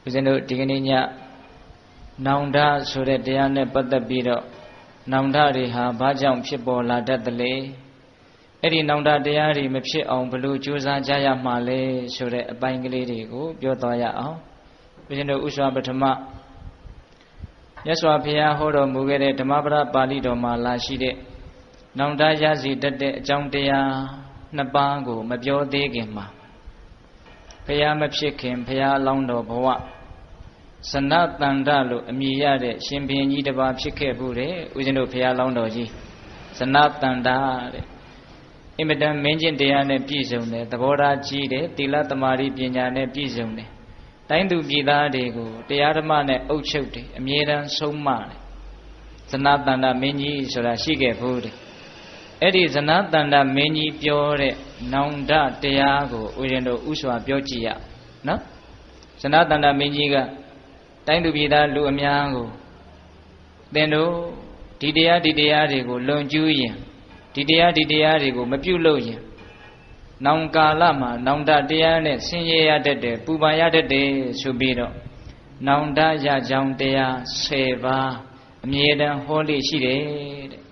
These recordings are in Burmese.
ဦးဇင်းတို့ဒီကနေ့ညနောင်တဆိုတဲ့တရားနဲ့ပတ်သက်ပြီးတော့နောင်တတွေဟာဘာကြောင့်ဖြစ်ပေါ်လာတတ်သလဲအဲ့ဒီနောင်တတရားတွေမဖြစ်အောင်ဘယ်လိုကြိုးစားကြရမှာလဲဆိုတဲ့အပိုင်းကလေးတွေကိုပြောသွားရအောင်ဦးဇင်းတို့ဥစွာပထမမြတ်စွာဘုရားဟောတော်မူခဲ့တဲ့ဓမ္မပဒပါဠိတော်မှာလာရှိတဲ့နောင်တရစီတတ်တဲ့အကြောင်းတရားနှစ်ပါးကိုမပြောသေးခင်မှာဘုရားမဖြစ်ခင်ဘုရားအလောင်းတော်ဘဝစနတန္တလို့အမည်ရတဲ့ရှင်ဘုရင်ကြီးတစ်ပါးဖြစ်ခဲ့ဘူးတဲ့ဦးဇင်းတို့ဘုရားအလောင်းတော်ကြီးစနတန္တတဲ့အင်မတန်မင်းကျင့်တရားနဲ့ပြည့်စုံတယ်သဘောထားကြီးတယ်သီလသမာဓိပညာနဲ့ပြည့်စုံတယ်တိုင်းသူပြည်သားတွေကိုတရားဓမ္မနဲ့အုပ်ချုပ်တယ်အမြဲတမ်းဆုံးမတယ်ဇနတန္တမင်းကြီးဆိုတာရှိခဲ့ဘူးတဲ့အဲ့ဒီဇနတန္တမင်းကြီးပြောတဲ့နောင်တတရားကိုဦးဇင်းတို့ဥစွာပြောကြည့်ရနော်ဇနတန္တမင်းကြီးကတိုင်းသူပြည်သားလူအများကိုသင်တို့ဒီတရားတွေကိုလွန်ကျူးရင်ဒီတရားတွေကိုမပြုလုပ်ရင်နောင်ကာလမှာနောင်တတရားနဲ့ဆင်းရဲရတတ်တယ်ပူပန်ရတတ်တယ်ဆိုပြီးတော့နောင်တရကြောင်းတရား10ပါးအမြဲတမ်းဟောလေရှိတယ်တဲ့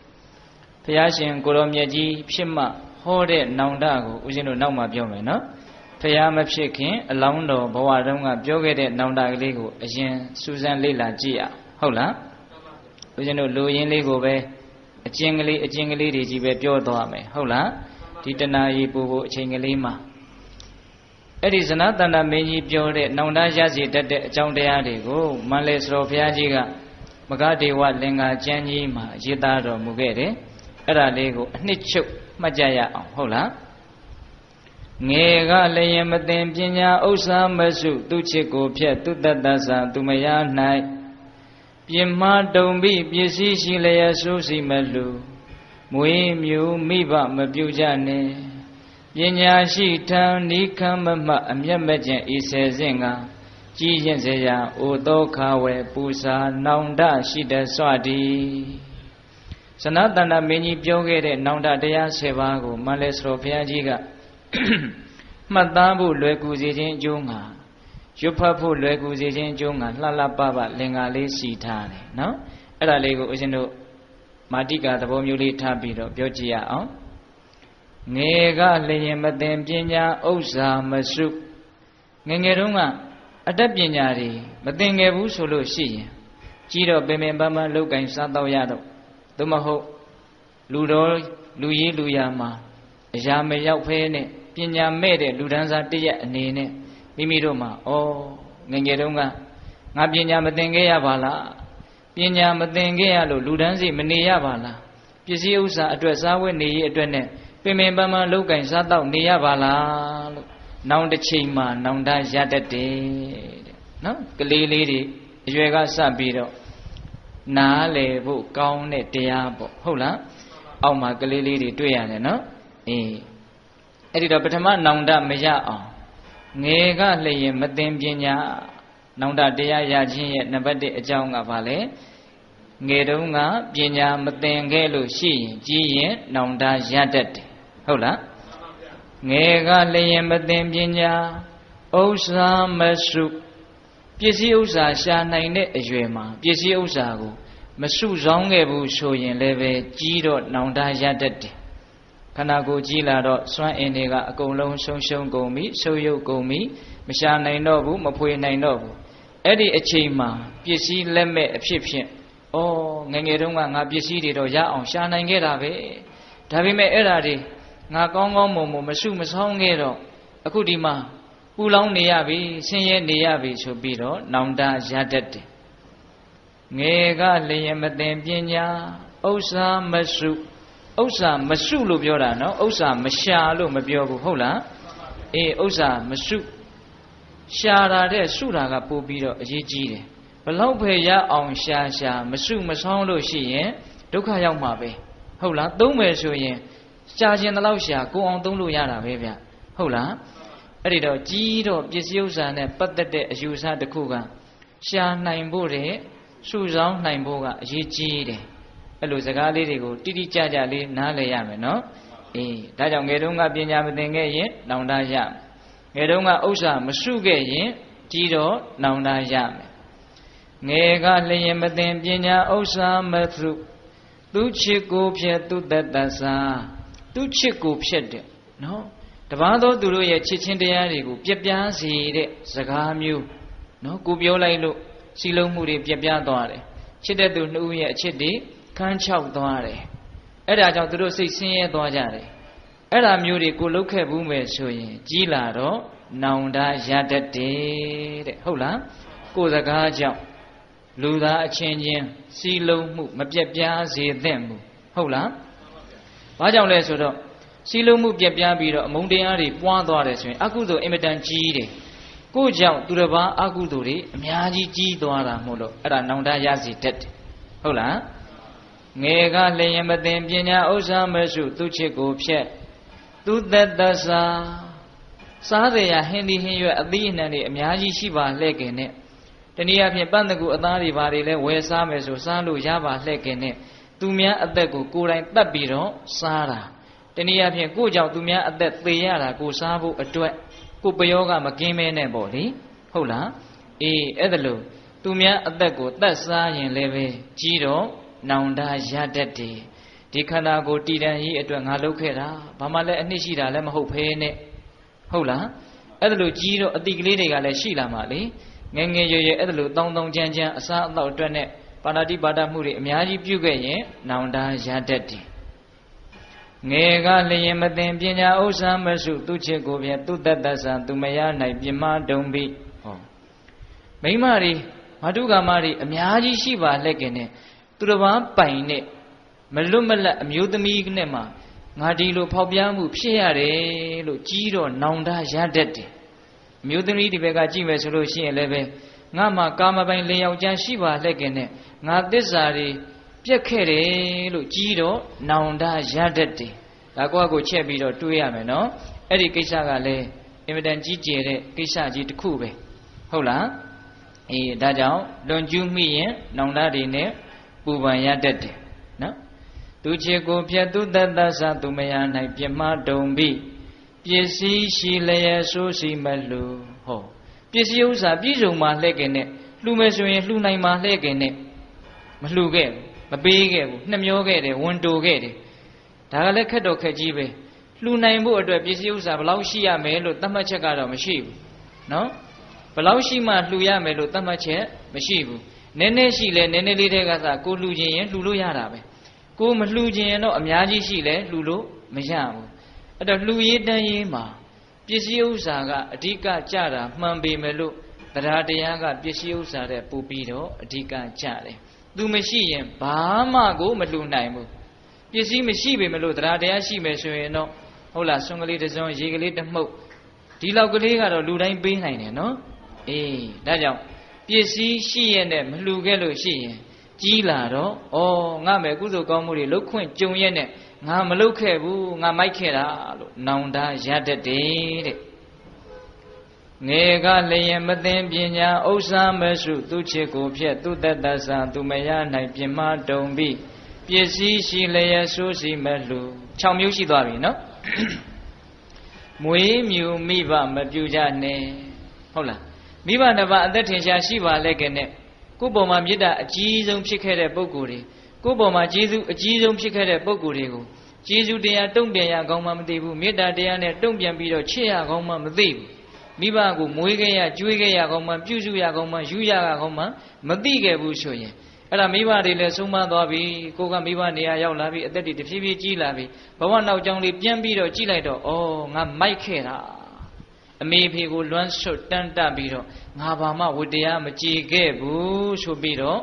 ဘုရားရှင်ကိုရောမြတ်ကြီးဖြစ်မှဟောတဲ့နောင်တကိုဦးဇင်းတို့နောက်မှပြောမယ်နော်ဘုရားမဖြစ်ခင်အလောင်းတော်ဘဝတုန်းကပြောခဲ့တဲ့နောင်တကလေးကိုအရင်စူးစမ်းလေ့လာကြည့်ရဟုတ်လားဦးဇင်းတို့လူရင်းလေးကိုပဲအကျဉ်းကလေးတွေကြီးပဲပြောသွားမယ်ဟုတ်လားဒီတဏှာကြီးပူဖို့အချိန်ကလေးမှာအဲ့ဒီဇနတန္တမင်းကြီးပြောတဲ့နောင်တရစီတတ်တဲ့အကြောင်းတရားတွေကိုမန္တလေးစတော်ဘုရားကြီးကမဂဒေဝလင်္ကာကျမ်းကြီးမှာရေးသားတော်မူခဲ့တယ်အဲ့ဒါလေးကိုအနှစ်ချုပ်မှတ်ကြရအောင်ဟုတ်လားငယ်ကလည်းရင်မသိပညာဥစ္စာမစုသူချစ်ကိုဖြက်သူတတ္တသသူမယား၌ပြမတုံပြီးပစ္စည်းရှိလျက်ဆိုးစီမလူမွေးမျိုးမိဘမပြုကြနဲ့ပညာရှိထံနိခံမမအမျက်မကျင်ဤဆယ်စင်ကကြီးရင်စေရာအိုသောခါဝဲပူစာနောင်တရှိတဲ့စွာဒီဇနတန္တမင်းကြီးပြောခဲ့တဲ့နောင်တတရား10ပါးကိုမန္တလေးစတော်ဘုရားကြီးကမှတ်သားဖို့လွယ်ကူစေခြင်းအကျိုးငါရွတ်ဖတ်ဖို့လွယ်ကူစေခြင်းအကျိုးငါလှလှပပလင်္ကာလေးစီထားတယ်နော်အဲ့ဒါလေးကိုဦးဇင်းတို့မာတိကာသဘောမျိုးလေးထားပြီးတော့ပြောကြည့်ရအောင်ငယ်ကလျင်မသိပညာဥစ္စာမစုငယ်တုန်းကအတတ်ပညာတွေမသင်ငယ်ဘူးဆိုလို့ရှိရင်ကြီးတော့ပင်ပန်းပန်းလောက်ကင်စားတော့ရတော့သို့မဟုတ်လူရေးလူရာမှာအရာမရောက်ဖဲနဲ့ပညာမဲ့တဲ့လူဒန်းစားတရက်အနေနဲ့မိမိတို့မှာငယ်တုန်းကငါပညာမသင်ခဲ့ရပါလားပညာမသင်ခဲ့ရလို့လူဒန်းစီမနေရပါလားပစ္စည်းဥစ္စာအတွက်စားဝတ်နေရေးအတွက်နဲ့ပင်ပန်းပန်းလောက်ကင်စားတော့နေရပါလားလို့နောင်တစ်ချိန်မှာနောင်တရတတ်တယ်တဲ့နော်ကလေးလေးတွေအရွယ်ကစပြီးတော့နားလေဖို့ကောင်းတဲ့တရားပေါ့ဟုတ်လားအောက်မှာကလေးလေးတွေတွေ့ရတယ်နော်အဲ့ဒီတော့ပထမနောင်တမရအောင်ငယ်ကလျင်မသိပညာနောင်တတရားရခြင်းရဲ့နံပါတ်1အကြောင်းကဘာလဲငယ်တုန်းကပညာမသင်ခဲ့လို့ရှိရင်ကြီးရင်နောင်တရတတ်တယ်ဟုတ်လားငယ်ကလျင်မသိပညာဥစ္စာမစုပစ္စည်းဥစ္စာရှာနိုင်တဲ့အရွယ်မှာပစ္စည်းဥစ္စာကိုမစုဆောင်းခဲ့ဘူးဆိုရင်လည်းပဲကြီးတော့နောင်တရတတ်တယ်ခန္ဓာကိုယ်ကြီးလာတော့စွမ်းအင်တွေကအကုန်လုံးဆုံးရှုံးကုန်ပြီဆုပ်ယုပ်ကုန်ပြီမရှာနိုင်တော့ဘူးမဖွေနိုင်တော့ဘူးအဲ့ဒီအချိန်မှာပစ္စည်းလက်မဲ့အဖြစ်ဖြင့်ငယ်တုန်းကငါပစ္စည်းတွေတော့ရအောင်ရှာနိုင်ခဲ့တာပဲဒါပေမဲ့အဲ့ဒါတွေငါကောင်းကောင်းမွန်မွန်မစုမဆောင်းခဲ့တော့အခုဒီမှာပူလောင်နေရပြီဆင်းရဲနေရပြီဆိုပြီးတော့နောင်တရတတ်တယ်ငယ်ကလျင်မသိပညာဥစ္စာမစုဥစ္စာမစုလို့ပြောတာနော်ဥစ္စာမရှာလို့မပြောဘူးဟုတ်လားဥစ္စာမစုရှာတာတဲ့စုတာကပို့ပြီးတော့အရေးကြီးတယ်ဘလောက်ပဲရအောင်ရှာမစုမဆောင်းလို့ရှိရင်ဒုက္ခရောက်မှာပဲဟုတ်လားသုံးမယ်ဆိုရင်ရှာခြင်းတလောက်ရှာကိုအောင်သုံးလို့ရတာပဲဗျဟုတ်လားအဲ့ဒီတော့ကြီးတော့ပစ္စည်းဥစ္စာနဲ့ပတ်သက်တဲ့အယူဆတစ်ခုကရှာနိုင်ဖို့တဲ့စုဆောင်းနိုင်ဖို့ကအရေးကြီးတယ်အဲ့လိုစကားလေးတွေကိုတိတိကျကျလေးနားလည်ရမယ်နော်ဒါကြောင့်ငယ်တုန်းကပညာမသင်ခဲ့ရင်နောင်တရငယ်တုန်းကဥစ္စာမစုခဲ့ရင် ကြီးတော့နောင်တရမယ်ငယ်ကလျင်မသိပညာဥစ္စာမသုသူချစ်ကိုဖြစ်သူတတ္တသာသူချစ်ကိုဖြစ်တဲ့နော်တပါးသောသူတို့ရဲ့ချစ်ချင်းတရားတွေကိုပြပြစေတဲ့စကားမျိုးနော်ကိုပြောလိုက်လို့စီလုံးမှုတွေပြပြသွားတယ်ချစ်တဲ့သူနှစ်ဦးရဲ့အချစ်တွေခန်းချောက်သွားတယ်အဲ့ဒါကြောင့်သူတို့စိတ်ဆင်းရဲသွားကြတယ်အဲ့ဒါမျိုးတွေကိုလုပ်ခဲ့ဘူးမယ်ဆိုရင်ကြီးလာတော့နောင်တရတတ်တယ်တဲ့ဟုတ်လားကိုယ်စကားကြောင့်လူသားအချင်းချင်းစီလုံးမှုမပြတ်ပြားစေသင့်ဘူးဟုတ်လားဘာကြောင့်လဲဆိုတော့စီလုံးမှုပြတ်ပြားပြီးတော့အမုန်းတရားတွေပွားသွားတယ်ဆိုရင်အကုသိုလ်အင်မတန်ကြီးတယ်ကိုကြောင့်သူတစ်ပါးအကုသိုလ်တွေအများကြီးကြီးသွားတာမို့လို့အဲ့ဒါနောင်တရစီတတ်တယ်ဟုတ်လားငယ်ကလျင်မသိပညာဥစ္စာမရှိသူချစ်ကိုဖြက်သူတတ္တသာစားရရဟင်းဒီဟင်းရွက်အသီးအနှံတွေအများကြီးရှိပါလှဲ့ခင်နဲ့တနည်းအားဖြင့်ပန့်တကူအသားတွေဘာတွေလဲဝယ်စားမယ်ဆိုစားလို့ရပါလှဲ့ခင်နဲ့သူများအသက်ကိုကိုယ်တိုင်တတ်ပြီးတော့စားတာတနည်းအားဖြင့်ကိုကြောင့်သူများအသက်သေရတာကိုစားဖို့အတွက်ကိုပယောကမကင်းမဲနဲ့ပေါ့လေဟုတ်လားအေးအဲ့ဒါလို့သူများအသက်ကိုတတ်စားရင်လည်းပဲကြီးတော့နောင်တရတတ်တယ်ဒီခန္ဓာကိုတည်တံ့ရေးအတွက်ငါလုပ်ခဲ့တာဘာမှလည်းအနှစ်ရှိတာလည်းမဟုတ်ဖဲနဲ့ဟုတ်လားအဲ့ဒါလို့ကြီးတော့အတိကလေးတွေကလည်းရှိလာမှာလေငယ်ငယ်ရွယ်ရွယ်အဲ့ဒါလို့တောင်းတောင်းကြမ်းကြမ်းအစားအသောက်အတွက်နဲ့ပါဏာတိပါဒမှုတွေအများကြီးပြုခဲ့ရင်နောင်တရတတ်တယ်ငယ်ကလျင်မသိပညာဥစ္စာမရှိသူချစ်ကိုဖြင့်သူတတ္တသသူမရနိုင်ပြမတုံပြီးဟောမိမတွေမတုကာမတွေအများကြီးရှိပါလက်ခင်နဲ့သူတစ်ပါးပိုင်နဲ့မလွတ်မလပ်အမျိုးသမီးနဲ့မှငါဒီလိုဖောက်ပြားမှုဖြစ်ရတယ်လို့ကြီးတော့နောင်တရတတ်တယ်အမျိုးသမီးဒီဘက်ကကြည့်မယ်ဆိုလို့ရှိရင်လည်းပဲငါမှကာမပိုင်လင်ယောက်ျားရှိပါလက်ခင်နဲ့ငါသစ္စာတွေပြက်ခဲ့တယ်လို့ကြီးတော့နောင်တရတတ်တယ်ဒါကိုချက်ပြီးတော့တွေးရမယ်နော်အဲ့ဒီကိစ္စကလည်းအင်မတန်ကြီးကျယ်တဲ့ကိစ္စကြီးတစ်ခုပဲဟုတ်လားအေးဒါကြောင့်လွန်ကျူးမိရင်နောင်တတွေနဲ့ပူပန်ရတတ်တယ်နော်သူချစ်ကိုဖြတ်သူတတ္တသသူမရနိုင်ပြမတုံပြီးပစ္စည်းရှိလျက်ဆိုးစီမလူဟောပစ္စည်းဥစ္စာပြည့်စုံမှလှဲ့ခင်နဲ့လှူမယ်ဆိုရင်လှူနိုင်မှလှဲ့ခင်နဲ့မလှူခဲ့ဘူးမပေးခဲ့ဘူးနှမျောခဲ့တယ်ဝန်တိုခဲ့တယ်ဒါကလည်းခက်တော့ခက်ကြီးပဲလှူနိုင်ဖို့အတွက်ပစ္စည်းဥစ္စာဘယ်လောက်ရှိရမယ်လို့သတ်မှတ်ချက်ကတော့မရှိဘူးနော်ဘယ်လောက်ရှိမှလှူရမယ်လို့သတ်မှတ်ချက်မရှိဘူးနည်းနည်းရှိလဲနည်းနည်းလေးတည်းကစားကိုလှူခြင်းရင်လှူလို့ရတာပဲကိုမလှူခြင်းရင်တော့အများကြီးရှိလဲလှူလို့မရဘူးအဲ့တော့လှူရေးတန်းရေးမှာပစ္စည်းဥစ္စာကအဓိကကြတာမှန်ပေမဲ့လို့တရားတရားကပစ္စည်းဥစ္စာတဲ့ပူပြီးတော့အဓိကကြတယ်သူမရှိရင်ဘာမှကိုမလှူနိုင်ဘူးပစ္စည်းမရှိပေမဲ့လို့တရားတရားရှိမယ်ဆိုရင်တော့ဟုတ်လားဆွန်ကလေးတစ်စုံရေကလေးတစ်မှုတ်ဒီလောက်ကလေးကတော့လူတိုင်းပေးနိုင်တယ်နော်အေးဒါကြောင့်ပစ္စည်းရှိရတဲ့မလှူခဲ့လို့ရှိရင်ကြီးလာတော့ဩငါမယ်ကုသိုလ်ကောင်းမှုတွေလှုပ်ခွင့်ကြုံရက်နဲ့ငါမလှုပ်ခဲ့ဘူးငါမိုက်ခဲ့တာလို့နောင်တရတတ်တယ်တဲ့ငယ်ကလျင်မသိပညာဥစ္စာမရှိသူချစ်ကိုဖြက်သူတတ္တသသူမရနိုင်ပြမတုံပြီးပစ္စည်းရှိလျက်ဆိုးစီမလူ6မျိုးရှိသွားပြီနော်မွေးမြူမိဘမပြူကြနဲ့ဟုတ်လားမိဘနှစ်ပါးအသက်ထင်ရှားရှိပါလဲကဲနဲ့ကိုယ့်ပေါ်မှာမေတ္တာအကြီးဆုံးဖြစ်ခဲ့တဲ့ပုဂ္ဂိုလ်တွေကိုယ့်ပေါ်မှာကျေးဇူးအကြီးဆုံးဖြစ်ခဲ့တဲ့ပုဂ္ဂိုလ်တွေကိုကျေးဇူးတရားတုံ့ပြန်ရကောင်းမှမသိဘူးမေတ္တာတရားနဲ့တုံ့ပြန်ပြီးတော့ချစ်ရကောင်းမှမသိဘူးမိဘကိုမွေးခဲ့ရကျွေးခဲ့ရကောင်းမှပြုစုရကောင်းမှယူရကောင်းမှမသိခဲ့ဘူးဆိုရင်အဲ့ဒါမိဘတွေလည်းဆုံးမသွားပြီကိုကမိဘနေရာရောက်လာပြီအသက်တွေတဖြည်းဖြည်းကြီးလာပြီဘဝနောက်ကြောင်းလေးပြန်ပြီးတော့ကြည့်လိုက်တော့ဩငါမိုက်ခဲ့တာအမေဖေကိုလွမ်းဆွတ်တန်းတပြီးတော့ငါဘာမှဝတ္တရားမကြည်ခဲ့ဘူးဆိုပြီးတော့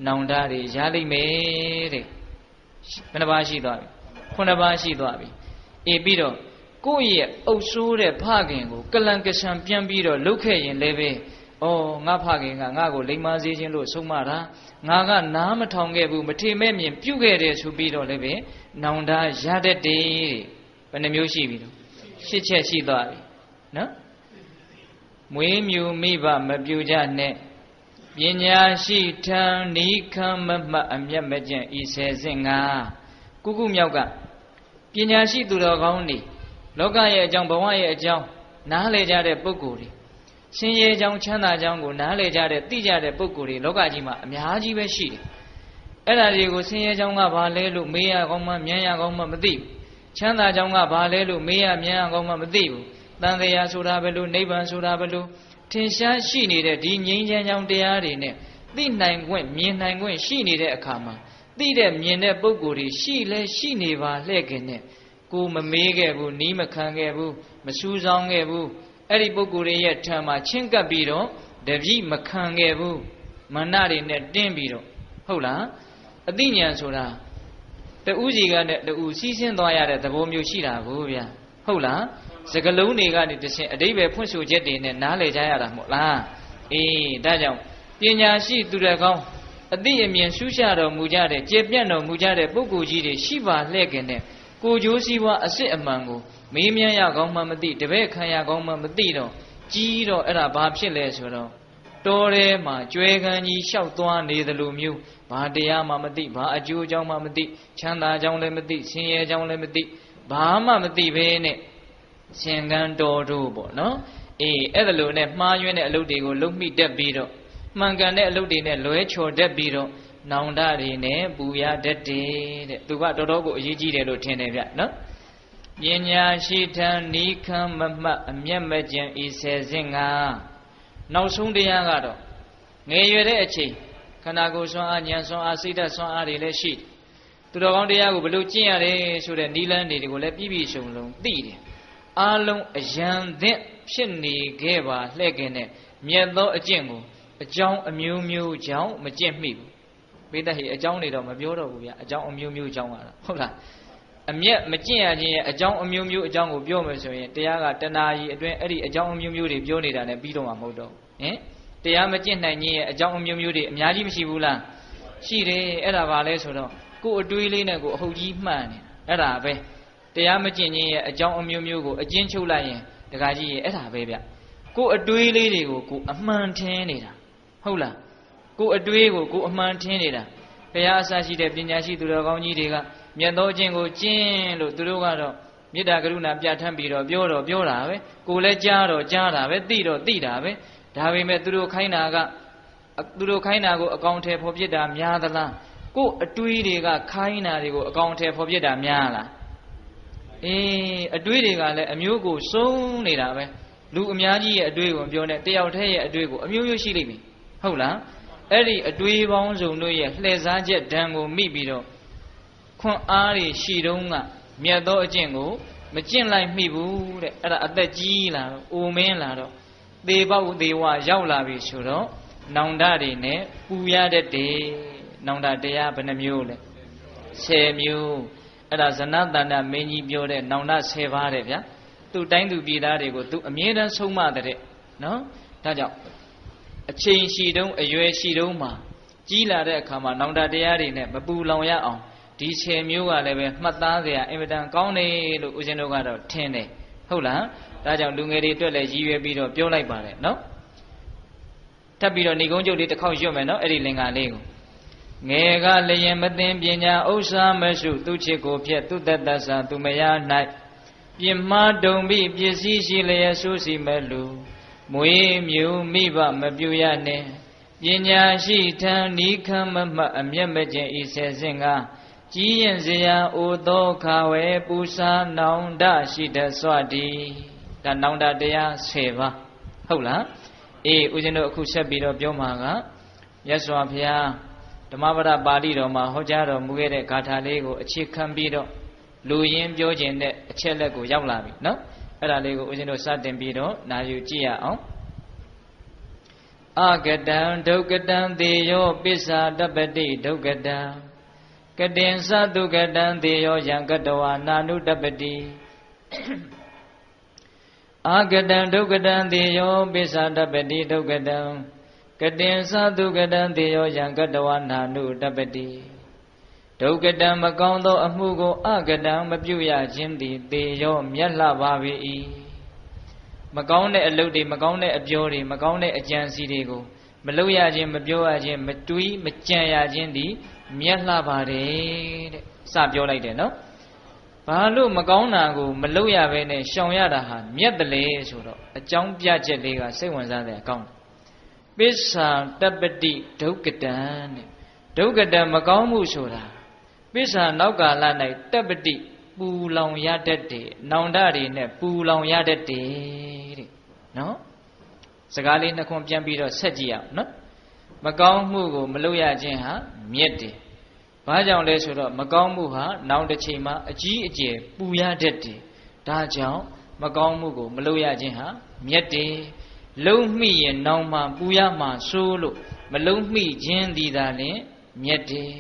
နောင်တတွေရလိမ့်မယ်တဲ့ဘယ်နှပါးရှိသွားပြီ9ပါးရှိသွားပြီအေးပြီးတော့ကိုယ့်ရဲ့အုပ်ဆိုးတဲ့ဖခင်ကိုကလန်ကရှံပြန်ပြီးတော့လှုပ်ခဲ့ရင်လည်းပဲဩငါဖခင်ကငါ့ကိုလိမ္မာစေခြင်းလို့ဆုံးမတာငါကနားမထောင်ခဲ့ဘူးမထေမဲ့မြင်ပြုတ်ခဲ့တယ်ဆိုပြီးတော့လည်းပဲနောင်တရတတ်တယ်ဘယ်နှမျိုးရှိပြီတော့8ချက်ရှိသွားပြီနော်မွေးမြူမိဘမပြူကြနဲ့ပညာရှိထံနိခံမမှတ်အမျက်မကျင့်ဤဆယ်စင်ငါကုကုမြောက်ကပညာရှိသူတော်ကောင်းတွေလောကရဲ့အကြောင်းဘဝရဲ့အကြောင်းနားလည်ကြတဲ့ပုဂ္ဂိုလ်တွေ ဆင်းရဲကြောင်းချမ်းသာကြောင်းကိုနားလည်ကြတဲ့သိကြတဲ့ပုဂ္ဂိုလ်တွေလောကကြီးမှာအများကြီးပဲရှိတယ်အဲ့ဒါတွေကိုဆင်းရဲကြောင်းကဘာလဲလို့မေးရကောင်းမှမြင်ရကောင်းမှမသိဘူးချမ်းသာကြောင်းကဘာလဲလို့မေးရမြင်ရကောင်းမှမသိဘူးတန်တရားဆိုတာဘယ်လိုနိဗ္ဗာန်ဆိုတာဘယ်လိုထင်ရှားရှိနေတဲ့ဒီငြိမ်းချမ်းကြောင်းတရားတွေနဲ့သိနိုင်ခွင့်မြင်နိုင်ခွင့်ရှိနေတဲ့အခါမှာသိတဲ့မြင်တဲ့ပုဂ္ဂိုလ်တွေရှိလဲရှိနေပါလှဲ့ခင်နဲ့ကိုမမေးခဲ့ဘူးနီးမခံခဲ့ဘူးမစူးစောင်းခဲ့ဘူးအဲ့ဒီပုဂ္ဂိုလ်ရဲ့ထံမှာချင်းကပ်ပြီးတော့တပြိမခံခဲ့ဘူးမနတွေနဲ့တင်းပြီးတော့ဟုတ်လားအသိဉာဏ်ဆိုတာတူးစီကနဲ့တူးစီးဆင်းသွားရတဲ့သဘောမျိုးရှိတာကိုဗျာဟုတ်လားစကလုံးတွေကနေတခြင်းအတိပ္ပယ်ဖွင့်ဆိုချက်တွေနဲ့နားလည်ကြရတာမဟုတ်လားအေးဒါကြောင့်ပညာရှိသူတော်ကောင်းအသိအမြင်ရှုရှာတော်မူကြတဲ့ကျေပြန့်တော်မူကြတဲ့ပုဂ္ဂိုလ်ကြီးတွေရှိပါလှဲ့ခင်နဲ့ကိုကျိုးစည်းဝါအစစ်အမှန်ကိုမေးမြန်းရကောင်းမှမသိတပည့်ခံရကောင်းမှမသိတော့ကြီးတော့အဲ့ဒါဘာဖြစ်လဲဆိုတော့တောထဲမှာကျွဲကန်းကြီးလျှောက်သွားနေသလိုမျိုးဘာတရားမှမသိဘာအကျိုးအကြောင်းမှမသိချမ်းသာကြောင်းလည်းမသိဆင်းရဲကြောင်းလည်းမသိဘာမှမသိဘဲနဲ့ရှင်ကန်းတော်တို့ပေါ့နော်အေးအဲ့ဒါလိုနဲ့မှားယွင်းတဲ့အလုပ်တွေကိုလုံးမိတတ်ပြီးတော့မှန်ကန်တဲ့အလုပ်တွေနဲ့လွဲချော်တတ်ပြီးတော့နောင်တတွေနဲ့ပူရတတ်တယ်တဲ့သူကတော်တော်ကိုအရေးကြီးတယ်လို့ထင်တယ်ဗျနော်ပညာရှိထံနီးခံမမှတ်အမျက်မကျင်ဤဆယ်စင်ငါနောက်ဆုံးတရားကတော့ငယ်ရွယ်တဲ့အချိန်ခန္ဓာကိုယ်ဆွမ်းအားဉာဏ်ဆွမ်းအားစိတ်ဓာတ်ဆွမ်းအားတွေလည်းရှိတယ်သူတော်ကောင်းတရားကိုဘယ်လိုကျင့်ရတယ်ဆိုတဲ့နိလန်းတွေကိုလည်းပြည့်ပြည့်စုံစုံသိတယ်အားလုံးအယံသင့်ဖြစ်နေခဲ့ပါလှဲ့ခင်နဲ့မြတ်သောအကျင့်ကိုအကြောင်းအမျိုးမျိုးကြောင့်မကျင့်မိဘူးပိဋကဟိအကြောင်းတွေတော့မပြောတော့ဘူးဗျအကြောင်းအမျိုးမျိုးကြောင့်ကတော့ဟုတ်လားအမျက်မကျင့်ရခြင်းရဲ့အကြောင်းအမျိုးမျိုးအကြောင်းကိုပြောမယ်ဆိုရင်တရားကတဏှာကြီးအတွင်းအဲ့ဒီအကြောင်းအမျိုးမျိုးတွေပြောနေတာနဲ့ပြီးတော့မှမဟုတ်တော့ဟင်တရားမကျင့်နိုင်ခြင်းရဲ့အကြောင်းအမျိုးမျိုးတွေအများကြီးမရှိဘူးလားရှိတယ်အဲ့ဒါပါလဲဆိုတော့ကိုယ်အတွေးလေးနဲ့ကိုယ်အဟုတ်ကြီးမှန်နေတာအဲ့ဒါပဲတရားမကျင့်ခြင်းရဲ့အကြောင်းအမျိုးမျိုးကိုအကျဉ်းချုပ်လိုက်ရင်တခါကြီးရဲ့အဲ့ဒါပဲဗျကိုယ်အတွေးလေးတွေကိုကိုယ်အမှန်ထင်နေတာဟုတ်လားကိုယ်အတွေးကိုကိုယ်အမှန်ထင်နေတာဘုရားအစရှိတဲ့ပညာရှိသူတော်ကောင်းကြီးတွေကမြတ်သောအကျင့်ကိုကျင့်လို့သူတို့ကတော့မေတ္တာကရုဏာပြဋ္ဌာန်းပြီးတော့ပြောတာပဲကိုယ်လည်းကြားတာပဲသိတာပဲဒါပေမဲ့သူတို့ခိုင်းတာကိုအကောင်အထည်ဖော်ပြစ်တာများသလားကိုယ်အတွေးတွေကခိုင်းတာတွေကိုအကောင်အထည်ဖော်ပြစ်တာများလားအေးအတွေးတွေကလည်းအမျိုးကိုစုံနေတာပဲလူအများကြီးရဲ့အတွေးကိုပြောနေတယောက်တည်းရဲ့အတွေးကိုအမျိုးမျိုးရှိလိမ့်မယ်ဟုတ်လားအဲ့ဒီအတွေးပေါင်းစုံတို့ရဲ့လှည့်စားချက်ဓာန်ကိုမိပြီးတော့ခွန်အားတွေရှိတုံးကမြတ်သောအကျင့်ကိုမကျင့်လိုက်မိဘူးတဲ့အဲ့ဒါအသက်ကြီးလာတော့အိုမင်းလာတော့သေပေါက်သေဝရောက်လာပြီဆိုတော့နောင်တတွေနဲ့ပူရတတ်တယ်နောင်တတရားဘယ်နှမျိုးလဲ10မျိုးအဲ့ဒါဇနတန္တမင်းကြီးပြောတဲ့နောင်တ10ပါးတဲ့ဗျာသူ့တိုင်းသူပြည်သားတွေကိုသူအမြဲတမ်းဆုံးမတဲ့နော်ဒါကြောင့်အချိန်ရှိတုံးအရွယ်ရှိတုံးမှာကြီးလာတဲ့အခါမှာနောင်တတရားတွေနဲ့မပူလောင်ရအောင်ဒီ10မျိုးကလည်းပဲမှတ်သားစရာအင်မတန်ကောင်းတယ်လို့ဦးဇင်းတို့ကတော့ထင်တယ်ဟုတ်လားဒါကြောင့်လူငယ်တွေအတွက်လည်းရည်ရွယ်ပြီးတော့ပြောလိုက်ပါတယ်နော်ထပ်ပြီးတော့ဏိကုံးကျုပ်လေးတစ်ခေါက်ရွတ်မယ်နော်အဲ့ဒီလင်္ကာလေးကိုငယ်ကလျင်မသိပညာဥစ္စာမရှိသူချစ်ကိုဖြက်သူတတ္တဆာသူမယား၌ပြင်းမှားတုံပြီးပစ္စည်းရှိလျက်ဆိုးစီမဲ့လူမွေးမြူမိဘမပြူရနဲ့ပညာရှိထံဤခံမမှတ်အမျက်မကျင်ဤဆယ်စင်ကကြီးရင်စရာအိုသောခါဝဲပူစာနောင်တရှိတစွတိဒါနောင်တတရား10ပါးဟုတ်လားအေးဦးဇင်းတို့အခုဆက်ပြီးတော့ပြောမှာကမြတ်စွာဘုရားဓမ္မပဒပါဠိတော်မှာဟောကြားတော်မူခဲ့တဲ့ဂါထာလေးကိုအခြေခံပြီးတော့လူရင်းပြောခြင်းတဲ့အချက်လက်ကိုရောက်လာပြီနော်အဲ့ဒါလေးကိုဦးဇင်းတို့စတင်ပြီးတော့နာယူကြည့်ရအောင်အကတံဒုက္ကတံသေယောပစ္စာတပ္ပတိဒုက္ကတံကတင်သတုကတံသေယောယံကတဝါနာနုတပ္ပတိအာကတံဒုက္ကတံသေယောပစ္စာတပ္ပတိဒုက္ကတံကတင်သတုကတံသေယောယံကတဝါနာနုတပ္ပတိဒုက္ကတံမကောင်းသောအမှုကိုအကတံမပြုရခြင်းသည်သေယောမြတ်လှပါ၏မကောင်းတဲ့အလုပ်တွေမကောင်းတဲ့အပြောတွေမကောင်းတဲ့အကြံစီတွေကိုမလုပ်ရခြင်းမပြောရခြင်းမတွေးမကြံရခြင်းသည်မြတ်လှပါတယ်တဲ့စပြောလိုက်တယ်နော် ဘာလို့မကောင်းတာကိုမလုပ်ရဘဲနဲ့ရှောင်ရတာဟာမြတ်တယ်လေဆိုတော့အကြောင်းပြချက်လေးကစိတ်ဝင်စားတဲ့အကောင်းပိစ္ဆာတပ္ပတိဒုက္ကတံတဲ့ဒုက္ကတံမကောင်းမှုဆိုတာပိစ္ဆာနောက်ကာလ၌တပ္ပတိပူလောင်ရတတ်တယ်နောင်တတွေနဲ့ပူလောင်ရတတ်တယ်တဲ့နော်စကားလေးနှစ်ခွန်းပြန်ပြီးတော့ဆက်ကြည့်အောင်နော်မကောင်းမှုကိုမလုပ်ရခြင်းဟာမြတ်တယ်ဘာကြောင့်လဲဆိုတော့မကောင်းမှုဟာနောင်တစ်ချိန်မှာအကြီးအကျယ်ပူရတတ်တယ်ဒါကြောင့်မကောင်းမှုကိုမလုပ်ရခြင်းဟာမြတ်တယ်လုံးမိရင်နောင်မှပူရမှာစိုးလို့မလုံးမိခြင်းသည်သာလျှင်မြတ်တယ်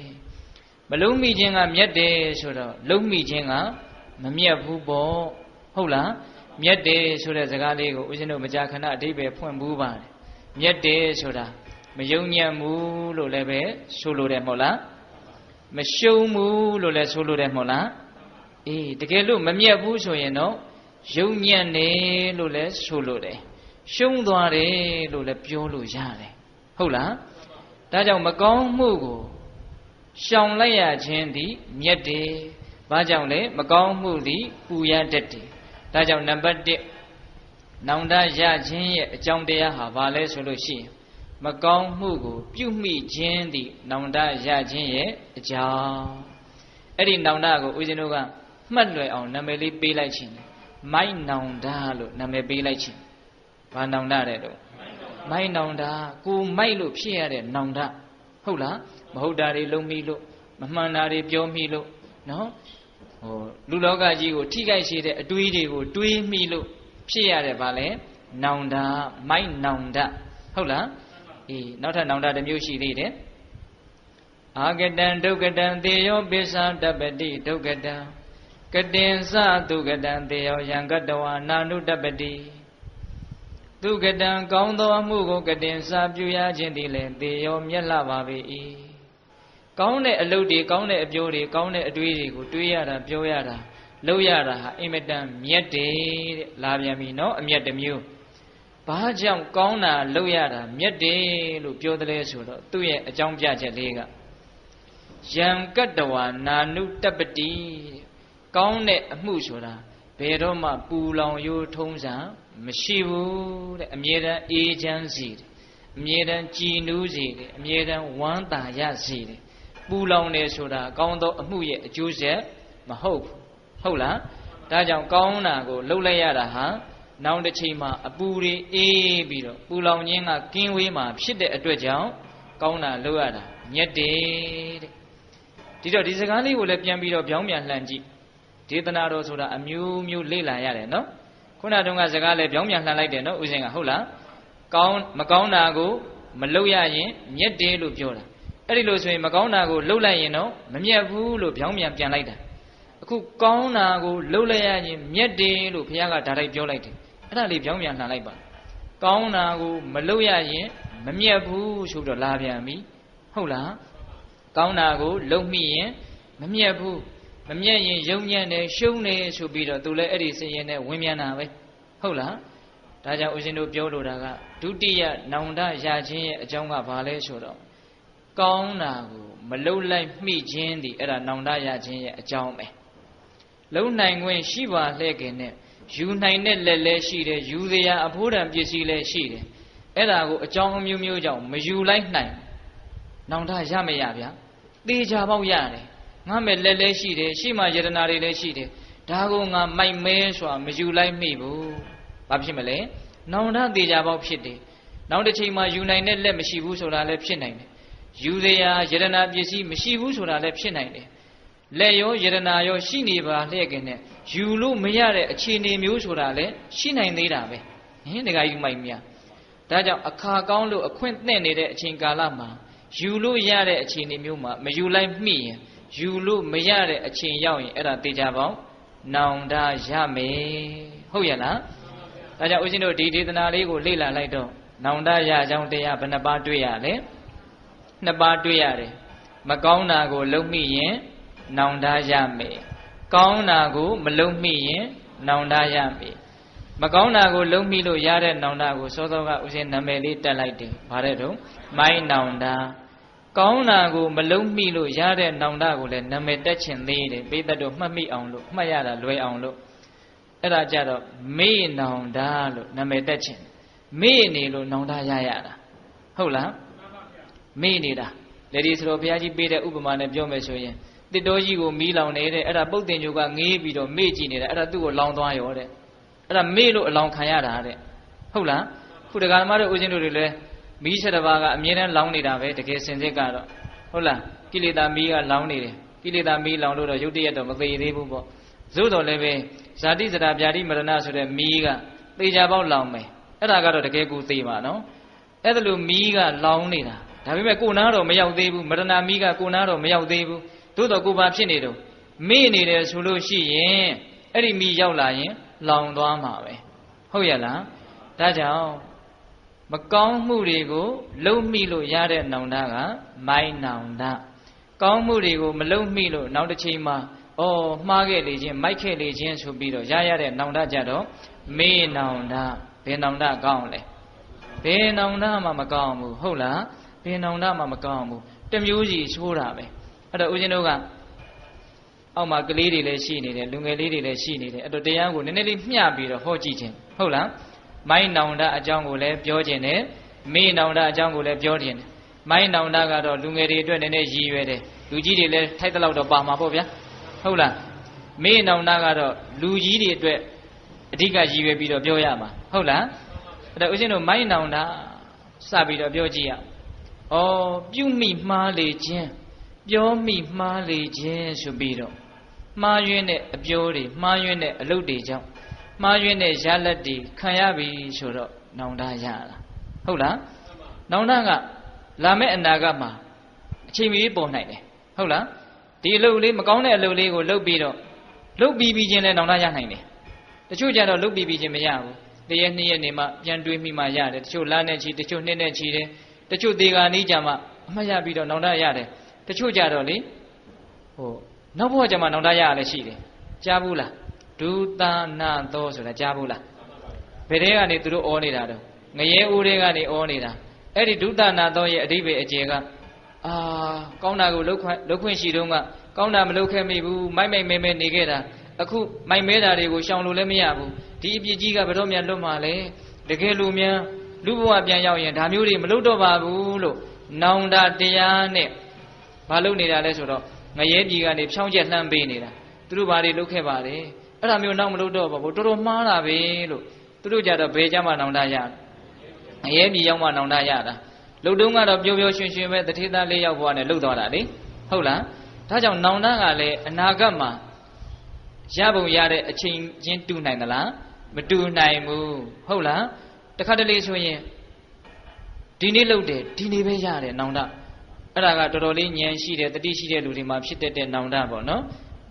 မလုံးမိခြင်းကမြတ်တယ်ဆိုတော့လုံးမိခြင်းကမမြတ်ဘူးပေါ့ဟုတ်လားမြတ်တယ်ဆိုတဲ့စကားလေးကိုဦးဇင်းတို့မကြာခဏအဓိပ္ပာယ်ဖွင့်ဘူးပါတယ်မြတ်တယ်ဆိုတာမယုံညံ့ဘူးလို့လည်းပဲဆိုလိုတယ်မဟုတ်လားမရှုံးဘူးလို့လည်းဆိုလိုတယ်မဟုတ်လားအေးတကယ်လို့မမြတ်ဘူးဆိုရင်တော့ယုံညံ့တယ်လို့လည်းဆိုလိုတယ်ရှုံးသွားတယ်လို့လည်းပြောလို့ရတယ်ဟုတ်လားဒါကြောင့်မကောင်းမှုကိုရှောင်လိုက်ရခြင်းသည်မြတ်တယ်ဘာကြောင့်လဲမကောင်းမှုသည်ပူရတတ်တယ်ဒါကြောင့်နံပါတ်1နောင်တရခြင်းရဲ့အကြောင်းတရားဟာဘာလဲဆိုလို့ရှိရင်မကောင်းမှုကိုပြုမိခြင်းသည်နောင်တရခြင်းရဲ့အကြောင်းအဲ့ဒီနောင်တကိုဦးဇင်းတို့ကမှတ်လွယ်အောင်နာမည်လေးပေးလိုက်ခြင်းမိုက်နောင်တလို့နာမည်ပေးလိုက်ခြင်းဘာနောင်တတဲ့တော့မိုက်နောင်တကိုမိုက်လို့ဖြစ်ရတဲ့နောင်တဟုတ်လားမဟုတ်တာတွေလုံးမိလို့မမှန်တာတွေပြောမိလို့နော်လူလောကကြီးကိုထိခိုက်စေတဲ့အတွေးတွေကိုတွေးမိလို့ဖြစ်ရတဲ့ဗာလဲနောင်တမိုက်နောင်တဟုတ်လားအေးနောက်ထပ်နောင်တတစ်မျိုးရှိသေးတယ်အာဂတံဒုက္ကတံသေယောပိစ္ဆာတပ္ပတိဒုက္ကတံကတင်္စသုကတံသေယောယံကတဝါနာနုတပ္ပတိသုကတံကောင်းသောအမှုကိုကတင်္စပြုရခြင်းသည်လည်းသေယောမြတ်လှပါပေ၏ကောင်းတဲ့အလုပ်တွေကောင်းတဲ့အပြောတွေကောင်းတဲ့အတွေးတွေကိုတွေးရတာပြောရတာလုပ်ရတာဟာအင်မတန်မြတ်တယ်တဲ့လာပြန်ပြီနော်အမြတ်တစ်မျိုးဘာကြောင့်ကောင်းတာလုပ်ရတာမြတ်တယ်လို့ပြောတယ်လဲဆိုတော့သူ့ရဲ့အကြောင်းပြချက်လေးကယံကတ္တဝါနာနုတပ္ပတိကောင်းတဲ့အမှုဆိုတာဘယ်တော့မှပူလောင်ရိုးထုံးစံမရှိဘူးတဲ့အမြဲတမ်းအေးချမ်းစီတယ်အမြဲတမ်းကြည်နူးစီတယ်အမြဲတမ်းဝမ်းသာရစီတယ်ပူလောင်တယ်ဆိုတာကောင်းသောအမှုရဲ့အကျိုးဆက်မဟုတ်ဘူးဟုတ်လားဒါကြောင့်ကောင်းတာကိုလှုပ်လိုက်ရတာဟာနောက်တစ်ချိန်မှာအပူတွေအေးပြီးတော့ပူလောင်ခြင်းကကင်းဝေးမှာဖြစ်တဲ့အတွက်ကြောင့်ကောင်းတာလုပ်ရတာမြတ်တယ်တဲ့ဒီတော့ဒီစကားလေးကိုလည်းပြန်ပြီးတော့ပြောင်းပြန်လှန်ကြည့်ဒေသနာတော်ဆိုတာအမျိုးမျိုးလေ့လာရတယ်နော်ခုနတုန်းကစကားလည်းပြောင်းပြန်လှန်လိုက်တယ်နော်ဦးဇင်းကဟုတ်လားမကောင်းတာကိုမလုပ်ရရင်မြတ်တယ်လို့ပြောတာအဲ့ဒီလိုဆိုရင်မကောင်းတာကိုလှုပ်လိုက်ရင်တော့မမြတ်ဘူးလို့ပြောင်းပြန်လိုက်တာအခုကောင်းတာကိုလှုပ်လိုက်ရရင်မြတ်တယ်လို့ဘုရားကဒါတိုက်ပြောလိုက်တယ်အဲ့ဒါလေးပြောင်းပြန်လှန်လိုက်ပါကောင်းတာကိုမလှုပ်ရရင်မမြတ်ဘူးဆိုတော့လာပြန်ပြီဟုတ်လားကောင်းတာကိုလှုပ်မိရင်မမြတ်ဘူးမမြတ်ရင်ယုံညံ့တယ်ရှုံးတယ်ဆိုပြီးတော့သူလည်းအဲ့ဒီစည်ရင်နဲ့ဝင်ပြန်တာပဲဟုတ်လားဒါကြောင့်ဦးဇင်းတို့ပြောလိုတာကဒုတိယနောင်တရခြင်းရဲ့အကြောင်းကဘာလဲဆိုတော့ကောင်းတာကိုမလှုပ်လိုက်မိခြင်းဒီအဲ့ဒါနောင်တရခြင်းရဲ့အကြောင်းပဲလုံနိုင်ခွင့်ရှိပါလှဲ့ခင်နဲ့ယူနိုင်တဲ့လက်လည်းရှိတယ်ယူစရာအဖိုးတန်ပစ္စည်းလည်းရှိတယ်အဲ့ဒါကိုအကြောင်းအမျိုးမျိုးကြောင့်မယူလိုက်နိုင်နောင်တရမရဗျာသေချာပေါက်ရတယ်ငါမဲ့လက်လည်းရှိတယ်ရှိမှယတနာတွေလည်းရှိတယ်ဒါကိုငါမိုက်မဲဆိုတာမယူလိုက်မိဘူးဘာဖြစ်မလဲနောင်တသေချာပေါက်ဖြစ်တယ်နောက်တစ်ချိန်မှာယူနိုင်တဲ့လက်မရှိဘူးဆိုတာလည်းဖြစ်နိုင်တယ်ယူစရာယတနာပစ္စည်းမရှိဘူးဆိုတာလည်းဖြစ်နိုင်တယ်လက်ရောယတနာရောရှိနေပါလျက်ခင်နဲ့ယူလို့မရတဲ့အခြေအနေမျိုးဆိုတာလည်းရှိနိုင်သေးတာပဲဟင်တခါကြီးမိုက်မြဒါကြောင့်အခါကောင်းလို့အခွင့်သင့်နေတဲ့အချိန်ကာလမှာယူလို့ရတဲ့အခြေအနေမျိုးမှာမယူလိုက်မိရင်ယူလို့မရတဲ့အချိန်ရောက်ရင်အဲ့ဒါသေချာပေါင်းနောင်တရမယ်ဟုတ်ရဲ့လားဒါကြောင့်ဦးဇင်းတို့ဒီဒေသနာလေးကိုလေ့လာလိုက်တော့နောင်တရအကြောင်းတရားဘယ်နှပါတွေ့ရလဲနှစ်ပါတွေ့ရတယ်မကောင်းတာကိုလုပ်မိရင်နောင်တရမယ်ကောင်းတာကိုမလုပ်မိရင်နောင်တရမယ်မကောင်းတာကိုလုပ်မိလို့ရတဲ့နောင်တကိုစောစောကဦးဇင်းနာမည်လေးတက်လိုက်တယ်ဗါတဲ့တော့မိုင်းနောင်တ ကောင်းတာကိုမလုံးမိလို့ရတဲ့နောင်တကိုလည်းနာမည်တက်ချင်သေးတယ်ပိဿတို့မှတ်မိအောင်လို့မှတ်ရတာလွယ်အောင်လို့အဲ့ဒါကြတော့မေ့နောင်တလို့နာမည်တက်ချင်မေ့နေလို့နောင်တရရတာဟုတ်လားမေ့နေတာလေဒီဆိုတော့ဘုရားကြီးပေးတဲ့ဥပမာနဲ့ပြောမယ်ဆိုရင်တစ်တော်ကြီးကိုမီးလောင်နေတဲ့အဲ့ဒါပုတ်တင်ညိုကငေးပြီးတော့မေ့ကြည့်နေတာအဲ့ဒါသူ့ကိုလောင်သွားရောတဲ့အဲ့ဒါမေ့လို့အလောင်ခံရတာတဲ့ဟုတ်လားခုတက္ကမတို့ဦးဇင်းတို့တွေလည်းမီး7ပါးကအမြဲတမ်းလောင်နေတာပဲတကယ်စင်စစ်ကတော့ဟုတ်လားကိလေသာမီးကလောင်နေတယ်ကိလေသာမီးလောင်လို့တော့ရုပ်တရက်တော့မသေးသေးဘူးပေါ့သို့တော်လည်းပဲဇာတိစရာဗျာတိမရဏဆိုတဲ့မီးကသေချာပေါက်လောင်မယ်အဲ့ဒါကတော့တကယ်ကိုသေပါနော်အဲ့ဒါလိုမီးကလောင်နေတာဒါပေမဲ့ကိုနာတော့မရောက်သေးဘူးမရဏမီးကကိုနာတော့မရောက်သေးဘူးသို့တော်ကိုဘာဖြစ်နေတော့မေ့နေတယ်ဆိုလို့ရှိရင်အဲ့ဒီမီးရောက်လာရင်လောင်သွားမှာပဲဟုတ်ရဲ့လားဒါကြောင့်မကောင်းမှုတွေကိုလုံးမိလို့ရတဲ့နောင်တကမိုင်းနောင်တကောင်းမှုတွေကိုမလုံးမိလို့နောက်တစ်ချိန်မှာမှားခဲ့လေခြင်းမိုက်ခဲ့လေခြင်းဆိုပြီးတော့ရတဲ့နောင်တကြတော့မေးနောင်တဘယ်နောင်တကောင်းလဲဘယ်နောင်တမှမကောင်းဘူးဟုတ်လားဘယ်နောင်တမှမကောင်းဘူးတမျိုးစီချိုးတာပဲအဲ့တော့ဦးဇင်းတို့ကအောက်မှာကလေးတွေလည်းရှိနေတယ်လူငယ်လေးတွေလည်းရှိနေတယ်အဲ့တော့တရားကိုနည်းနည်းလေးမျှပြီးတော့ဟောကြည့်ခြင်းဟုတ်လားမိုင်းနောင်တအကြောင်းကိုလည်းပြောခြင်းတယ်မေးနောင်တအကြောင်းကိုလည်းပြောခြင်းတယ်မိုင်းနောင်တကတော့လူငယ်တွေအတွက်နည်းနည်းရည်ရွယ်တယ်လူကြီးတွေလည်းထိုက်တဲ့လောက်တော့ပါမှာပေါ့ဗျာဟုတ်လားမေးနောင်တကတော့လူကြီးတွေအတွက်အဓိကရည်ရွယ်ပြီးတော့ပြောရမှာဟုတ်လားအဲ့တော့ဦးဇင်းတို့မိုင်းနောင်တစပြီးတော့ပြောကြည့်ရပြုမိမှားလေခြင်းပြောမိမှားလေခြင်းဆိုပြီးတော့မှားယွင်းတဲ့အပြောတွေမှားယွင်းတဲ့အလုပ်တွေကြောင့်မှားယွင်းတဲ့ရလက်တွေခံရပြီဆိုတော့နောင်တရတာဟုတ်လားနောင်တကလာမယ့်အနာဂတ်မှာအချိန်မီပေါ်နိုင်တယ်ဟုတ်လားဒီအလုပ်လေးမကောင်းတဲ့အလုပ်လေးကိုလုပ်ပြီးတော့လုပ်ပြီးချင်းလဲနောင်တရနိုင်တယ်တချို့ကြတော့လုပ်ပြီးချင်းမရဘူးတရက်နှစ်ရက်နေမှပြန်တွေးမိမှရတယ်တချို့လနဲ့ချီတချို့နှစ်နဲ့ချီတယ်တချို့ဒေဂာနီးကြမှာအမှတ်ရပြီးတော့နောင်တရတယ်တချို့ကြတော့လေနောက်ဘဝကျမှနောင်တရရလည်းရှိတယ်ကြားဘူးလားဒုသနာသောဆိုတာကြားဘူးလားဘယ်တဲကနေသူတို့ဩနေတာတော့ငရဲဦးတွေကနေဩနေတာအဲ့ဒီဒုသနာသောရဲ့အဓိပ္ပာယ်အကျယ်ကကောင်းတာကိုလှုပ်ခွင့်ရှိတော့ကကောင်းတာမလှုပ်ခဲ့မိဘူးမိုက်မဲမဲနေခဲ့တာအခုမိုက်မဲတာတွေကိုရှောင်လို့လည်းမရဘူးဒီအပြစ်ကြီးကဘယ်တော့မှလွတ်မှာလဲတကယ်လို့များလူဘဝပြန်ရောက်ရင်ဒါမျိုးတွေမလုပ်တော့ပါဘူးလို့နောင်တတရားနဲ့ဘာလုပ်နေတာလဲဆိုတော့ငရဲပြည်ကနေဖြောင်းချက်လှမ်းပေးနေတာသူတို့ဘာတွေလုပ်ခဲ့ပါလဲအဲ့ဒါမျိုးနောက်မလုပ်တော့ပါဘူးတော်တော်မှားတာပဲလို့သူတို့ကြတော့ဘယ်ကြမှာနောင်တရငရဲပြည်ရောက်မှနောင်တရတာလှုပ်တုံးကတော့ပျော်ပျော်ရွှင်ရွှင်ပဲတထေသားလေးယောက်ဘဝနဲ့လှုပ်သွားတာလေဟုတ်လားဒါကြောင့်နောင်တကလည်းအနာဂတ်မှာရပုံရတဲ့အချိန်ချင်းတူနိုင်သလားမတူနိုင်ဘူးဟုတ်လားတခါတလေဆိုရင်ဒီနေ့လှုပ်တယ်ဒီနေ့ပဲရတယ်နောင်တအဲ့ဒါကတော်တော်လေးဉာဏ်ရှိတယ်တတိရှိတဲ့လူတွေမှာဖြစ်တတ်တဲ့နောင်တပေါ့နော်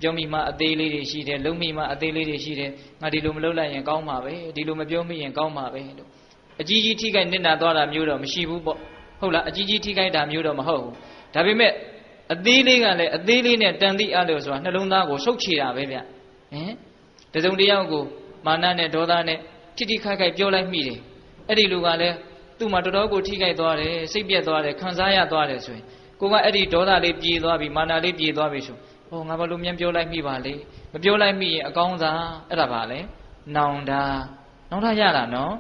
ပြောမိမှအသေးလေးတွေရှိတယ်လုံးမိမှအသေးလေးတွေရှိတယ်ငါဒီလိုမလုပ်လိုက်ရင်ကောင်းမှာပဲဒီလိုမပြောမိရင်ကောင်းမှာပဲလို့အကြီးကြီးထိခိုက်နစ်နာသွားတာမျိုးတော့မရှိဘူးပေါ့ဟုတ်လားအကြီးကြီးထိခိုက်တာမျိုးတော့မဟုတ်ဘူးဒါပေမဲ့အသေးလေးကလည်းအသေးလေးနဲ့တန်တိအလို့ဆိုတာနှလုံးသားကိုဆုတ်ချတာပဲဗျတစုံတယောက်ကိုမာနနဲ့ဒေါသနဲ့ထိထိခိုက်ခိုက်ပြောလိုက်မိတယ်အဲ့ဒီလူကလည်းသူ့မှာတော်တော်ကိုထိခိုက်သွားတယ်စိတ်ပြက်သွားတယ်ခံစားရသွားတယ်ဆိုရင်ကိုကအဲ့ဒီဒေါသလေးပြေသွားပြီမာနလေးပြေသွားပြီဆိုငါဘာလို့မြန်ပြောလိုက်မိပါလေမပြောလိုက်မိရင်အကောင်းစားအဲ့ဒါပါလေနောင်တရတာနော်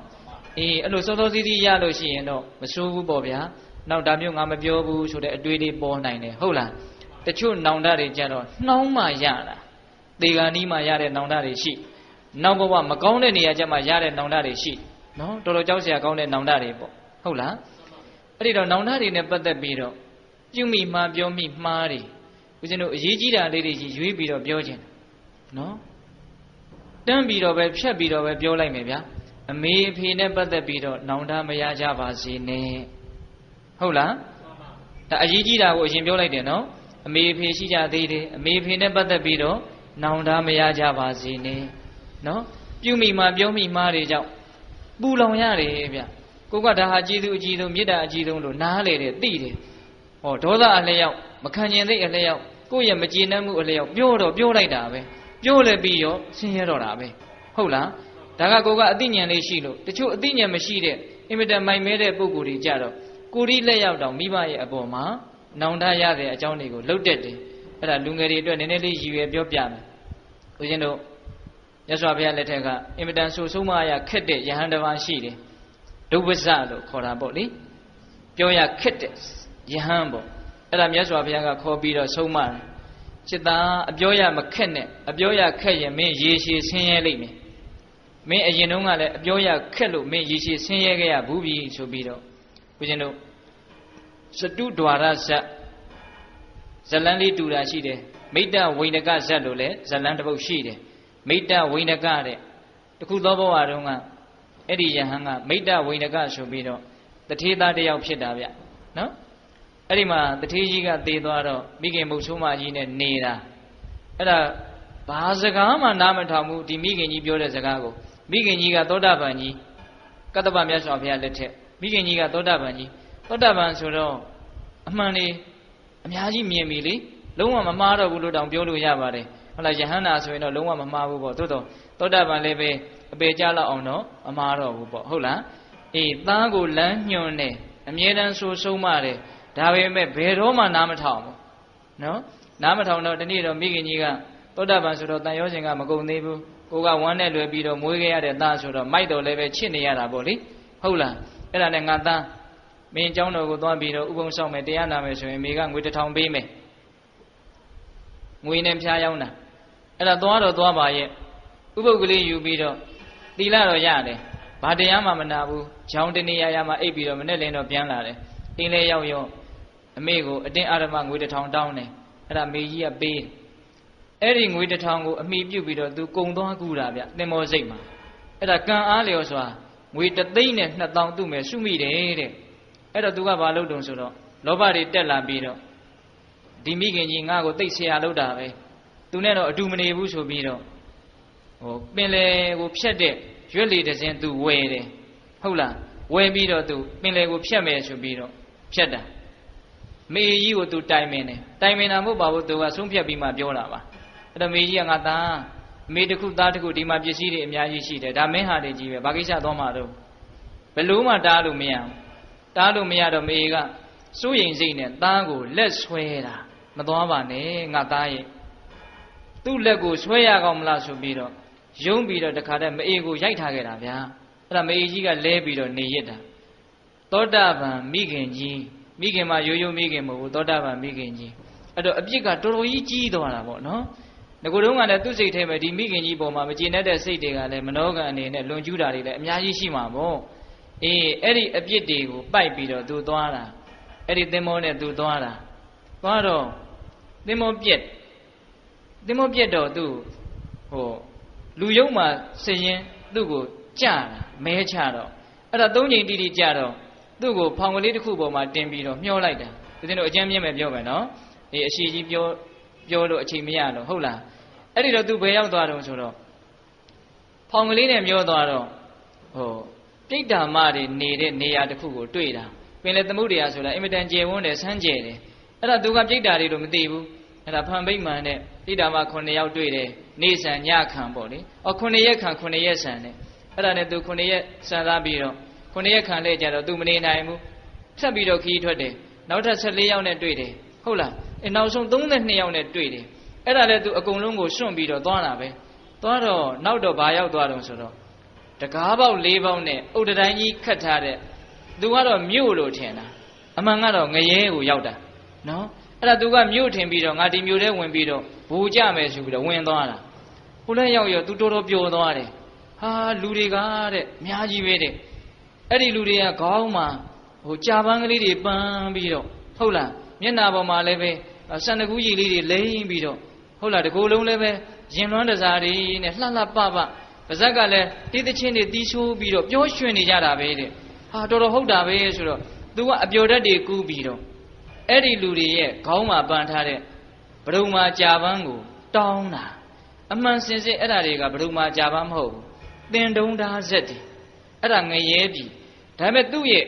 အဲ့လိုစောစောစီးစီးရလို့ရှိရင်တော့မဆိုးဘူးပေါ့ဗျာနောက်ဒါမျိုးငါမပြောဘူးဆိုတဲ့အတွေးလေးပေါ်နိုင်တယ်ဟုတ်လားတချို့နောင်တတွေကြတော့နှောင်းမှရတာသေဂာနီးမှရတဲ့နောင်တတွေရှိနောက်ဘဝမကောင်းတဲ့နေရာကျမှရတဲ့နောင်တတွေရှိနော်တော်တော်ကြောက်စရာကောင်းတဲ့နောင်တတွေပေါ့ဟုတ်လားအဲ့ဒီတော့နောင်တတွေနဲ့ပတ်သက်ပြီးတော့ပြုမိမှားပြောမိမှားတွေဦးဇင်းတို့အရေးကြီးတာလေးတွေကြီးရွေးပြီးတော့ပြောခြင်းနော်တန်းပြီးတော့ပဲဖြတ်ပြီးတော့ပဲပြောလိုက်မယ်ဗျာအမေအဖေနဲ့ပတ်သက်ပြီးတော့နောင်တမရကြပါစေနဲ့ဟုတ်လားဒါအရေးကြီးတာကိုအရင်ပြောလိုက်တယ်နော်အမေအဖေရှိကြသေးတယ်အမေအဖေနဲ့ပတ်သက်ပြီးတော့နောင်တမရကြပါစေနဲ့နော်ပြုမိမှားပြောမိမှားတွေကြောင့်ပူလောင်ရတယ်ဗျကိုကဒါဟာကျေးဇူးအကြီးဆုံးမေတ္တာအကြီးဆုံးလို့နားလေတယ်သိတယ်ဒေါသအလျောက်မခံကျင်သိအလျောက်ကိုယ့်ရဲ့မကျေနပ်မှုအလျောက်ပြောလိုက်တာပဲပြောလဲပြီးရောဆင်းရဲတော့တာပဲဟုတ်လားဒါကကိုကအသိဉာဏ်လေးရှိလို့တချို့အသိဉာဏ်မရှိတဲ့အင်မတန်မိုက်မဲတဲ့ပုဂ္ဂိုလ်တွေကြတော့ကိုရီးလက်ရောက်တောင်မိဘရဲ့အပေါ်မှာ နောင်တရတဲ့အကြောင်းတွေကိုလှုပ်တက်တယ်အဲ့ဒါလူငယ်တွေအတွက်နည်းနည်းလေးရည်ရွယ်ပြောပြမယ်ဦးဇင်းတို့မြတ်စွာဘုရားလက်ထက်ကအင်မတန်ဆိုဆုံးမရခက်တဲ့ယဟန်တစ်ပါးရှိတယ်ဒုဗ္ဗဇလို့ခေါ်တာပေါ့လေပြောရခက်တဲ့ယဟန်ပေါ့အဲ့ဒါမြတ်စွာဘုရားကခေါ်ပြီးတော့ဆုံးမတယ်จิตသားအပြောရမခက်နဲ့အပြောရခက်ရင်မင်းရေရှည်ဆင်းရဲလိမ့်မယ်မင်းအရင်တုန်းကလည်းအပြောရခက်လို့မင်းရေရှည်ဆင်းရဲခဲ့ရဘူးပြီဆိုပြီးတော့ဦးဇင်းတို့စတုဒွါရဇတ်ဇလန်းလေးတူတာရှိတယ်မိတ္တဝိနကဇတ်လို့လည်းဇလန်းတစ်ပုဒ်ရှိတယ်မိတ္တဝိနကတဲ့တခုသောဘဝတုန်းကအဲ့ဒီယဟန်ကမိတ္တဝိနကဆိုပြီးတော့တထေးသားတစ်ယောက်ဖြစ်တာဗျနော်အဲ့ဒီမှာတထေးကြီးကသေသွားတော့မိခင်မုတ်ဆိုးမကြီးနဲ့နေတာအဲ့ဒါဘာစကားမှနားမထောင်ဘူးဒီမိခင်ကြီးပြောတဲ့စကားကိုမိခင်ကြီးကသောတာပန်ကြီးကတ္တပမြတ်စွာဘုရားလက်ထက်မိခင်ကြီးကသောတာပန်ကြီးသောတာပန်ဆိုတော့အမှန်လေးအများကြီးမြင်ပြီလေလုံးဝမမှားတော့ဘူးလို့တောင်ပြောလို့ရပါတယ်ဟုတ်လားယဟန္တာဆိုရင်တော့လုံးဝမမှားဘူးပေါ့သို့တော့သောတာပန်လည်းပဲအပေကြလောက်အောင်တော့မမှားတော့ဘူးပေါ့ဟုတ်လားအေးသားကိုလမ်းညွှန်တယ်အမြဲတမ်းဆိုဆုံးမတယ်ဒါပေမဲ့ဘယ်တော့မှနားမထောင်ဘူးနော်နားမထောင်တော့ဒီနေ့တော့မိခင်ကြီးကသောတာပန်ဆိုတော့တန်ရောစဉ်ကမကုန်သေးဘူးကိုကဝမ်းနဲ့လွယ်ပြီးတော့မွေးခဲ့ရတဲ့သားဆိုတော့မိုက်တော်လည်းပဲချစ်နေရတာပေါ့လေဟုတ်လားအဲ့ဒါနဲ့ငါသားမင်းเจ้าတော်ကိုသွားပြီးတော့ဥပုံဆောင်မယ်တရားနာမယ်ဆိုရင်မိကငွေ1000ပေးမယ်ငွေနဲ့ဖျားရောက်တာအဲ့ဒါသွားတော့သွားပါရဲ့ဥပုပ်ကလေးယူပြီးတော့သီလတော့ရတယ်ဘာတရားမှမနာဘူးဂျောင်းတနေရမှာအိပ်ပြီးတော့မနဲ့လင်းတော့ပြန်လာတယ်အိမ်လဲရောက်ရောအမေကိုအတင်းအာရမငွေ1000တောင်းတယ်အဲ့ဒါမေကြီးကပေးအဲ့ဒီငွေ1000ကိုအမိပြုတ်ပြီးတော့သူကုံသွားကူတာဗျသင်္ဘောစိတ်မှာအဲ့ဒါကံအားလျော်စွာငွေ3,000နဲ့2000သူ့မယ်စုမိတယ်တဲ့အဲ့တော့သူကဘာလုပ်တုံဆိုတော့လောဘတွေတက်လာပြီးတော့ဒီမိခင်ကြီးငါ့ကိုတိတ်ဆရာလုပ်တာပဲသူနဲ့တော့အတူမနေဘူးဆိုပြီးတော့ပင်လေကိုဖြတ်တဲ့ရွက်လေတစ်စင်းသူဝယ်တယ်ဟုတ်လားဝယ်ပြီးတော့သူပင်လေကိုဖြတ်မယ်ဆိုပြီးတော့ဖြတ်တာမေကြီးကိုသူတိုင်ပင်တယ်တိုင်ပင်တာမဟုတ်ပါဘူးသူကဆုံးဖြတ်ပြီးမှပြောတာပါအဲ့တော့မေကြီးကငါသားမေတစ်ခုသားတစ်ခုဒီမှာပစ္စည်းတွေအများကြီးရှိတယ်ဒါမင်းဟာတွေကြီးပဲဘာကိစ္စသွားမှာတော့ဘယ်လို့မှတားလို့မရဘူးတားလို့မရတော့မေကစိုးရိမ်စိတ်နဲ့သားကိုလက်ဆွဲတာမသွားပါနဲ့ငါသားရဲ့သူ့လက်ကိုဆွဲရကောင်းမလားဆိုပြီးတော့ယုံပြီးတော့တခါတည်းမေကိုရိုက်ထားခဲ့တာဗျာအဲ့ဒါမေကြီးကလဲပြီးတော့နေရစ်တာသောတာပန်မိခင်ကြီးမိခင်မှာရိုးရိုးမိခင်မဟုတ်ဘူးသောတာပန်မိခင်ကြီးအဲ့တော့အပြစ်ကတော်တော်ကြီးကြီးသွားတာပေါ့နော်ငကိုတုံးကလည်းသူ့စိတ်ထဲမှာဒီမိခင်ကြီးပေါ်မှာမကျေနပ်တဲ့စိတ်တွေကလည်းမနောကံအနေနဲ့လွန်ကျူးတာတွေလည်းအများကြီးရှိမှာပေါ့အေးအဲ့ဒီအပြစ်တွေကိုပိုက်ပြီးတော့သူသွားတာအဲ့ဒီသင်္ဘောနဲ့သူသွားတာသွားတော့သင်္ဘောပြက်တော့သူလူယုံမှာစရင်သူ့ကိုကြတာမဲချတော့အဲ့ဒါ3ချိန်တိတိကြတော့သူ့ကိုဖောင်ကလေးတစ်ခုပေါ်မှာတင်ပြီးတော့မျောလိုက်တာဒီတို့အကျမ်းမြင့်မယ်ပြောမယ်နော်အေးအရှိကြီးပြောလို့အချိန်မရတော့ဟုတ်လားအဲ့ဒီတော့သူဘယ်ရောက်သွားတော့ဆိုတော့ဖောင်ကလေးနဲ့မျောသွားတော့ပြိတ္တာမတွေနေတဲ့နေရာတစ်ခုကိုတွေ့တာပင်လေသမုဒ္ဒရာဆိုတာအင်မတန်ကျယ်ဝန်းတယ်ဆန်းကျယ်တယ်အဲ့ဒါသူကပြိတ္တာတွေတော့မသိဘူးအဲ့ဒါဖန်ဗိမာန်နဲ့ပြိတ္တာမ9ယောက်တွေ့တယ်နေဆန်ညခံပေါ့လေ9ရက်ခံ9ရက်ဆန်နဲ့အဲ့ဒါနဲ့သူ9ရက်ဆန်သားပြီးတော့9ရက်ခံလဲကြတော့သူမနေနိုင်ဘူးဆက်ပြီးတော့ခီးထွက်တယ်နောက်ထပ်14ယောက်နဲ့တွေ့တယ်ဟုတ်လားနောက်ဆုံး32ယောက်နဲ့တွေ့တယ်အဲ့ဒါလည်းသူအကုန်လုံးကိုစွန့်ပြီးတော့သွားတာပဲသွားတော့နောက်တော့ဘာရောက်သွားတော့ဆိုတော့တကားပေါက်4ပေါက်နဲ့အုတ်တိုင်းကြီးခတ်ထားတဲ့သူကတော့မြို့လို့ထင်တာအမှန်ကတော့ငရဲကိုရောက်တာနော်အဲ့ဒါသူကမြို့ထင်ပြီးတော့ငါဒီမြို့ထဲဝင်ပြီးတော့ဘူကြမယ်ဆိုပြီးတော့ဝင်သွားတာဟိုလည်းရောက်ရောသူတော်တော်ပျော်သွားတယ်ဟာလူတွေကတဲ့အများကြီးပဲတဲ့အဲ့ဒီလူတွေကခေါင်းမှာကြာပန်းကလေးတွေပန်းပြီးတော့ဟုတ်လားမျက်နှာပေါ်မှာလည်းပဲစန္ဒကူးကြီးလေးတွေလိမ့်ပြီးတော့ဟုတ်လားတကိုယ်လုံးလည်းပဲရင်လွှမ်းတစားတွေနဲ့လှလှပပပါဇက်ကလည်းတီးသချင်းတွေတီးဆိုးပြီးတော့ပျော်ရွှင်နေကြတာပဲတဲ့ဟာတော်တော်ဟုတ်တာပဲဆိုတော့သူကအပျော်တတ်တွေကူးပြီးတော့အဲ့ဒီလူတွေရဲ့ခေါင်းမှာပန်ထားတဲ့ဘဒုံမာကြာပန်းကိုတောင်းတာအမှန်စင်စစ်အဲ့ဒါတွေကဘဒုံမာကြာပန်းမဟုတ်ဘူးသင်တုံးသားဆက်တယ်အဲ့ဒါငရဲပြီဒါပေမဲ့သူ့ရဲ့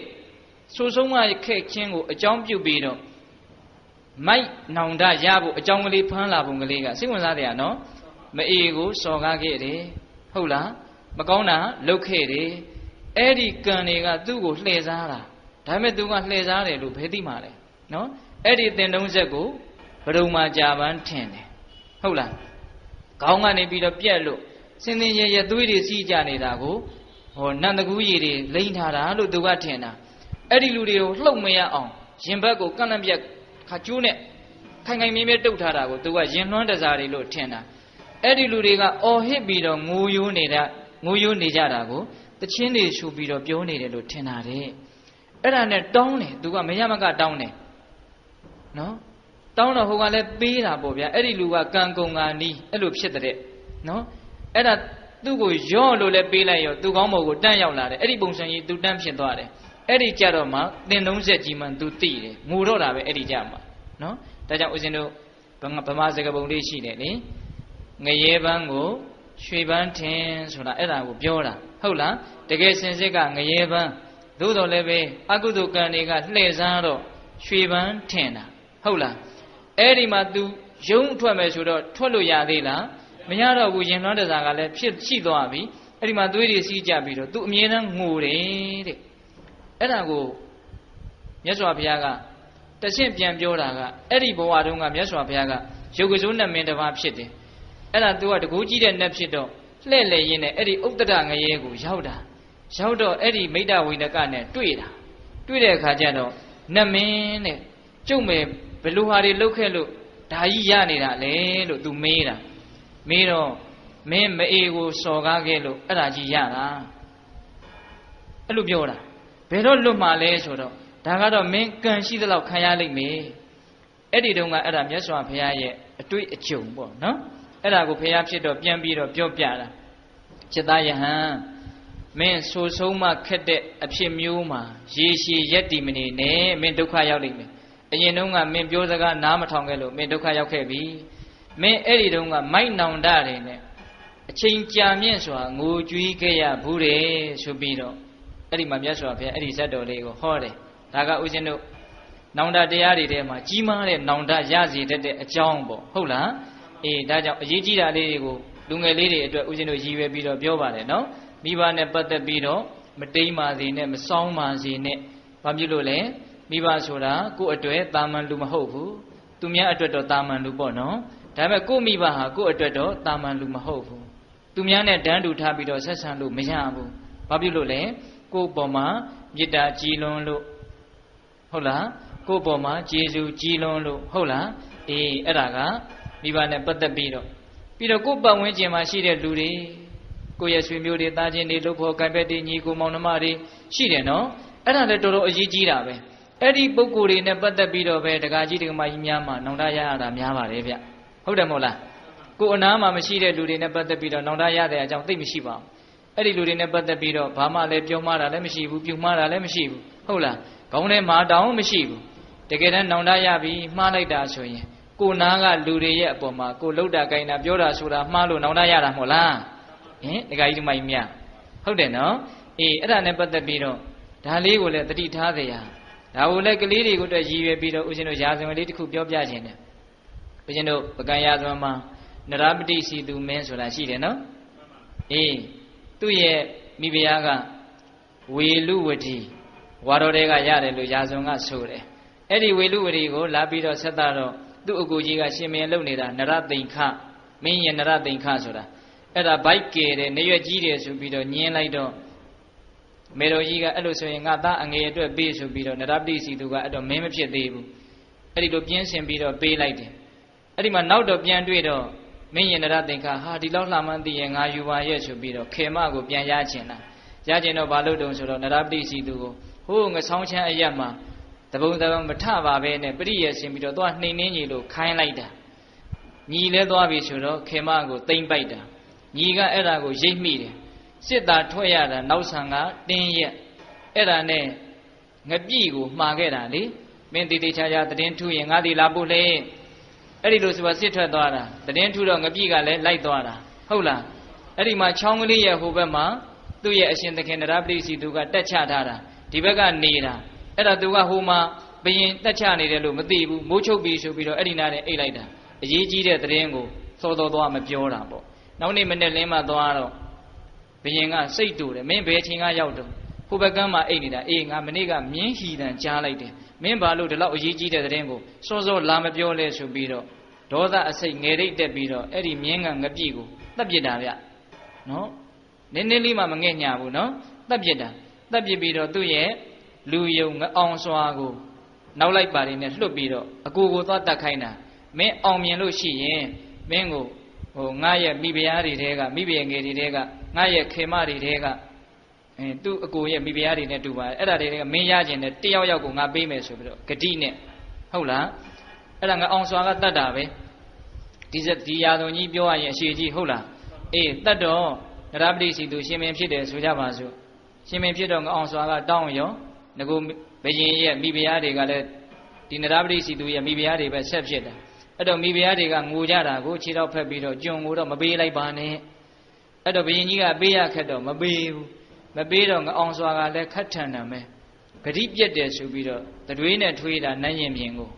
ဆိုဆုံးမခဲ့ခြင်းကိုအကြောင်းပြုပြီးတော့မိုက်နောင်တရဖို့အကြောင်းကလေးဖမ်းလာပုံကလေးကစိတ်ဝင်စားတယ်နော်မအေကိုစော်ကားခဲ့တယ်ဟုတ်လားမကောင်းတာလုပ်ခဲ့တယ်အဲ့ဒီကံတွေကသူ့ကိုလှည့်စားတာဒါပေမဲ့သူကလှည့်စားတယ်လို့ဘယ်သိမှာလဲနော် အဲ့ဒီတင်တုံးဆက်ကိုဘဒုံမှာကြာပန်းထင်တယ်ဟုတ်လားခေါင်းကနေပြီးတော့ပြက်လို့စင်စင်ရရသွေးတွေစီးကြနေတာကိုဟောနန္တကူးရည်တွေလိမ့်ထားတာလို့သူကထင်တာအဲ့ဒီလူတွေကိုလှုပ်မရအောင်ရင်ဘက်ကိုကန့်လန့်ပြက်ခါကျိုးနဲ့ခိုင်ခိုင်မြဲမြဲတုတ်ထားတာကိုသူကရင်လွှမ်းတစားတွေလို့ထင်တာအဲ့ဒီလူတွေကအော်ဟစ်ပြီးတော့ငိုယိုးနေကြတာကိုတချင်းတွေရှူပြီးတော့ပြောနေတယ်လို့ထင်တာတဲ့အဲ့ဒါနဲ့တောင်းတယ်သူကမရမကတောင်းတယ်နော်တောင်းတော့ဟိုကလည်းပေးတာပေါ့ဗျာအဲ့ဒီလူကကံကုံကနီးအဲ့လိုဖြစ်တဲ့နော်အဲ့ဒါသူ့ကိုရော့လို့လည်းပေးလိုက်ရောသူကောင်းဘုံကိုတန်းရောက်လာတယ်အဲ့ဒီပုံစံကြီးသူတန်းဖြစ်သွားတယ်အဲ့ဒီကြတော့မှတင်တုံးဆက်ကြီးမှသူသိတယ်ငိုတော့တာပဲအဲ့ဒီကြမှာနော်ဒါကြောင့်ဦးဇင်းတို့ဗမာစကားပုံလေးရှိတယ်လေငရဲပန်းကိုရွှေပန်းထင်ဆိုတာအဲ့ဒါကိုပြောတာဟုတ်လားတကယ်စင်စစ်ကငရဲပန်းသို့တော်လည်းပဲအကုသိုလ်ကံတွေကလှည့်စားတော့ရွှေပန်းထင်တာဟုတ်လားအဲ့ဒီမှာ तू ရုံးထွက်မယ်ဆိုတော့ထွက်လို့ရသေးလားမရတော့ဘူးရင်လွှမ်းတစားကလည်းဖြစ်ရှိသွားပြီအဲ့ဒီမှာသွေးတွေစီးကြပြီးတော့ तू အမြဲတမ်းငိုတယ်တဲ့အဲ့ဒါကိုမြတ်စွာဘုရားကတရှင်းပြန်ပြောတာကအဲ့ဒီဘဝတုန်းကမြတ်စွာဘုရားကရုပ်ကစိုးနဲ့မင်းတစ်ပါးဖြစ်တယ်အဲ့ဒါ तू ကတကူးကြီးတဲ့နတ်ဖြစ်တော့လှဲ့လေရင်းနဲ့အဲ့ဒီဥတ္တရငရဲကိုရောက်တော့အဲ့ဒီမိတ္တဝိနကနဲ့တွေ့တဲ့အခါကျတော့နတ်မင်းနဲ့ကျုပ်မယ်ဘယ်လိုဟာတွေလုပ်ခဲ့လို့ဒါကြီးရနေတာလဲလို့ तू မေးတော့မင်းမအေကိုစော်ကားခဲ့လို့အဲ့ဒါကြီးရတာအဲ့လိုပြောတာဘယ်တော့လွတ်မှာလဲဆိုတော့ဒါကတော့မင်းကံရှိသလောက်ခံရလိမ့်မယ်အဲ့ဒီတုန်းကအဲ့ဒါမြတ်စွာဘုရားရဲ့အတွေ့အကြုံပေါ့နော်အဲ့ဒါကိုဘုရားဖြစ်တော့ပြန်ပြီးတော့ပြောပြတာจิตယဟန်မင်းဆိုဆုံးမှခက်တဲ့အဖြစ်မျိုးမှာရေရှည်ရက်တည်မနေနဲ့မင်းဒုက္ခရောက်လိမ့်မယ်အရင်တုန်းကမင်းပြောစကားနားမထောင်ခဲ့လို့မင်းဒုက္ခရောက်ခဲ့ပြီမင်းအဲ့ဒီတုန်းကမိုက်နောင်တတွေနဲ့အချိန်ကြာမြင့်စွာငိုကြွေးခဲ့ရဘူးတယ်ဆိုပြီးတော့အဲ့ဒီမှာမြတ်စွာဘုရားအဲ့ဒီဇတ်တော်လေးကိုဟောတယ်ဒါကဥစဉ်တို့နောင်တတရားတွေထဲမှာကြီးမားတဲ့နောင်တရစေတတ်တဲ့အကြောင်းပေါ့ဟုတ်လားအေးဒါကြောင့်အရေးကြီးတာလေးတွေကိုလူငယ်လေးတွေအတွက်ဥစဉ်တို့ရည်ရွယ်ပြီးတော့ပြောပါတယ်နော်မိဘနဲ့ပတ်သက်ပြီးတော့မတိမ်ပါစေနဲ့မစောင်းပါစေနဲ့ဘာဖြစ်လို့လဲမိဘဆိုတာကိုယ့်အတွက်တာမန်လူမဟုတ်ဘူးသူများအတွက်တော့တာမန်လူပေါ့နော်ဒါပေမဲ့ကိုယ့်မိဘဟာကိုယ့်အတွက်တော့တာမန်လူမဟုတ်ဘူးသူများနဲ့တန်းတူထားပြီးတော့ဆက်ဆံလို့မရဘူးဘာဖြစ်လို့လဲကိုယ့်ပေါ်မှာမေတ္တာကြီးလွန်းလို့ဟုတ်လားကိုယ့်ပေါ်မှာကျေးဇူးကြီးလွန်းလို့ဟုတ်လားအေးအဲ့ဒါကမိဘနဲ့ပတ်သက်ပြီးတော့ကိုယ့်ပတ်ဝန်းကျင်မှာရှိတဲ့လူတွေကိုယ့်ရဲ့ဆွေမျိုးတွေသားချင်းတွေလုပ်ဖို့ကံပက်တွေညီကိုမောင်နှမတွေရှိတယ်နော်အဲ့ဒါလည်းတော်တော်အရေးကြီးတာပဲအဲ့ဒီပုဂ္ဂိုလ်တွေနဲ့ပတ်သက်ပြီးတော့ပဲဒကာကြီးဒကာမကြီးများမှာနောင်တရရတာများပါတယ်ဗျဟုတ်တယ်မဟုတ်လားကိုယ်အနားမှာမရှိတဲ့လူတွေနဲ့ပတ်သက်ပြီးတော့နောင်တရတဲ့အကြောင်းသိမရှိပါဘူးအဲ့ဒီလူတွေနဲ့ပတ်သက်ပြီးတော့ဘာမှလည်းပြောမှားတာလည်းမရှိဘူးပြုမှားတာလည်းမရှိဘူးဟုတ်လားခေါင်းထဲမှာတောင်းမရှိဘူးတကယ်တမ်းနောင်တရပြီးမှားလိုက်တာဆိုရင်ကိုနားကလူတွေရဲ့အပေါ်မှာကိုလှုပ်တာကိုင်းတာပြောတာဆိုတာမှားလို့နောင်တရတာမဟုတ်လားဟင်ဒကာကြီးဒကာမကြီးများဟုတ်တယ်နော်အေးအဲ့ဒါနဲ့ပတ်သက်ပြီးတော့ဒါလေးကိုလည်းတတိထားစေရဒါကိုလည်းကလေးတွေကိုအတွက်ရည်ရွယ်ပြီးတော့ဦးဇင်းတို့ရာဇဝင်လေးတစ်ခုပြောပြခြင်းတယ်ဦးဇင်းတို့ပကံရာဇဝင်မှာနရပတိစီသူမင်းဆိုတာရှိတယ်နော်အေးသူ့ရဲ့မိဖုရားကဝေလူဝတိဝါတော်တွေကရတယ်လို့ရာဇဝင်ကဆိုတယ်အဲ့ဒီဝေလူဝတိကိုလာပြီးတော့ဆက်တာတော့သူ့အကူကြီးကရှင်မင်းလုပ်နေတာနရသိင်္ခမင်းရဲ့နရသိင်္ခဆိုတာအဲ့ဒါဘိုက်ကယ်တယ်နေရွက်ကြီးတယ်ဆိုပြီးတော့ညင်းလိုက်တော့မေတော်ကြီးကအဲ့လိုဆိုရင်ငါသားအငယ်အတွက်ပေးဆိုပြီးတော့နရပတိစီသူကအဲ့တော့မင်းမဖြစ်သေးဘူးအဲ့ဒီလိုပြင်းစင်ပြီးတော့ပေးလိုက်တယ်အဲ့ဒီမှာနောက်တော့ပြန်တွေ့တော့မင်းရင်နရသိင်္ခဟာဒီလောက်လှမှန်းသိရင်ငါယူပါရဲ့ဆိုပြီးတော့ခေမကိုပြန်ရချင်တာရချင်တော့ဘာလို့တုံဆိုတော့နရပတိစီသူကိုဟိုးငဆောင်းချမ်းအရက်မှာတပုံတပုံမထပါပဲနဲ့ပရိယေဆင်ပြီးတော့သွားနှိမ်နှင်းကြီးလို့ခိုင်းလိုက်တာညီလဲသွားပြီဆိုတော့ခေမကိုတိမ့်ပိုက်တာညီကအဲ့ဒါကိုရိပ်မိတယ်စစ်သားထွက်ရတာနောက်ဆံကတင်းရက်အဲ့ဒါနဲ့ငပြိကိုမှားခဲ့တာလေမင်းတိတိချာချာတည်င်းထူရင်ငါဒီလာပို့လေအဲ့ဒီလိုဆိုစစ်ထွက်သွားတာတည်င်းထူတော့ငပြိကလည်းလိုက်သွားတာဟုတ်လားအဲ့ဒီမှာချောင်းကလေးရဲ့ဟိုဘက်မှာသူ့ရဲ့အရှင်သခင်နရပတိစီသူကတက်ချထားတာဒီဘက်ကနေ တာအဲ့ဒါသူကဟိုမှာဘယင်တက်ချနေတယ်လို့မသိဘူးမိုးချုပ်ပြီဆိုပြီးတော့အဲ့ဒီနားနဲ့အိတ်လိုက်တာအရေးကြီးတဲ့သတင်းကိုစောစောသွားမပြောတာပေါ့နောက်နေ့မနေ့လင်းမှသွားတော့ဘယင်ကစိတ်တူတယ်မင်းဘယ်ချိန်ကရောက်တော့ဟိုဘက်ကမ်းမှာအိတ်နေတာအေးငါမနေ့ကမြင်းဟီတန်ကြားလိုက်တယ်မ မင်းဘာလို့ဒီလောက်အရေးကြီးတဲ့သတင်းကိုစောစောလာမပြောလဲဆိုပြီးတော့ဒေါသအစိတ်ငယ်ရိတ်တက်ပြီးတော့အဲ့ဒီမြင်းကငပြည့်ကိုတတ်ပြစ်တာဗျနော်နည်းနည်းလေးမှမငဲ့ညာဘူးနော်တတ်ပြစ်တာတတ်ပြစ်ပြီးတော့သူ့ရဲ့လူယုံငအောင်စွာကိုနောက်လိုက်ပါနေနဲ့လွတ်ပြီးတော့အကိုကိုသွားတတ်ခိုင်းတာမင်းအောင်မြင်လို့ရှိရင်မင်းကိုငါရဲ့မိဖုရားတွေတဲကမိဖုရားငယ်တွေတဲကငါရဲ့ခေမတွေတဲကသူ့အကိုရဲ့မိဖုရားတွေနဲ့တူပါတယ်အဲ့ဒါတွေကမင်းရခြင်းနဲ့တယောက်ယောက်ကိုငါပေးမယ်ဆိုပြီးတော့ဂတိနဲ့ဟုတ်လားအဲ့ဒါငါအောင်စွာကတတ်တာပဲဒီရာသွန်ကြီးပြောရရင်အရှိကြီးဟုတ်လားအေးတတ်တော့နရပတိစီသူရှင်မင်းဖြစ်တယ်ဆိုကြပါစို့ရှင်မင်းဖြစ်တော့ငါအောင်စွာကတောင်းရောငကိုဘယင်ရဲ့မိဖုရားတွေကလည်းဒီနရပတိစီသူရဲ့မိဖုရားတွေပဲဆက်ဖြစ်တယ်အဲ့တော့မိဖုရားတွေကငိုကြတာကိုခြေတော့ဖက်ပြီးတော့ကျွန်ကိုတော့မပေးလိုက်ပါနဲ့အဲ့တော့ဘယင်ကြီးကပေးရခက်တော့မပေးဘူးမပေးတော့ငအောင်စွာကလည်းခတ်ထန်တယ်မယ်ဂတိပြက်တယ်ဆိုပြီးတော့တတွေးနဲ့ထွေးတာနန်းရင်ပြင်ကို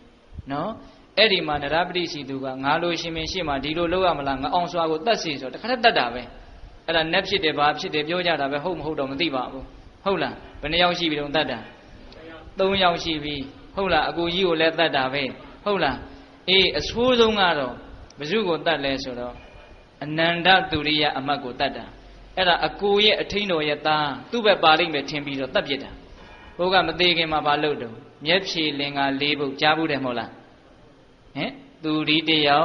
နော်အဲ့ဒီမှာနရပတိစီသူကငါလိုရှင်မင်းရှိမှဒီလိုလုပ်ရမလားငအောင်စွာကိုတတ်စီဆိုတခါတည်းတတ်တာပဲအဲ့ဒါနက်ဖြစ်တယ်ဘာဖြစ်တယ်ပြောကြတာပဲဟုတ်မဟုတ်တော့မသိပါဘူးဟုတ်လားဘယ်နှယောက်ရှိပြီတော့တတ်တာ3ယောက်ရှိပြီဟုတ်လားအကူကြီးကိုလည်းတတ်တာပဲဟုတ်လားအေးအဆိုးဆုံးကတော့ဘယ်သူကိုတတ်လဲဆိုတော့အနန္တသူရိယအမတ်ကိုတတ်တာအဲ့ဒါအကူရဲ့အထင်းတော်ရဲ့သားသူ့ဘက်ပါလိမ့်မယ်ထင်ပြီးတော့တတ်ပြစ်တာဘုရားမသေးခင်မှာဘာလုပ်တော့မျက်ဖြေလင်္ကာ၄ပုဒ်ကြားဘူးတယ်မဟုတ်လားဟင်သူဒီတယောက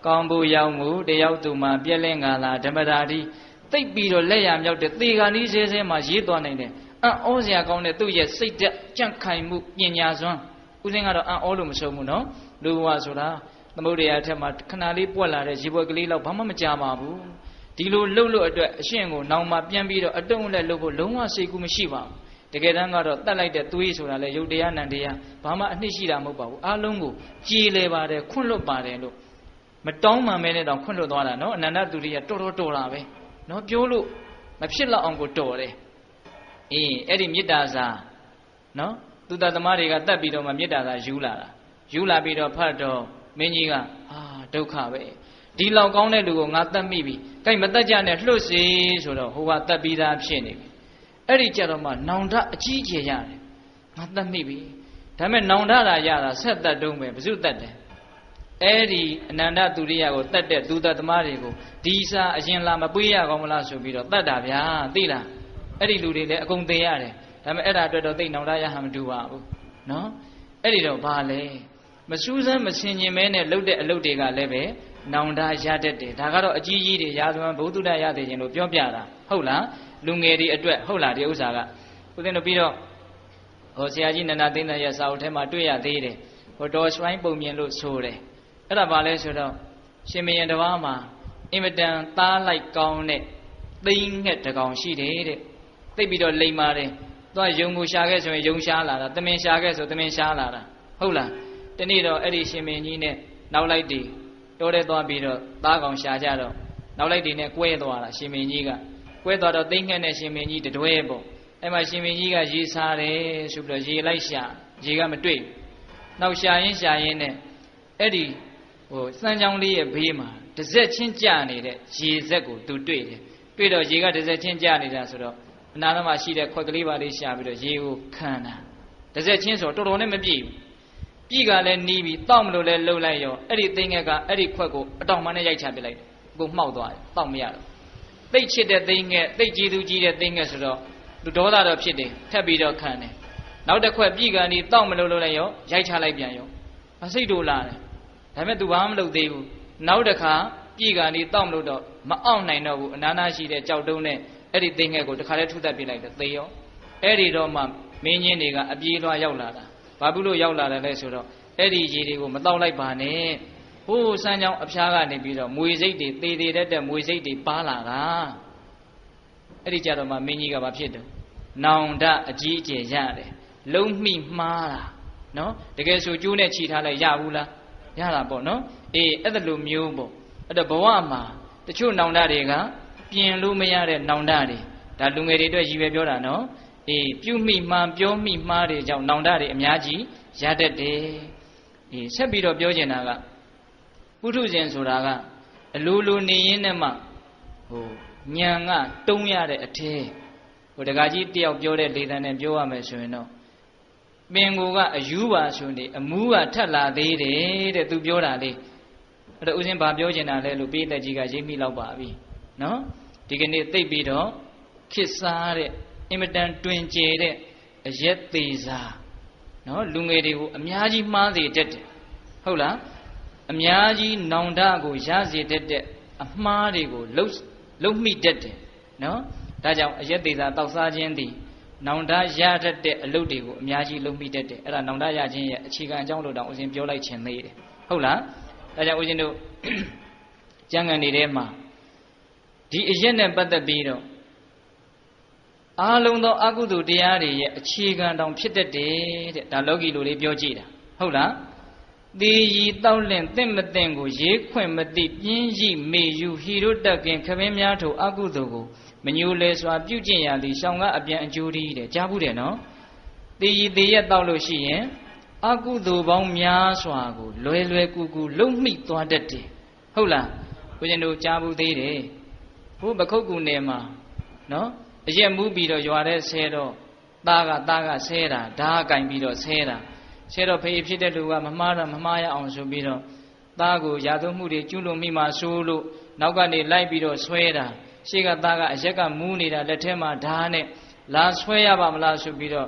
်ကောင်းဖို့ရောက်မှုတယောက်သူမှာပြက်လင်္ကာလာဓမ္မရာတိသိပ်ပြီးတော့လက်ရမြောက်တဲ့သေခါနီးစဲစဲမှာရေးသွားနိုင်တယ်အံ့ဩစရာကောင်းတဲ့သူ့ရဲ့စိတ်ဓာတ်ကြန့်ခိုင်မှုပညာစွမ်းဦးစင်းကတော့အံ့ဩလို့မဆုံးဘူးနော်လူဘဝဆိုတာသမုဒ္ဒရာအထက်မှာခဏလေးပွက်လာတဲ့ရေပွက်ကလေးလောက်ဘာမှမကြပါဘူးဒီလိုလှုပ်လို့အတွက်အရှင်ကိုနောင်မှပြန်ပြီးတော့အတုံးနဲ့လှုပ်ဖို့လုံးဝစိတ်ကူးမရှိပါဘူးတကယ်တမ်းကတော့တတ်လိုက်တဲ့သွေးဆိုတာလေယုတ်တရားနံတရားဘာမှအနှစ်ရှိတာမဟုတ်ပါဘူးအားလုံးကိုကြည်လေပါတယ်ခွန့်လွတ်ပါတယ်လို့မတောင်းမှမဲနဲ့တောင်ခွန့်လွတ်သွားတာနော်အနန္တသူရိယတော်တော်တာပဲနော်ပြောလို့မဖြစ်လောက်အောင်ကိုတော်တယ်အေးအဲ့ဒီမေတ္တာစာနော်သူတသမားတွေကတတ်ပြီးတော့မှမေတ္တာစာယူလာတာယူလာပြီးတော့ဖတ်တော့မင်းကြီးကဒုက္ခပဲဒီလောက်ကောင်းတဲ့လူကိုငါတတ်မိပြီကြိုက်မတတ်ကြနဲ့လွတ်စေဆိုတော့ဟိုကတတ်ပြီးသားဖြစ်နေပြီအဲ့ဒီကြတော့မှနောင်တအကြီးကျယ်ရတယ်ငါတတ်မိပြီဒါပေမဲ့နောင်တတာရတာဆက်တတ်တုံးပဲဘယ်သူတတ်တယ်အဲ့ဒီအနန္တသူရိယကိုတတ်တဲ့သူတသမားတွေကိုဒီစာအရင်လာမပွေးရကောင်းမလားဆိုပြီးတော့တတ်တာဗျာသိလားအဲ့ဒီလူတွေလည်းအကုန်သိရတယ်ဒါပေမဲ့အဲ့ဒါအတွက်တော့သိနောင်တရဟမတူပါဘူးနော်အဲ့ဒီတော့ဘာလဲမစူးစမ်းမဆင်ခြင်မဲနဲ့လှုပ်တဲ့အလုပ်တွေကလည်းပဲနောင်တရတတ်တယ်ဒါကတော့အကြီးကြီးတွေရာဇဝင်ဘုဒ္ဓရသေးခြင်းလို့ပြောပြတာဟုတ်လားလူငယ်တွေအတွက်ဟုတ်လားဒီဥစ္စာကဦးဇင်းတို့ပြီးတော့ဆရာကြီးနန္ဒသိန်းရဲ့စာအုပ်ထဲမှာတွေ့ရသေးတယ်တော်ရွှိုင်းပုံမြင်လို့ဆိုတယ်အဲ့ဒါဘာလဲဆိုတော့ရှင်မယံတစ်ပါးမှာအင်မတန်သားလိုက်ကောင်းတဲ့သိန်းငှက်တကောင်ရှိတယ်တဲ့သိပြီးတော့လိမ်ပါတယ်သွားယုံကိုရှာခဲ့ဆိုရင်ယုံရှားလာတာသမင်ရှာခဲ့ဆိုသမင်ရှားလာတာဟုတ်လားတနေ့တော့အဲ့ဒီရှင်မင်းကြီးနဲ့နောက်လိုက်တီတိုးတဲ့သွားပြီးတော့သားကောင်ရှာကြတော့နောက်လိုက်တီနဲ့ကွဲသွားတာရှင်မင်းကြီးကကွဲသွားတော့သိန်းငှက်နဲ့ရှင်မင်းကြီးတွဲပေါ့အဲ့မှာရှင်မင်းကြီးကရေစားတယ်ဆိုပြီးတော့ရေလိုက်ရှာရေကမတွေ့နောက်ရှာရင်နဲ့အဲ့ဒီစမ်းချောင်းလေးရဲ့ဘေးမှာတစ်စက်ချင်းကျနေတဲ့ရေစက်ကိုသူတွေ့တယ်တွေ့တော့ရေကတစ်စက်ချင်းကျနေတာဆိုတော့အနားမှာရှိတဲ့ခွက်ကလေးပါလေးရှာပြီးတော့ရေကိုခံတာတစ်စက်ချင်းဆိုတော့တော်တော်နဲ့မပြည့်ဘူးပြည့်ကလည်းနီးပြီးတောက်မလို့လဲလှုပ်လိုက်ရောအဲ့ဒီသိငယ်ကအဲ့ဒီခွက်ကိုအတောင်မှနဲ့ရိုက်ချပစ်လိုက်တယ်ကိုမှောက်သွားတယ်တောက်မရတော့သိချစ်တဲ့သိငယ်သိကြည်သူကြီးတဲ့သိငယ်ဆိုတော့လူဒေါသတော့ဖြစ်တယ်ထပ်ပြီးတော့ခံတယ်နောက်တစ်ခွက်ပြည့်ကနီးတောက်မလို့လှုပ်လိုက်ရောရိုက်ချလိုက်ပြန်ရောအစိတ်တို့လာတယ်ဒါပေမဲ့ तू ဘာမှမလုပ်သေးဘူးနောက်တစ်ခါပြည်ကနေတောက်မလို့တော့မအောင်နိုင်တော့ဘူးအနာနာရှိတဲ့ကြောက်တုံးနဲ့အဲ့ဒီသိငယ်ကိုတခါတည်းထုသက်ပြလိုက်တယ်သေရောအဲ့ဒီတော့မှမင်းကြီးတွေကအပြေးလွှားရောက်လာတာဘာဖြစ်လို့ရောက်လာတယ်လဲဆိုတော့အဲ့ဒီရေတွေကိုမတောက်လိုက်ပါနဲ့ဟိုးစမ်းချောင်းအဖျားကနေပြီးတော့မွေစိတ်တွေသေသေးတဲ့မွေစိတ်တွေပါလာတာအဲ့ဒီကြတော့မှမင်းကြီးကဘာဖြစ်တယ်နောင်တအကြီးအကျယ်ရတယ်လုံးမိမှားတာနော်တကယ်ဆိုကျိုးနဲ့ခြိထားလိုက်ရဘူးလားရတာပေါ့နော်အေးအဲ့ဒါလိုမျိုးပေါ့အဲ့တော့ဘဝမှာတချို့နောင်တတွေကပြင်လို့မရတဲ့နောင်တတွေဒါလူငယ်တွေအတွက်ရည်ပဲပြောတာနော်အေးပြုမိမှန်ပြောမိမှားတွေကြောင့်နောင်တတွေအများကြီးရတတ်တယ်အေးဆက်ပြီးတော့ပြောချင်တာကပုထုဇဉ်ဆိုတာကအလိုလိုနေရင်းနဲ့မှညံကတုံးရတဲ့အထင်းဒကာကြီးတယောက်ပြောတဲ့လေသံနဲ့ပြောရမယ်ဆိုရင်တော့ ပင်ကိုကအယူပါဆိုနေအမူးကထက်လာသေးတယ်တဲ့သူပြောတာလေအဲ့တော့ဦးဇင်းဘာပြောချင်တာလဲလို့ပိဋကကြီးကရိပ်မိလောက်ပါပြီနော်ဒီကနေ့သိပ်ပြီးတော့ခေတ်စားတဲ့အင်မတန်တွင်ကျယ်တဲ့အရက်သေးစားနော်လူငယ်တွေကိုအများကြီးမှားစေတတ်တယ်ဟုတ်လားအများကြီးနောင်တကိုရစေတတ်တဲ့အမှားတွေကိုလှုပ်မိတတ်တယ်နော်ဒါကြောင့်အရက်သေးစားတောက်စားခြင်းသည်နောင်တရတတ်တဲ့အလုပ်တွေကိုအများကြီးလုပ်မိတတ်တယ်အဲ့ဒါနောင်တရခြင်းရဲ့အခြေခံအကြောင်းလို့တောင်ဦးဇင်းပြောလိုက်ခြင်းသေးတယ်ဟုတ်လားဒါကြောင့်ဦးဇင်းတို့ကျမ်းဂန်တွေထဲမှာဒီအရက်နဲ့ပတ်သက်ပြီးတော့အားလုံးသောအကုသိုလ်တရားတွေရဲ့အခြေခံတောင်ဖြစ်တတ်တယ်တဲ့ဒါလောကီလိုလေးပြောကြည့်တာဟုတ်လားသေရီတောက်လင့်တင့်မတင့်ကိုရေးခွင့်မသိပြင်းရိမေယူဟီရိုတက်ကင်ခမင်းများထိုအကုသိုလ်ကိုမညိုလဲစွာပြုကျင့်ရသည်ရှောင်ကအပြန်အကျိုးတည်းတဲ့ကြားဘူးတယ်နော်သေရီသေရက်တောက်လို့ရှိရင်အကုသိုလ်ပေါင်းများစွာကိုလွယ်လွယ်ကူကူလုံမိသွားတတ်တယ်ဟုတ်လားဘုရင်တို့ကြားဘူးသေးတယ်ဘုပခုတ်ကူနယ်မှာနော်အရက်မူးပြီးတော့ရွာတဲ့ဆဲတော့သားကဆဲတာဓာတ်ကင်ပြီးတော့ဆဲတာဆဲတော့ဖေးဖြစ်တဲ့လူကမမှားတော့မမှားရအောင်ဆိုပြီးတော့သားကိုရာသွမှုတွေကျွလွန်မိမှဆိုးလို့နောက်ကနေလိုက်ပြီးတော့ဆွဲတာရှေ့ကသားကအရက်ကမူးနေတာလက်ထဲမှာဓာတ်နဲ့လာဆွဲရပါမလားဆိုပြီးတော့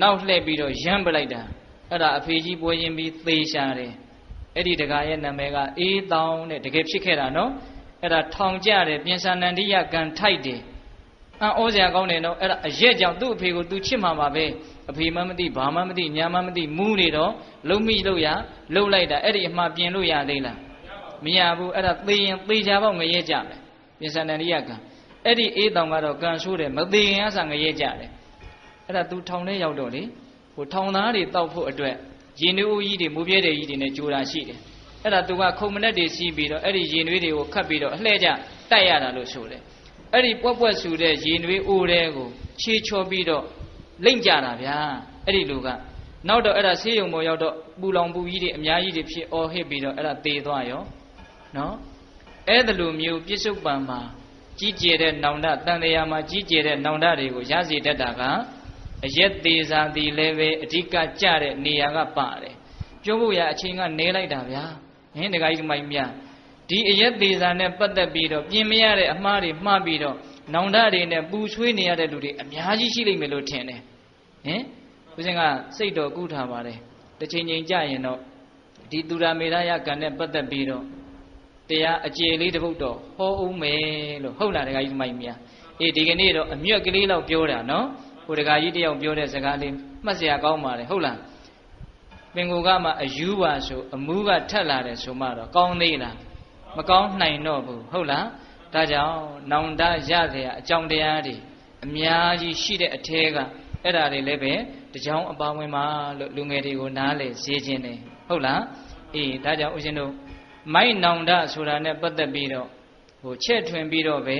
နောက်လှည့်ပြီးတော့ရမ်းပလိုက်တာအဲ့ဒါအဖေကြီးပွဲရင်ပြီးသေရှာတယ်အဲ့ဒီတကားရဲ့နာမည်ကအေးတောင်းတဲ့တကယ်ဖြစ်ခဲ့တာနော်အဲ့ဒါထောင်ကြတယ်ပြင်စာနန္ဒီယကံထိုက်တယ်အံ့ဩစရာကောင်းတယ်နော်အဲ့ဒါအရက်ကြောင့်သူ့အဖေကိုသူချစ်မှာပါပဲအဖေမှမသိဘာမှမသိညာမှမသိမူးနေတော့လုံးမိလို့ရလှုပ်လိုက်တာအဲ့ဒီအမှားပြင်လို့ရသေးလားမရဘူးအဲ့ဒါသေရင်သေချာပေါ့ငရဲကြမယ်ပြင်စန္ဒရိယကံအဲ့ဒီအေးတောင်ကတော့ကံဆိုးတယ်မသေးရင်အစားငရဲကြတယ်အဲ့ဒါသူထောင်ထဲရောက်တော့လေဟိုထောင်သားတွေတောက်ဖို့အတွက်ရင်နွေးဦးကြီးတွေမူပြဲတဲ့ကြီးတွေနဲ့ကြိုးတာရှိတယ်အဲ့ဒါသူကခုံမနဲ့တွေစီးပြီးတော့အဲ့ဒီရင်နွေးတွေကိုခတ်ပြီးတော့အလှဲ့ကြတိုက်ရတာလို့ဆိုတယ်အဲ့ဒီပွက်ဆူတဲ့ရေနွေးအိုးတဲကိုခြေချော်ပြီးတော့လိမ့်ကြတာဗျာအဲ့ဒီလူကနောက်တော့အဲ့ဒါဆေးရုံပေါ်ရောက်တော့ပူလောင်ပူကြီးတွေအများကြီးတွေဖြစ်အော်ဟစ်ပြီးတော့အဲ့ဒါသေသွားရောနော်အဲ့ဒါလိုမျိုးပြစ္ဆုတ်ပံမှာကြီးကျယ်တဲ့နောင်တတန်တရားမှာကြီးကျယ်တဲ့နောင်တတွေကိုရစေတတ်တာကအရက်သေးစားသည်လည်းပဲအဓိကကြတဲ့နေရာကပါတယ်ပြောဖို့ရအချိန်ကနေလိုက်တာဗျာဟင်းတခါကြီးမိုင်းမြဒီအရက်သေးစားနဲ့ပတ်သက်ပြီးတော့ပြင်မရတဲ့အမှားတွေမှားပြီးတော့နောင်တတွေနဲ့ပူဆွေးနေရတဲ့လူတွေအများကြီးရှိလိမ့်မယ်လို့ထင်တယ်ဟင်ဦးဇင်းကစိတ်တော်ကူးထားပါတယ်တစ်ချိန်ချိန်ကြရင်တော့ဒီသူရမေရယကံနဲ့ပတ်သက်ပြီးတော့တရားအကျေလေးတစ်ပုဒ်တော့ဟောဦးမယ်လို့ဟုတ်လားတခါကြီးမိုင်းမြအေးဒီကနေ့တော့အမြတ်ကလေးလောက်ပြောတာနော်ဟိုတခါကြီးတယောက်ပြောတဲ့စကားလေးမှတ်စရာကောင်းပါတယ်ဟုတ်လားပင်ကိုကမှအယူပါဆိုအမူးကထက်လာတယ်ဆိုမှတော့ကောင်းသေးလားမကောင်းနိုင်တော့ဘူးဟုတ်လားဒါကြောင့်နောင်တရเสียအကြောင်းတရားတွေအများကြီးရှိတဲ့အထဲကအဲ့ဒါတွေလည်းပဲတကြောင်အပါဝင်ပါလို့လူငယ်တွေကိုနားလေစေခြင်းတယ်ဟုတ်လားအေးဒါကြောင့်ဦးဇင်းတို့မိုက်နောင်တဆိုတာနဲ့ပတ်သက်ပြီးတော့ဟိုချက်ထွင်ပြီးတော့ပဲ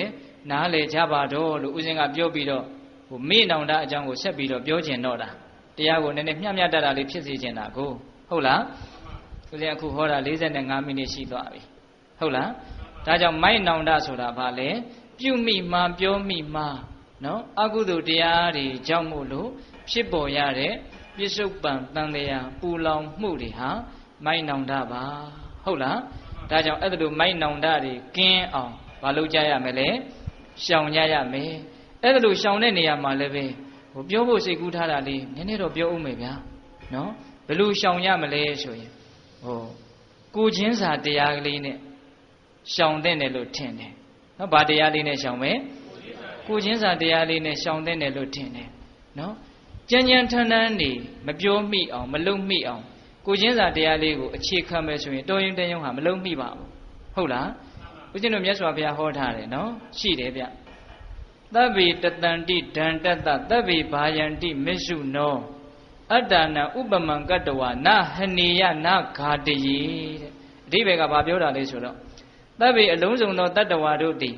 နားလေကြပါတော့လို့ဦးဇင်းကပြောပြီးတော့ဟိုမေ့နောင်တအကြောင်းကိုဆက်ပြီးတော့ပြောကျင်တော့တာတရားကိုနည်းနည်းမျှမျှတတလေးဖြစ်စေချင်တာကိုဟုတ်လားဦးဇင်းအခုဟောတာ45မိနစ်ရှိသွားပြီဟုတ်လားဒါကြောင့်မိုက်နောင်တဆိုတာဘာလဲပြုမိမှပြောမိမှနော်အကုသိုလ်တရားတွေကြောင့်မို့လို့ဖြစ်ပေါ်ရတဲ့ပြစ္ဆုတ်ပံတန်တရားပူလောင်မှုတွေဟာမိုက်နောင်တပါဟုတ်လားဒါကြောင့်အဲ့ဒါလိုမိုက်နောင်တတွေကင်းအောင်မလုပ်ကြရမယ်လေရှောင်ကြရမယ်အဲ့ဒါလိုရှောင်တဲ့နေရာမှာလည်းပဲဟိုပြောဖို့စိတ်ကူးထားတာလေးနည်းနည်းတော့ပြောဦးမယ်ဗျာနော်ဘယ်လိုရှောင်ရမလဲဆိုရင်ဟိုကိုချင်းစာတရားကလေးနဲ့ရှောင်တဲ့တယ်လို့ထင်တယ်နော်ဘာတရားလေးနဲ့ရှောင်မယ်ကိုချင်းစာတရားလေးနဲ့ရှောင်တဲ့တယ်လို့ထင်တယ်နော်ကြမ်းကြမ်းထန်းထန်းနေမပြောမိအောင်မလုံမိအောင်ကိုချင်းစာတရားလေးကိုအခြေခံမယ်ဆိုရင်တော်ရင်တယုံဟာမလုံမိပါဘူးဟုတ်လားဦးဇင်းတို့မြတ်စွာဘုရားဟောထားတယ်နော်ရှိတယ်ဗျသဗ္ဗေတတန္တိဒန္တတသဗ္ဗေဘာယန္တိမစ္စုနောအတ္တနာဥပမံကတ္တဝနဟနေယနဂါတယေတဲ့အဓိပ္ပာယ်ကဘာပြောတာလဲဆိုတော့သဗ္ဗေအလုံးစုံသောတတ္တဝါတို့သည်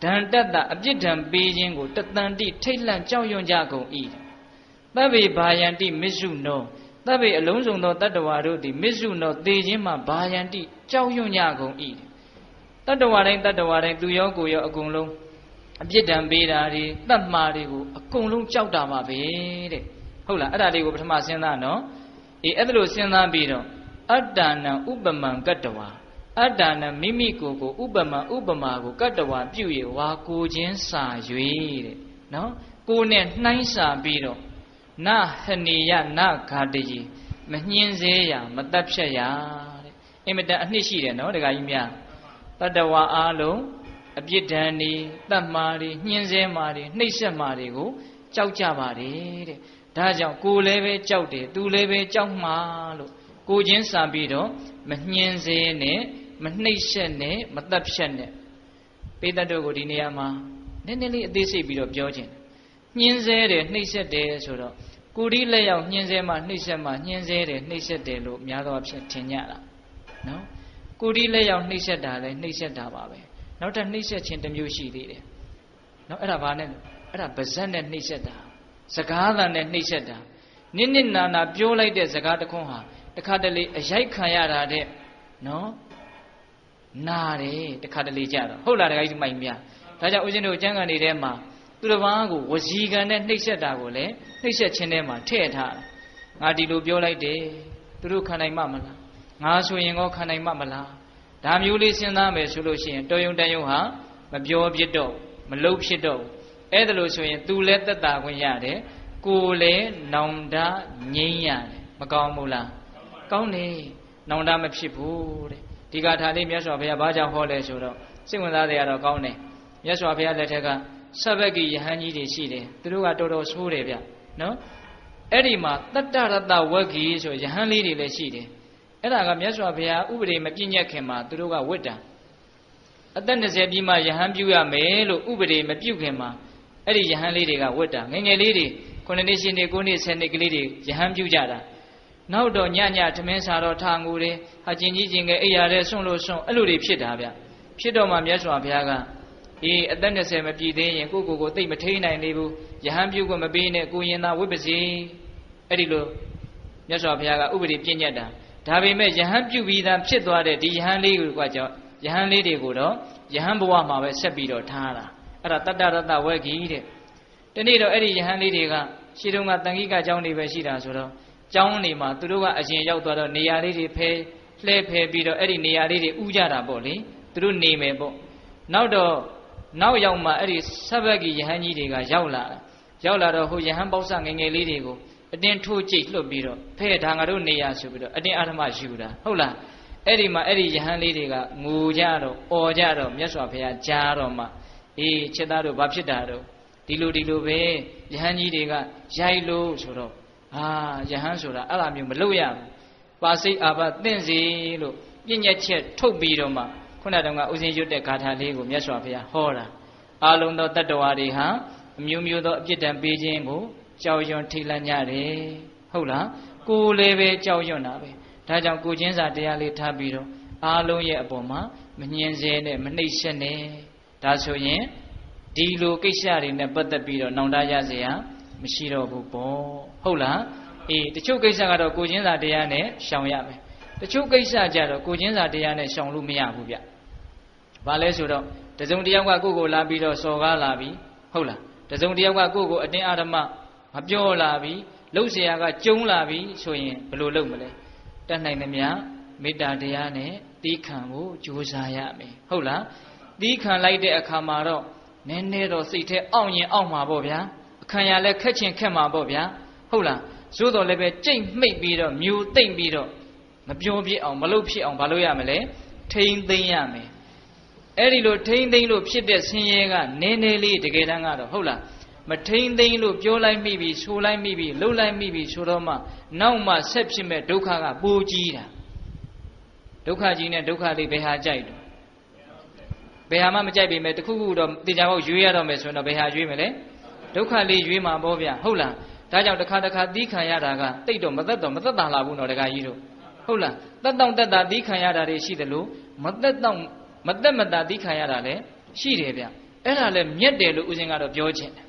ဒန္တတအပြစ်ဒဏ်ပေးခြင်းကိုတတန္တိထိတ်လန့်ကြောက်ရွံ့ကြကုန်၏သဗ္ဗေဘာယန္တိမစ္စုနောသဗ္ဗေအလုံးစုံသောတတ္တဝါတို့သည်မစ္စုနောသေခြင်းမှာဘာယန္တိကြောက်ရွံ့ကြကုန်၏တတ္တဝါတိုင်းသူရောကိုရောအကုန်လုံးအပြစ်ဒဏ်ပေးတာတွေတတ်မှာတွေကိုအကုန်လုံးကြောက်တာပါပဲတဲ့ ဟုတ်လားအဲ့ဒါလေးကိုပထမစဉ်းစားနော်အဲ့ဒါလို့စဉ်းစားပြီးတော့အတ္တနံဥပမံကတ္တဝါအတ္တနံမိမိကိုယ်ကိုဥပမံဥပမာကိုကတ္တဝါပြု၍ဝါကိုချင်းစာ၍တဲ့နော်ကိုယ်နဲ့နှိုင်းစာပြီးတော့နဟနိယနဂါတယီမညှင်းစေရမတတ်ဖြတ်ရတဲ့အင်မတန်အနှစ်ရှိတယ်နော်ဒကာကြီးများတတ္တဝါအားလုံးအပြစ်ဒဏ်တွေတတ်မှာတွေညှင်းဆဲမှာတွေနှိပ်စက်မှာတွေကိုကြောက်ကြပါတယ်တဲ့ဒါကြောင့်ကိုယ်လည်းပဲကြောက်တယ်သူလည်းပဲကြောက်မှာလို့ကိုချင်းစာပြီးတော့မညှင်းစေနဲ့မနှိပ်စက်နဲ့မတတ်ဖြတ်နဲ့ပိဋကတ်တို့ကိုဒီနေရာမှာနည်းနည်းလေးအသေးစိတ်ပြီးတော့ပြောခြင်းညှင်းဆဲတယ်နှိပ်စက်တယ်ဆိုတော့ကိုယ်ဒီလက်ရောက်ညှင်းဆဲမှနှိပ်စက်မှညှင်းဆဲတယ်နှိပ်စက်တယ်လို့များသောအားဖြင့်ထင်ကြတာနော်ကိုယ်ဒီလက်ရောက်နှိပ်စက်တာလည်းနှိပ်စက်တာပါပဲနောက်ထပ်နှိပ်စက်ခြင်းတစ်မျိုးရှိသေးတယ်နော်အဲ့ဒါဘာနဲ့အဲ့ဒါဗဇက်နဲ့နှိပ်စက်တာစကားသံနဲ့နှိပ်စက်တာနစ်နစ်နာနာပြောလိုက်တဲ့စကားတစ်ခွန်းဟာတခါတလေအရိုက်ခံရတာတဲ့နော်နာတယ်တခါတလေကြတော့ဟုတ်လားတခါကြီးမိုင်များဒါကြောင့်ဦးဇင်းတို့ကျမ်းဂန်တွေထဲမှာသူတစ်ပါးကိုဝစီကံနဲ့နှိပ်စက်တာကိုလည်းနှိပ်စက်ခြင်းထဲမှာထည့်ထားတာငါဒီလိုပြောလိုက်တယ်သူတို့ခံနိုင်မှမလားငါဆိုရင်ကောခံနိုင်မှမလားဒါမျိုးလေးစဉ်းစားမယ်ဆိုလို့ရှိရင်တော်ယုံတန်ယုံဟာမပြောဖြစ်တော့မလုပ်ဖြစ်တော့အဲ့ဒါလို့ဆိုရင်သူလည်းသက်သာခွင့်ရတယ်ကိုယ်လည်းနောင်တငြိမ်းရတယ်မကောင်းဘူးလားကောင်းတယ်နောင်တမဖြစ်ဘူးတဲ့ဒီကထာလေးမြတ်စွာဘုရားဘာကြောင့်ဟောလဲဆိုတော့စိတ်ဝင်စားတယ်ကတော့ကောင်းတယ်မြတ်စွာဘုရားလက်ထက်ကဆဗ္ဗကိယဟန်ကြီးတွေရှိတယ်သူတို့ကတော်တော်ဆိုးတယ်ဗျနော်အဲ့ဒီမှာတတ္တရတဝဂ္ဂီဆိုယဟန်လေးတွေလည်းရှိတယ်အဲ့ဒါကမြတ်စွာဘုရားဥပဒေမပြည့်ညက်ခင်မှာသူတို့ကဝတ်တာအသက်20ပြီးမှယဟန်ပြုရမယ်လို့ဥပဒေမပြုခင်မှာအဲ့ဒီယဟန်လေးတွေကဝတ်တာငယ်ငယ်လေးတွေ9နှစ်10နှစ်9နှစ်10နှစ်ကလေးတွေယဟန်ပြုကြတာနောက်တော့ညထမင်းစားတော့ထာငူတယ်ဟာကျင်ကြီးကျင်ငယ်အိယာတဲ့ဆွန့်လို့ဆွန့်အဲ့လိုတွေဖြစ်တာဗျဖြစ်တော့မှမြတ်စွာဘုရားကအသက်20မပြည့်သေးရင်ကိုသိမထိန်နိုင်သေးဘူးယဟန်ပြုခွင့်မပေးနဲ့ကိုရင်သာဝိပ္ပစီအဲ့ဒီလိုမြတ်စွာဘုရားကဥပဒေပြည့်ညက်တာဒါပေမဲ့ယဟန်ပြုပြီးသားဖြစ်သွားတဲ့ဒီယဟန်လေးကကြောင့်ယဟန်လေးတွေကိုတော့ယဟန်ဘဝမှာပဲဆက်ပြီးတော့ထားတာအဲ့ဒါတတ္တရတဝဂ္ဂီတဲ့ဒီနေ့တော့အဲ့ဒီယဟန်လေးတွေကရှင်းတုန်းကတန်ခိကကျောင်းတွေပဲရှိတာဆိုတော့ကျောင်းနေမှာသူတို့ကအရင်ရောက်သွားတော့နေရာလေးတွေဖဲလှဲဖဲပြီးတော့အဲ့ဒီနေရာလေးတွေဥကြတာပေါ့လေသူတို့နေမယ်ပေါ့နောက်ရောက်မှအဲ့ဒီဆဗ္ဗကိယဟန်ကြီးတွေကရောက်လာတော့ဟိုယဟန်ပေါက်စငယ်ငယ်လေးတွေကိုအတင်းထိုးကြိတ်လွတ်ပြီးတော့ဖဲဒါငါတို့နေရဆိုပြီးတော့အတင်းအာဓမယူတာဟုတ်လားအဲ့ဒီမှာအဲ့ဒီယဟန်လေးတွေကငိုကြတော့အော်ကြတော့မြတ်စွာဘုရားကြားတော့မှချက်သားတို့ဘာဖြစ်တာတော့ဒီလိုပဲယဟန်ကြီးတွေကရိုက်လို့ဆိုတော့ယဟန်ဆိုတာအဲ့လိုမျိုးမလုပ်ရဘူးပါစိတ်အာဘသင့်စီလို့ပြည့်ညက်ချက်ထုတ်ပြီးတော့မှခုနတုန်းကဥစဉ်ရွတ်တဲ့ဂါထာလေးကိုမြတ်စွာဘုရားဟောတာအာလုံးသောတတ္တဝါတွေဟာအမျိုးမျိုးသောအပြစ်ဒဏ်ပေးခြင်းကိုကြောက်ရွံ့ထိတ်လန့်ကြတယ်ဟုတ်လားကိုယ်လည်းပဲကြောက်ရွံ့တာပဲဒါကြောင့်ကိုချင်းစာတရားလေးထားပြီးတော့အားလုံးရဲ့အပေါ်မှာမညှင်းဆဲနဲ့မနှိပ်စက်နဲ့ဒါဆိုရင်ဒီလိုကိစ္စတွေနဲ့ပတ်သက်ပြီးတော့နောင်တရเสียမရှိတော့ဘူးပေါ့ဟုတ်လားတချို့ကိစ္စကတော့ကိုချင်းစာတရားနဲ့ရှောင်ရမယ်တချို့ကိစ္စကြတော့ကိုချင်းစာတရားနဲ့ရှောင်လို့မရဘူးဗျဘာလဲဆိုတော့တစုံတစ်ယောက်ကကိုလာပြီးတော့စော်ကားလာပြီဟုတ်လားတစုံတစ်ယောက်ကကိုအတင်းအာဓမ္မမပြောလာပြီလှုပ်เสียကကျုံလာပြီဆိုရင်ဘယ်လိုလုပ်မလဲတတ်နိုင်သမျှမေတ္တာတရားနဲ့သီးခံကိုကြိုးစားရမယ်ဟုတ်လားသီးခံလိုက်တဲ့အခါမှာတော့နည်းနည်းတော့စိတ်ထဲအောင့်ရင်အောင့်မှာပေါ့ဗျာအခါရလဲခက်ချင်ခက်မှာပေါ့ဗျာဟုတ်လားသို့တော်လည်းပဲကြိတ်မှိတ်ပြီးတော့မြူသိမ့်ပြီးတော့မပြောပြအောင်မလုပ်ဖြစ်အောင်ဘာလို့ရမလဲထိမ့်သိမ့်ရမယ်အဲ့ဒီလိုထိမ့်သိမ့်လို့ဖြစ်တဲ့ဆင်းရဲကနည်းနည်းလေးတကယ်တမ်းကတော့ဟုတ်လားမထိမ့်သိမ့်လို့ပြောလိုက်မိပြီဆိုလိုက်မိပြီလှုပ်လိုက်မိပြီဆိုတော့မှနောက်မှဆက်ဖြစ်မဲ့ဒုက္ခကပိုကြီးတာဒုက္ခကြီးနဲ့ဒုက္ခလေးဘယ်ဟာကြိုက်တော့ဘယ်ဟာမှမကြိုက်ပေမဲ့တခုခုတော့တေချာပေါက်ရွေးရတော့မယ်ဆိုရင်တော့ဘယ်ဟာရွေးမလဲဒုက္ခလေးရွေးမှာပေါ့ဗျာဟုတ်လားဒါကြောင့်တစ်ခါသီးခံရတာကတိတ်တော့မသက်သာလာဘူးနော်တခါကြီးတို့ဟုတ်လားသက်တောင့်သက်သာသီးခံရတာတွေရှိတယ်လို့မသက်မသာသီးခံရတာလည်းရှိတယ်ဗျအဲ့ဒါလည်းမြက်တယ်လို့ဦးဇင်းကတော့ပြောချင်တယ်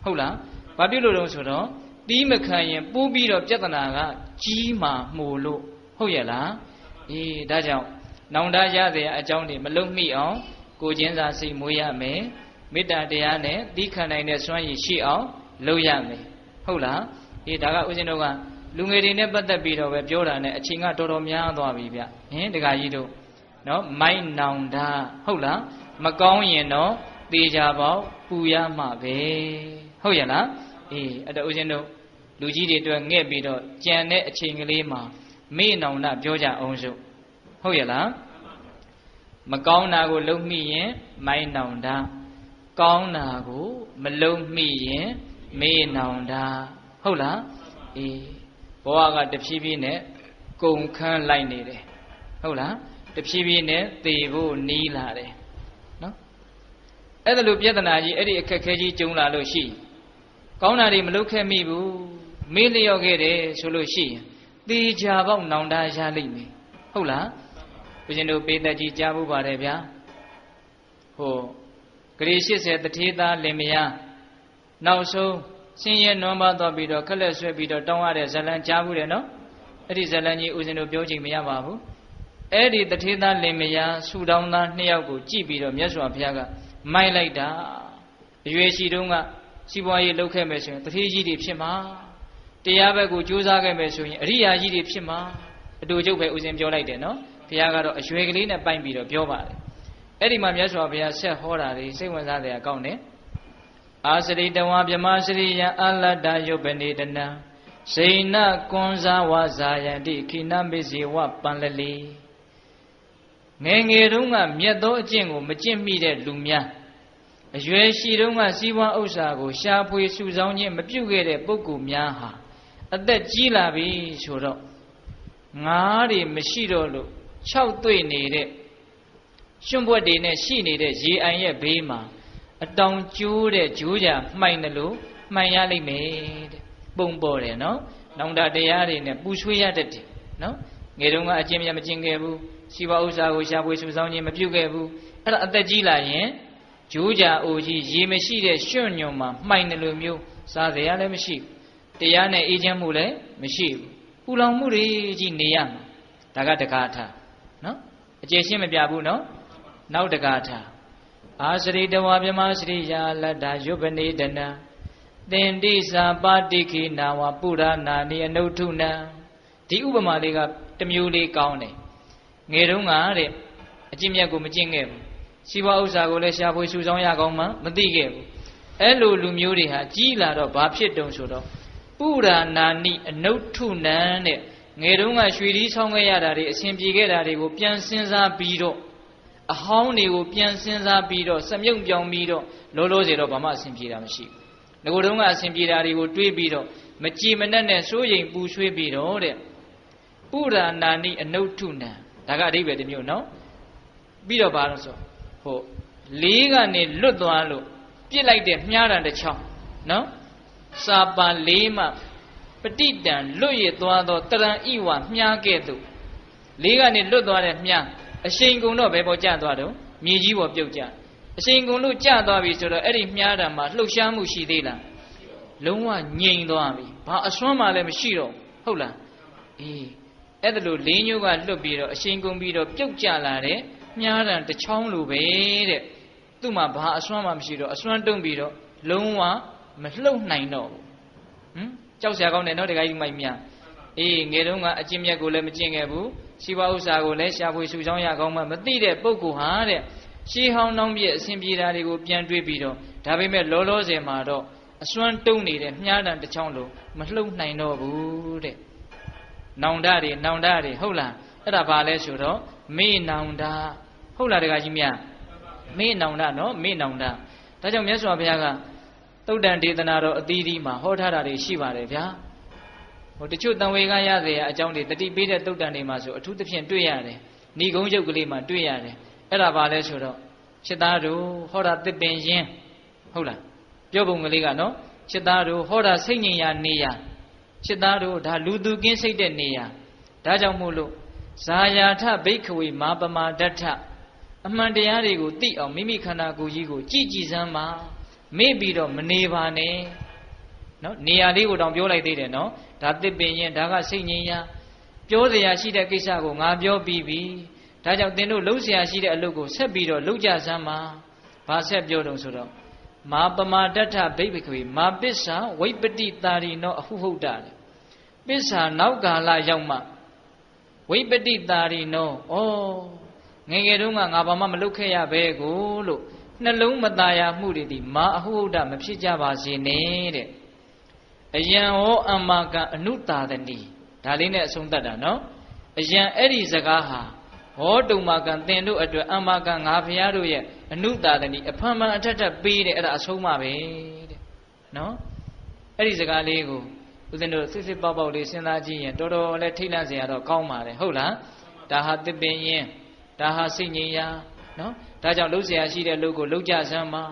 ဟုတ်လားဘာဖြစ်လို့လဲဆိုတော့သီးမခံရင်ပိုးပြီးတော့ပြဿနာကကြီးမာမှုလို့ဟုတ်ရဲ့လားဒါကြောင့်နောင်တရတဲ့အကြောင်းတွေမလုံမိအောင်ကိုချင်းစာစိတ်မွေးရမယ်မေတ္တာတရားနဲ့သီးခံနိုင်တဲ့စွမ်းရည်ရှိအောင်လုပ်ရမယ်ဟုတ်လား ဒါကဦးဇင်းတို့ကလူငယ်တွေနဲ့ပတ်သက်ပြီးတော့ပဲပြောတာနဲ့အချိန်ကတော်တော်များသွားပြီဗျဟင်တခါကြီးတို့နော်မိုက်နောင်တာဟုတ်လားမကောင်းရင်တော့သေချာပေါက်ပူရမှာပဲဟုတ်ရဲ့လားအဲ့တော့ဦးဇင်းတို့လူကြီးတွေအတွက်ငှက်ပြီးတော့ကြံတဲ့အချိန်ကလေးမှာမေ့နောင်တာပြောကြအောင်စို့ဟုတ်ရဲ့လားမကောင်းတာကိုလုံးမိရင်မိုက်နောင်တာကောင်းတာကိုမလုံးမိရင်မေ့နောင်တာဟုတ်လားဘဝကတဖြည်းဖြည်းနဲ့ကုန်ခန်းလိုက်နေတယ်ဟုတ်လားတဖြည်းဖြည်းနဲ့သေဖို့နီးလာတယ်နော်အဲ့ဒါလိုပြဿနာကြီးအဲ့ဒီအခက်ခဲကြီးကြုံလာလို့ရှိကောင်းတာတွေမလုပ်ခဲ့မိဘူးမေ့လျော့ခဲ့တယ်ဆိုလို့ရှိရင်သေချာပေါက်နောင်တရလိမ့်မယ်ဟုတ်လားဦးဇင်းတို့ပေသက်ကြီးကြားဖို့ပါတယ်ဗျာဟိုဂရေ80တထေးသားလင်မယားနောက်ဆုံးဆင်းရဲနွမ်းပါသွားပြီးတော့ခက်လက်ဆွဲပြီးတော့တောင်းရတဲ့ဇလံကြားဘူးတယ်နော်အဲ့ဒီဇလံကြီးဦးဇင်းတို့ပြောချိန်မရပါဘူးအဲ့ဒီတထေးသားလင်မယားဆူတောင်းသား2ယောက်ကိုကြည့်ပြီးတော့မြတ်စွာဘုရားကမိုက်လိုက်တာအရွယ်ရှိတုန်းကစီးပွားရေးလုပ်ခဲ့မယ်ဆိုရင်တထေးကြီးတွေဖြစ်မှာတရားဘက်ကိုကြိုးစားခဲ့မယ်ဆိုရင်အရိယာကြီးတွေဖြစ်မှာအတူချုပ်ပဲဦးဇင်းပြောလိုက်တယ်နော်ဘုရားကတော့အရွယ်ကလေးနဲ့ပိုင်ပြီးတော့ပြောပါတယ်အဲ့ဒီမှာမြတ်စွာဘုရားဆက်ဟောတာတွေစိတ်ဝင်စားတဲ့အကောင်းတယ်အာစရိတဝါဗြမစရိယအလတ္တယုပ္ပနေတနံဇိနကွန်ဇာဝဇာယန္တိခိနမေဇေဝပန္လလီငယ်ငယ်တုန်းကမြတ်သောအကျင့်ကိုမကျင့်မိတဲ့လူများအရွယ်ရှိတုန်းကစီးပွားဥစ္စာကိုရှာဖွေစုဆောင်းခြင်းမပြုခဲ့တဲ့ပုဂ္ဂိုလ်များဟာအသက်ကြီးလာပြီဆိုတော့ငါးတွေမရှိတော့လို့6တွေ့နေတဲ့ရွှွန့်ပွက်တွေနဲ့ရှိနေတဲ့ရေအိုင်ရဲ့ဘေးမှာအတောင်ကျိုးတဲ့ဂျိုးကြမှိုင်တယ်လို့မှန်ရလိမ့်မယ်တဲ့ပုံပေါ်တယ်နော်နောင်တတရားတွေနဲ့ပူဆွေးရတတ်တယ်နော်ငယ်တုန်းကအကျင့်မြတ်မကျင့်ခဲ့ဘူးစီးပွားဥစ္စာကိုရှာဖွေစုဆောင်းခြင်းမပြုခဲ့ဘူးအဲ့ဒါအသက်ကြီးလာရင်ဂျိုးကြအိုကြီးရေမရှိတဲ့ရွှွန့်ညွန်မှာမှိုင်တယ်လို့မျိုးစားစရာလည်းမရှိဘူးတရားနဲ့အေးချမ်းမှုလည်းမရှိဘူးပူလောင်မှုတွေကြီးနေရမှာဒါကတကားထားနော်အကျေရှင်းမပြဘူးနော်နောက်တကားထားအာစရိတဝါဗြမစရိယာလတ္တယုပ္ပနေတနံသင်္တိစာပါတိခိနာဝပုရဏာနိအနုထုနံဒီဥပမာလေးကတမျိုးလေးကောင်းတယ်ငယ်တုန်းကတဲ့အကျင့်မြတ်ကိုမကျင့်ခဲ့ဘူးစီးပွားဥစ္စာကိုလည်းရှာဖွေစုဆောင်းရကောင်းမှမသိခဲ့ဘူးအဲ့လိုလူမျိုးတွေဟာကြီးလာတော့ဘာဖြစ်တုံဆိုတော့ပုရဏာနိအနုထုနံတဲ့ငယ်တုန်းကရွှေဒီဆောင်းခဲ့ရတာတွေအစဉ်ပြေခဲ့တာတွေကိုပြန်စဉ်းစားပြီးတော့အဟောင်းတွေကိုပြန်စဉ်းစားပြီးတော့စမြုံပြောင်းပြီးတော့လောလောဆယ်တော့ဘာမှအစဉ်ပြေတာမရှိဘူးငကိုယ်တုန်းကအစဉ်ပြေတာတွေကိုတွေးပြီးတော့မကြည်မနှက်နဲ့စိုးရိမ်ပူဆွေးပြီးတော့တဲ့ပုရဏာနိအနုထုနံဒါကအဓိပ္ပာယ်တစ်မျိုးနော်ပြီးတော့ဘာလို့ဆိုဟိုလေးကနေလွတ်သွားလို့ပြစ်လိုက်တဲ့မြားတံတစ်ချောင်းနော်စာပါလေးမှပဋိတံလွတ်ရသွားသောတရံဣဝမြားကဲ့သို့လေးကနေလွတ်သွားတဲ့မြားအရှိန်ကုန်တော့ဘယ်ပေါ်ကျသွားတော့မြေကြီးပေါ်ပြုတ်ကျအရှိန်ကုန်လို့ကျသွားပြီဆိုတော့အဲ့ဒီမြားတံမှာလှုပ်ရှားမှုရှိသေးလားလုံးဝငြိမ်သွားပြီဘာအစွမ်းမှလည်းမရှိတော့ဟုတ်လားအဲ့ဒါလို့လေးညိုးကလွတ်ပြီးတော့အရှိန်ကုန်ပြီးတော့ပြုတ်ကျလာတဲ့မြားတံတစ်ချောင်းလိုပဲတဲ့သူ့မှာဘာအစွမ်းမှမရှိတော့အစွမ်းတုံးပြီးတော့လုံးဝမလှုပ်နိုင်တော့ဘူးကြောက်စရာကောင်းတယ်နော်တခါကြီးမိုက်မြငယ်တုန်းကအကျင့်မြတ်ကိုလည်းမကျင့်ခဲ့ဘူးစီးပွားဥစ္စာကိုလည်းရှာဖွေစုဆောင်းရကောင်းမှမသိတဲ့ပုဂ္ဂိုလ်ဟာတဲ့ရှေးဟောင်းနှောင်းပြည့်အစဉ်ပြေတာတွေကိုပြန်တွေးပြီးတော့ဒါပေမဲ့လောလောဆယ်မှာတော့အစွမ်းတုံးနေတဲ့မြားတံတစ်ချောင်းလိုမလှုပ်နိုင်တော့ဘူးတဲ့နောင်တတွေဟုတ်လားအဲ့ဒါဘာလဲဆိုတော့မေ့နောင်တဟုတ်လားတခါကြီးမြတ်မေ့နောင်တနော်မေ့နောင်တဒါကြောင့်မြတ်စွာဘုရားကသုတ်တန်ဒေသနာတော်အသီးသီးမှာဟောထားတာတွေရှိပါတယ်ဗျာဟိုတချို့တန်ဝေကရစေအကြောင်းတွေတတိပေးတဲ့သုတ်တန်တွေမှာဆိုအထူးသဖြင့်တွေ့ရတယ်ဏိဂုံးရုပ်ကလေးမှာတွေ့ရတယ်အဲ့ဒါဘာလဲဆိုတော့จิตသားတို့ဟောတာသစ်ပင်ရင်းဟုတ်လားပြောပုံကလေးကနော်จิตသားတို့ဟောတာစိတ်ငြိမ်ရာနေရာจิตသားတို့ဒါလူသူကင်းစိတ်တဲ့နေရာဒါကြောင့်မို့လို့ဇာယာထဘိက္ခဝေမာပမာဒဋ္ဌအမှန်တရားတွေကိုသိအောင်မိမိခန္ဓာကိုယ်ကြီးကိုကြည်ကြည်စမ်းပါမေ့ပြီးတော့မနေပါနဲ့နော်နေရာလေးကိုတောင်ပြောလိုက်သေးတယ်နော်ဒါသစ်ပင်ရင်ဒါကစိတ်ငြိမ်ရာပြောစရာရှိတဲ့ကိစ္စကိုငါပြောပြီးပြီဒါကြောင့်သင်တို့လှုပ်เสียရှိတဲ့အလုပ်ကိုဆက်ပြီးတော့လှုပ်ကြစမ်းပါဘာဆက်ပြောတုံဆိုတော့ မာပမာတထဘိဗခွေမာပစ္စာဝိပတိတာရီနောအဟုဟုတ်တာလေပစ္စာနောက်ကာလရောက်မှဝိပတိတာရီနောငယ်ငယ်တုန်းကငါဘာမှမလုပ်ခဲ့ရပဲကိုလို့နှလုံးမသားရမှုတွေဒီမာအဟုဟုတ်တာမဖြစ်ကြပါစေနဲ့တဲ့အယံဟောအမ္မာကအနုတာသနီဒါလေးနဲ့အဆုံးသတ်တာနော်အယံအဲ့ဒီစကားဟာဟောတုံမာကံသင်တို့အတွက်အမ္မာကငါဖရာတို့ရဲ့အနုတာသနီအဖန်ဖန်အထက်ထက်ပေးတယ်အဲ့ဒါအဆုံးမပဲတဲ့နော်အဲ့ဒီစကားလေးကိုဦးဇင်းတို့စစ်စစ်ပေါက်ပေါက်လေးစဉ်းစားကြည့်ရင်တော်တော်လေးထိတ်လန့်စရာတော့ကောင်းပါတယ်ဟုတ်လားဒါဟာသစ်ပင်ရင်ဒါဟာစိတ်ငြိမ်ရာနော်ဒါကြောင့်လှုပ်เสียရှိတဲ့လှုပ်ကိုလှုပ်ကြစမ်းပါ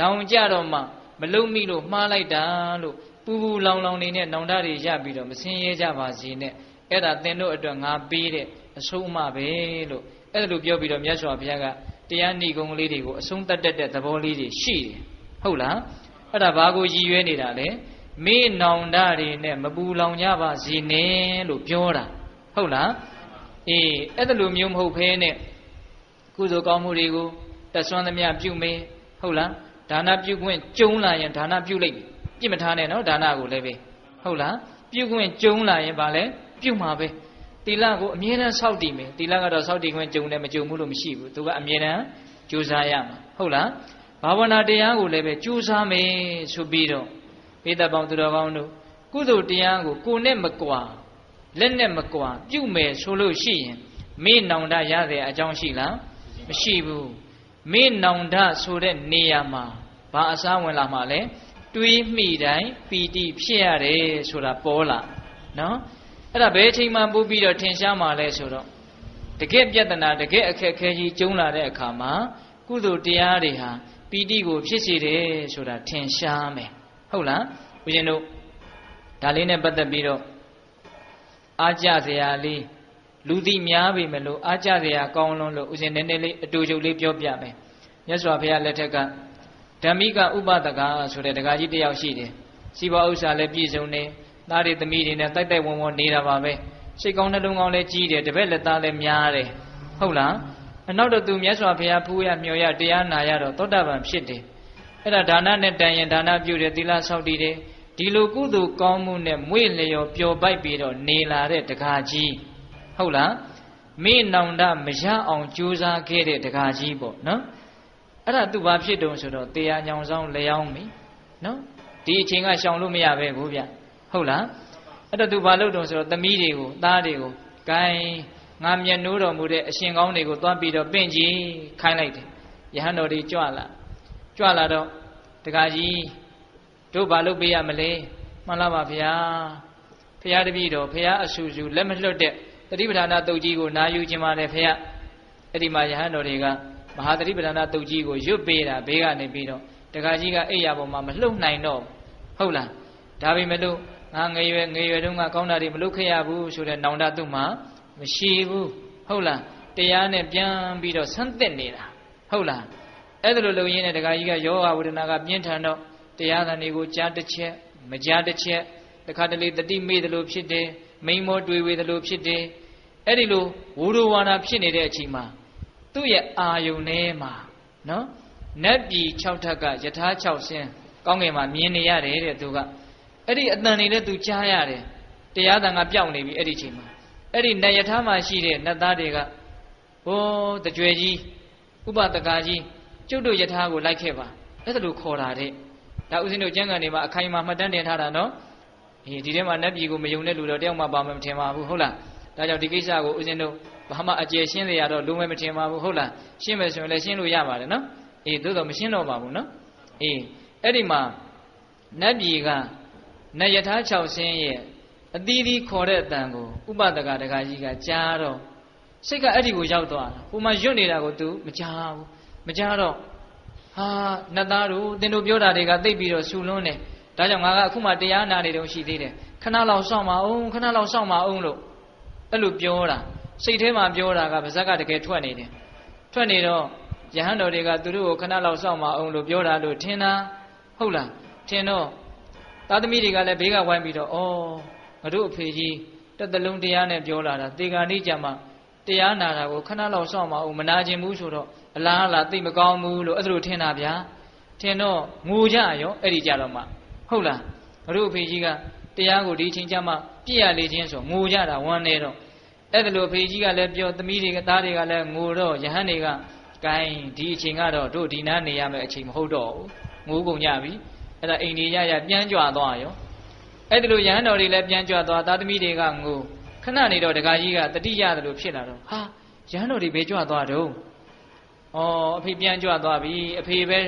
နောင်ကြတော့မှမလုံမိလို့မှားလိုက်တာလို့ပူပူလောင်လောင်နေနဲ့နောင်တတွေရပြီးတော့မစင်းရဲကြပါစေနဲ့အဲ့ဒါသင်တို့အတွက်ငါပေးတဲ့အဆုံးအမပဲလို့အဲ့လိုပြောပြီးတော့မြတ်စွာဘုရားကတရားဏိဂုံလေးတွေကိုအဆုံးတတ်တဲ့သဘောလေးတွေရှိတယ်ဟုတ်လားအဲ့ဒါဘာကိုရည်ရွယ်နေတာလဲမေးနောင်တတွေနဲ့မပူလောင်ကြပါစေနဲ့လို့ပြောတာဟုတ်လားအဲ့ဒါလိုမျိုးမဟုတ်ဖဲနဲ့ကုသိုလ်ကောင်းမှုတွေကိုတဆွမ်းသမျှပြုမေးဟုတ်လားဒါနပြုခွင့်ကျုံလာရင်ဒါနပြုလိုက်ပြစ်မထားနဲ့နော်ဒါနကိုလည်းပဲဟုတ်လားပြုခွင့်ကျုံလာရင်ဗာလဲပြုမှာပဲသီလကိုအမြဲတမ်းစောင့်တည်မယ်သီလကတော့စောင့်တည်ခွင့်ကျုံတယ်မကျုံဘူးလို့မရှိဘူးသူကအမြဲတမ်းကြိုးစားရမှာဟုတ်လားဘာဝနာတရားကိုလည်းပဲကြိုးစားမယ်ဆိုပြီးတော့ပိဿပေါင်းသူတော်ကောင်းတို့ကုသိုလ်တရားကိုကိုယ်နဲ့မကွာလက်နဲ့မကွာပြုမယ်ဆိုလို့ရှိရင်မေ့နောင်တရတဲ့အကြောင်းရှိလားမရှိဘူးမေ့နောင်တဆိုတဲ့နေရာမှာဘာအစားဝင်လာမှလဲတွေးမိတိုင်းပီတိဖြစ်ရတယ်ဆိုတာပေါ်လာနော်အဲ့ဒါဘယ်အချိန်မှပို့ပြီးတော့ထင်ရှားမှလဲဆိုတော့တကယ်ပြဿနာတကယ်အခက်အခဲကြီးကျုံလာတဲ့အခါမှာကုသိုလ်တရားတွေဟာပီတိကိုဖြစ်စေတယ်ဆိုတာထင်ရှားမယ်ဟုတ်လားဦးဇင်းတို့ဒါလေးနဲ့ပတ်သက်ပြီးတော့အားကြစရာလေးလူသိများပြီမလို့အားကြစရာကောင်းလွန်းလို့ဦးဇင်းနည်းနည်းလေးအတူတူလေးပြောပြမယ်မြတ်စွာဘုရားလက်ထက်ကဓမ္မိကဥပဒကဆိုတဲ့ဒကာကြီးတယောက်ရှိတယ်စီးပွားဥစ္စာလည်းပြည့်စုံတယ်သားတွေသမီးတွေနဲ့တိုက်တိုက်ဝန်းဝန်းနေတာပါပဲစိတ်ကောင်းနှလုံးကောင်းလည်းကြီးတယ်တပည့်လက်သားလည်းများတယ်ဟုတ်လားအနောက်တော့သူမြတ်စွာဘုရားဖူးရမြော်ရတရားနာရတော့သောတာပန်ဖြစ်တယ်အဲ့ဒါဒါနနဲ့တန်ရင်ဒါနပြုတယ်သီလဆောက်တည်တယ်ဒီလိုကုသိုလ်ကောင်းမှုနဲ့မွေ့လျော်ပျော်ပိုက်ပြီးတော့နေလာတဲ့ဒကာကြီးဟုတ်လားမေ့နောင်တမရအောင်ကြိုးစားခဲ့တဲ့ဒကာကြီးပေါ့နော်အဲ့ဒါသူဘာဖြစ်တုံဆိုတော့တရားညောင်ဆောင်လျောင်းပြီနော်ဒီအချိန်ကရှောင်လို့မရပဲကိုဗျဟုတ်လားအဲ့တော့သူဘာလုပ်တုံဆိုတော့သမီးတွေကိုသားတွေကိုဂိုင်းငါမျက်နှိုးတော်မူတဲ့အရှင်ကောင်းတွေကိုသွားပြီးတော့ပင့်ကြည့်ခိုင်းလိုက်တယ်ယဟန်တော်တွေကြွလာတော့ဒကာကြီးတို့ဘာလုပ်ပေးရမလဲမှန်လားပါဗျာဖရာတပည့်တော်ဖရာအဆူဆူလက်မလွတ်တဲ့တတိပဌာနာတုတ်ကြီးကိုနာယူခြင်းပါတယ်ဖရာအဲ့ဒီမှာယဟန်တော်တွေကမဟာတတိပဌာနာတုတ်ကြီးကိုရွတ်ပေးတာဘေးကနေပြီးတော့ဒကာကြီးကအိယာပေါ်မှာမလှုပ်နိုင်တော့ဟုတ်လားဒါပေမဲ့လို့ငါငယ်ရွယ်တုန်းကကောင်းတာတွေမလုပ်ခဲ့ရဘူးဆိုတဲ့နောင်တသူ့မှာမရှိဘူးဟုတ်လားတရားနဲ့ပြန်ပြီးတော့ဆန်းသက်နေတာဟုတ်လားအဲ့ဒါလိုလုပ်ရင်းနဲ့ဒကာကြီးကယောဂဝေဒနာကပြင်းထန်တော့တရားသံတွေကိုကြားတစ်ချက်မကြားတစ်ချက်တခါတလေတတိမေ့တယ်လို့ဖြစ်တယ်မိန်မောတွေ့ဝေတယ်လို့ဖြစ်တယ်အဲ့ဒီလိုဝိရဝါဒဖြစ်နေတဲ့အချိန်မှာသူ့ရဲ့အာယုန်ထဲမှာနော်နတ်ပြည်6ထပ်ကယထာ6ဆင်းကောင်းကင်မှာမြင်နေရတယ်တဲ့သူကအဲ့ဒီအတန်တွေလည်းသူကြားရတယ်တရားသံကပြောင်းနေပြီအဲ့ဒီချိန်မှာအဲ့ဒီနတ်ယထာမှာရှိတဲ့နတ်သားတွေကဟိုးတကြွယ်ကြီးဥပဒကာကြီးကျုပ်တို့ယထာကိုလိုက်ခဲ့ပါအဲ့ဒါလိုခေါ်တာတဲ့ဒါဥစဉ်တို့ကျမ်းဂန်တွေမှာအခိုင်အမာမှတ်တမ်းတင်ထားတာနော်ဒီထဲမှာနတ်ပြည်ကိုမယုံတဲ့လူတော့တယောက်မှပါမထင်ပါဘူးဟုတ်လားဒါကြောင့်ဒီကိစ္စကိုဥစဉ်တို့ဘာမှအကျယ်ရှင်းနေရတော့လုံးဝမထင်ပါဘူးဟုတ်လားရှင်းမယ်ဆိုရင်လည်းရှင်းလို့ရပါတယ်နော်သို့တော့မရှင်းတော့ပါဘူးနော်အဲ့ဒီမှာနတ်ပြည်ကနတ်ယထာ6ဆင်းရဲ့အသီးသီးခေါ်တဲ့အတန်ကိုဥပဒကဒကာကြီးကကြားတော့စိတ်ကအဲ့ဒီကိုရောက်သွားတာဟိုမှာရွတ်နေတာကို तू မကြားဘူးမကြားတော့ဟာနတ်သားတို့သင်တို့ပြောတာတွေကသိပြီးတော့ဆူလွန်းတယ်ဒါကြောင့်ငါကအခုမှတရားနာနေတုန်းရှိသေးတယ်ခဏလောက်စောင့်ပါအောင်ခဏလောက်စောင့်ပါအောင်လို့အဲ့လိုပြောတာစိတ်ထဲမှာပြောတာကပါဇက်ကတကယ်ထွက်နေတယ်ထွက်နေတော့ယဟန်တော်တွေကသူတို့ကိုခဏလောက်စောင့်ပါအောင်လို့ပြောတာလို့ထင်တာဟုတ်လားထင်တော့သားသမီးတွေကလည်းဘေးကဝိုင်းပြီးတော့ဩငါတို့အဖေကြီးတစ်သလုံးတရားနဲ့ပြောလာတာတေဂာနိကြမှာတရားနာတာကိုခဏလောက်စောင့်ပါအောင်မနာကျင်ဘူးဆိုတော့အလားသိမကောင်းဘူးလို့အဲ့ဒါလိုထင်တာဗျာ ထင်တော့ငိုကြရောအဲ့ဒီကြတော့မှဟုတ်လားတို့အဖေကြီးကတရားကိုဒီချိန်ကျမှပြည့်ရလေခြင်းဆိုငိုကြတာဝမ်းနေတော့အဲ့ဒါလို့အဖေကြီးကလည်းပြောသမီးတွေကသားတွေကလည်းငိုတော့ယဟန်တွေကဂိုင်းဒီအချိန်ကတော့တို့ဒီနားနေရမယ့်အချိန်မဟုတ်တော့ဘူးငိုကုန်ကြပြီအဲ့ဒါအိမ်ကြီးရပြန်ကြွသွားရောအဲ့ဒါလို့ယဟန်တော်တွေလည်းပြန်ကြွသွားသားသမီးတွေကငိုခဏနေတော့ဒကာကြီးကတတိရတယ်လို့ဖြစ်လာတော့ဟာယဟန်တော်တွေပဲကြွသွားတော့ဩအဖေပြန်ကြွသွားပြီအဖေပဲ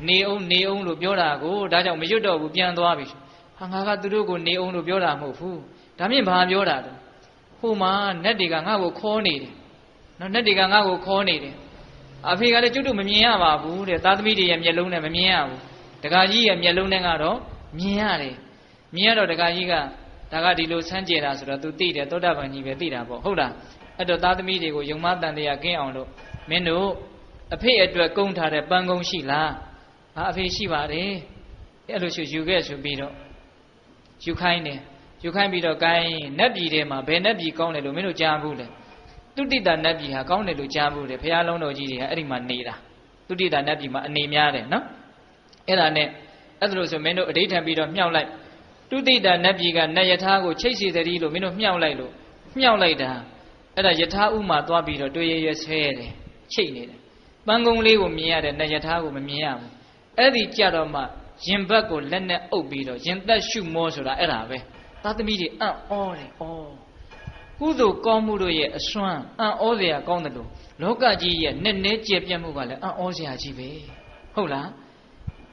နေအောင်လို့ပြောတာကိုဒါကြောင့်မရွတ်တော့ဘူးပြန်သွားပြီဟာငါကသူတို့ကိုနေအောင်လို့ပြောတာမဟုတ်ဘူးဒါမြင့်ဘာပြောတာတော့ဟိုမှာနတ်တွေကငါ့ကိုခေါ်နေတယ်နော်နတ်တွေကငါ့ကိုခေါ်နေတယ်အဖေကလည်းကျွတ်တို့မမြင်ရပါဘူးတဲ့သားသမီးတွေရဲ့မျက်လုံးနဲ့မမြင်ရဘူးဒကာကြီးရဲ့မျက်လုံးနဲ့ကတော့မြင်ရတယ်မြင်ရတော့ဒကာကြီးကဒါကဒီလိုဆန်းကျင်တာဆိုတော့ तू သိတယ်သောတာပန်ကြီးပဲသိတာပေါ့ဟုတ်လားအဲ့တော့သားသမီးတွေကိုယုံမတန်တရားကင်းအောင်လို့မင်းတို့အဖေအတွက်ကုန်းထားတဲ့ပန်းကုန်းရှိလားဟာအဖေရှိပါတယ်အဲ့လိုယူခဲ့ဆိုပြီးတော့ယူခိုင်းတယ်ယူခိုင်းပြီးတော့ကိုင်းနတ်ပြည်ထဲမှာဘယ်နတ်ပြည်ကောင်းတယ်လို့မင်းတို့ကြားဘူးလဲတုတိတာနတ်ပြည်ဟာကောင်းတယ်လို့ကြားဘူးတယ်ဘုရားလုံးတော်ကြီးတွေကအဲ့ဒီမှာနေတာတုတိတာနတ်ပြည်မှာအနေများတယ်နော်အဲ့ဒါနဲ့အဲ့ဒါလို့ဆိုမင်းတို့အဋိဌံပြီးတော့မြှောက်လိုက်တုတိတာနတ်ပြည်ကနတ်ယထာကိုချိတ်စီတည်းလို့မင်းတို့မြှောက်လိုက်တာအဲ့ဒါယထာဥမှာသွားပြီးတော့တွေ့ရဆွဲတယ်ချိတ်နေတယ်ပန်းကုန်းလေးကိုမြင်ရတဲ့နတ်ယထာကိုမမြင်ရဘူးအဲ့ဒီကြတော့မှရင်ဘတ်ကိုလက်နဲ့အုပ်ပြီးတော့ရင်သက်ရှုမောဆိုတာအဲ့ဒါပဲသားသမီးတွေအံ့ဩတယ်ကုသိုလ်ကောင်းမှုတို့ရဲ့အစွမ်းအံ့ဩစရာကောင်းတယ်လို့လောကကြီးရဲ့နဲ့နဲကျေပြတ်မှုကလည်းအံ့ဩစရာကြီးပဲဟုတ်လား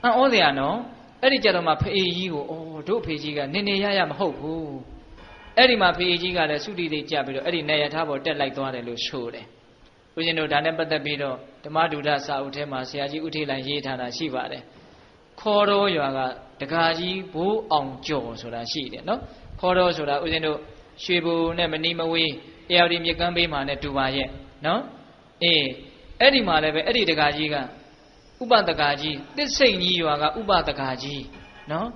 အံ့ဩစရာနော်အဲ့ဒီကြတော့မှဖေကြီးကိုတို့ဖေကြီးကနေနေရမဟုတ်ဘူးအဲ့ဒီမှာဖေကြီးကလည်းသုတိတိကြပြီးတော့အဲ့ဒီနေရထားပေါ်တက်လိုက်သွားတယ်လို့ဆိုတယ်ဦးဇင်းတို့ဒါနဲ့ပတ်သက်ပြီးတော့ဓမ္မဒုဒစာအုပ်ထဲမှာဆရာကြီးဦးထေးလိုင်ရေးထားတာရှိပါတယ်ခေါ်တော်ရွာကဒကာကြီးဘိုးအောင်ကျော်ဆိုတာရှိတယ်နော်ခေါ်တော်ဆိုတာဦးဇင်းတို့ရွှေဘိုနဲ့မနီမဝေးတရားဒီမြကမ်းဘေးမှာနဲ့တူပါရဲ့နော်အဲ့ဒီမှာလည်းပဲအဲ့ဒီဒကာကြီးကဥပဒကာကြီးတစ်စိတ်ကြီးရွာကဥပဒကာကြီးနော်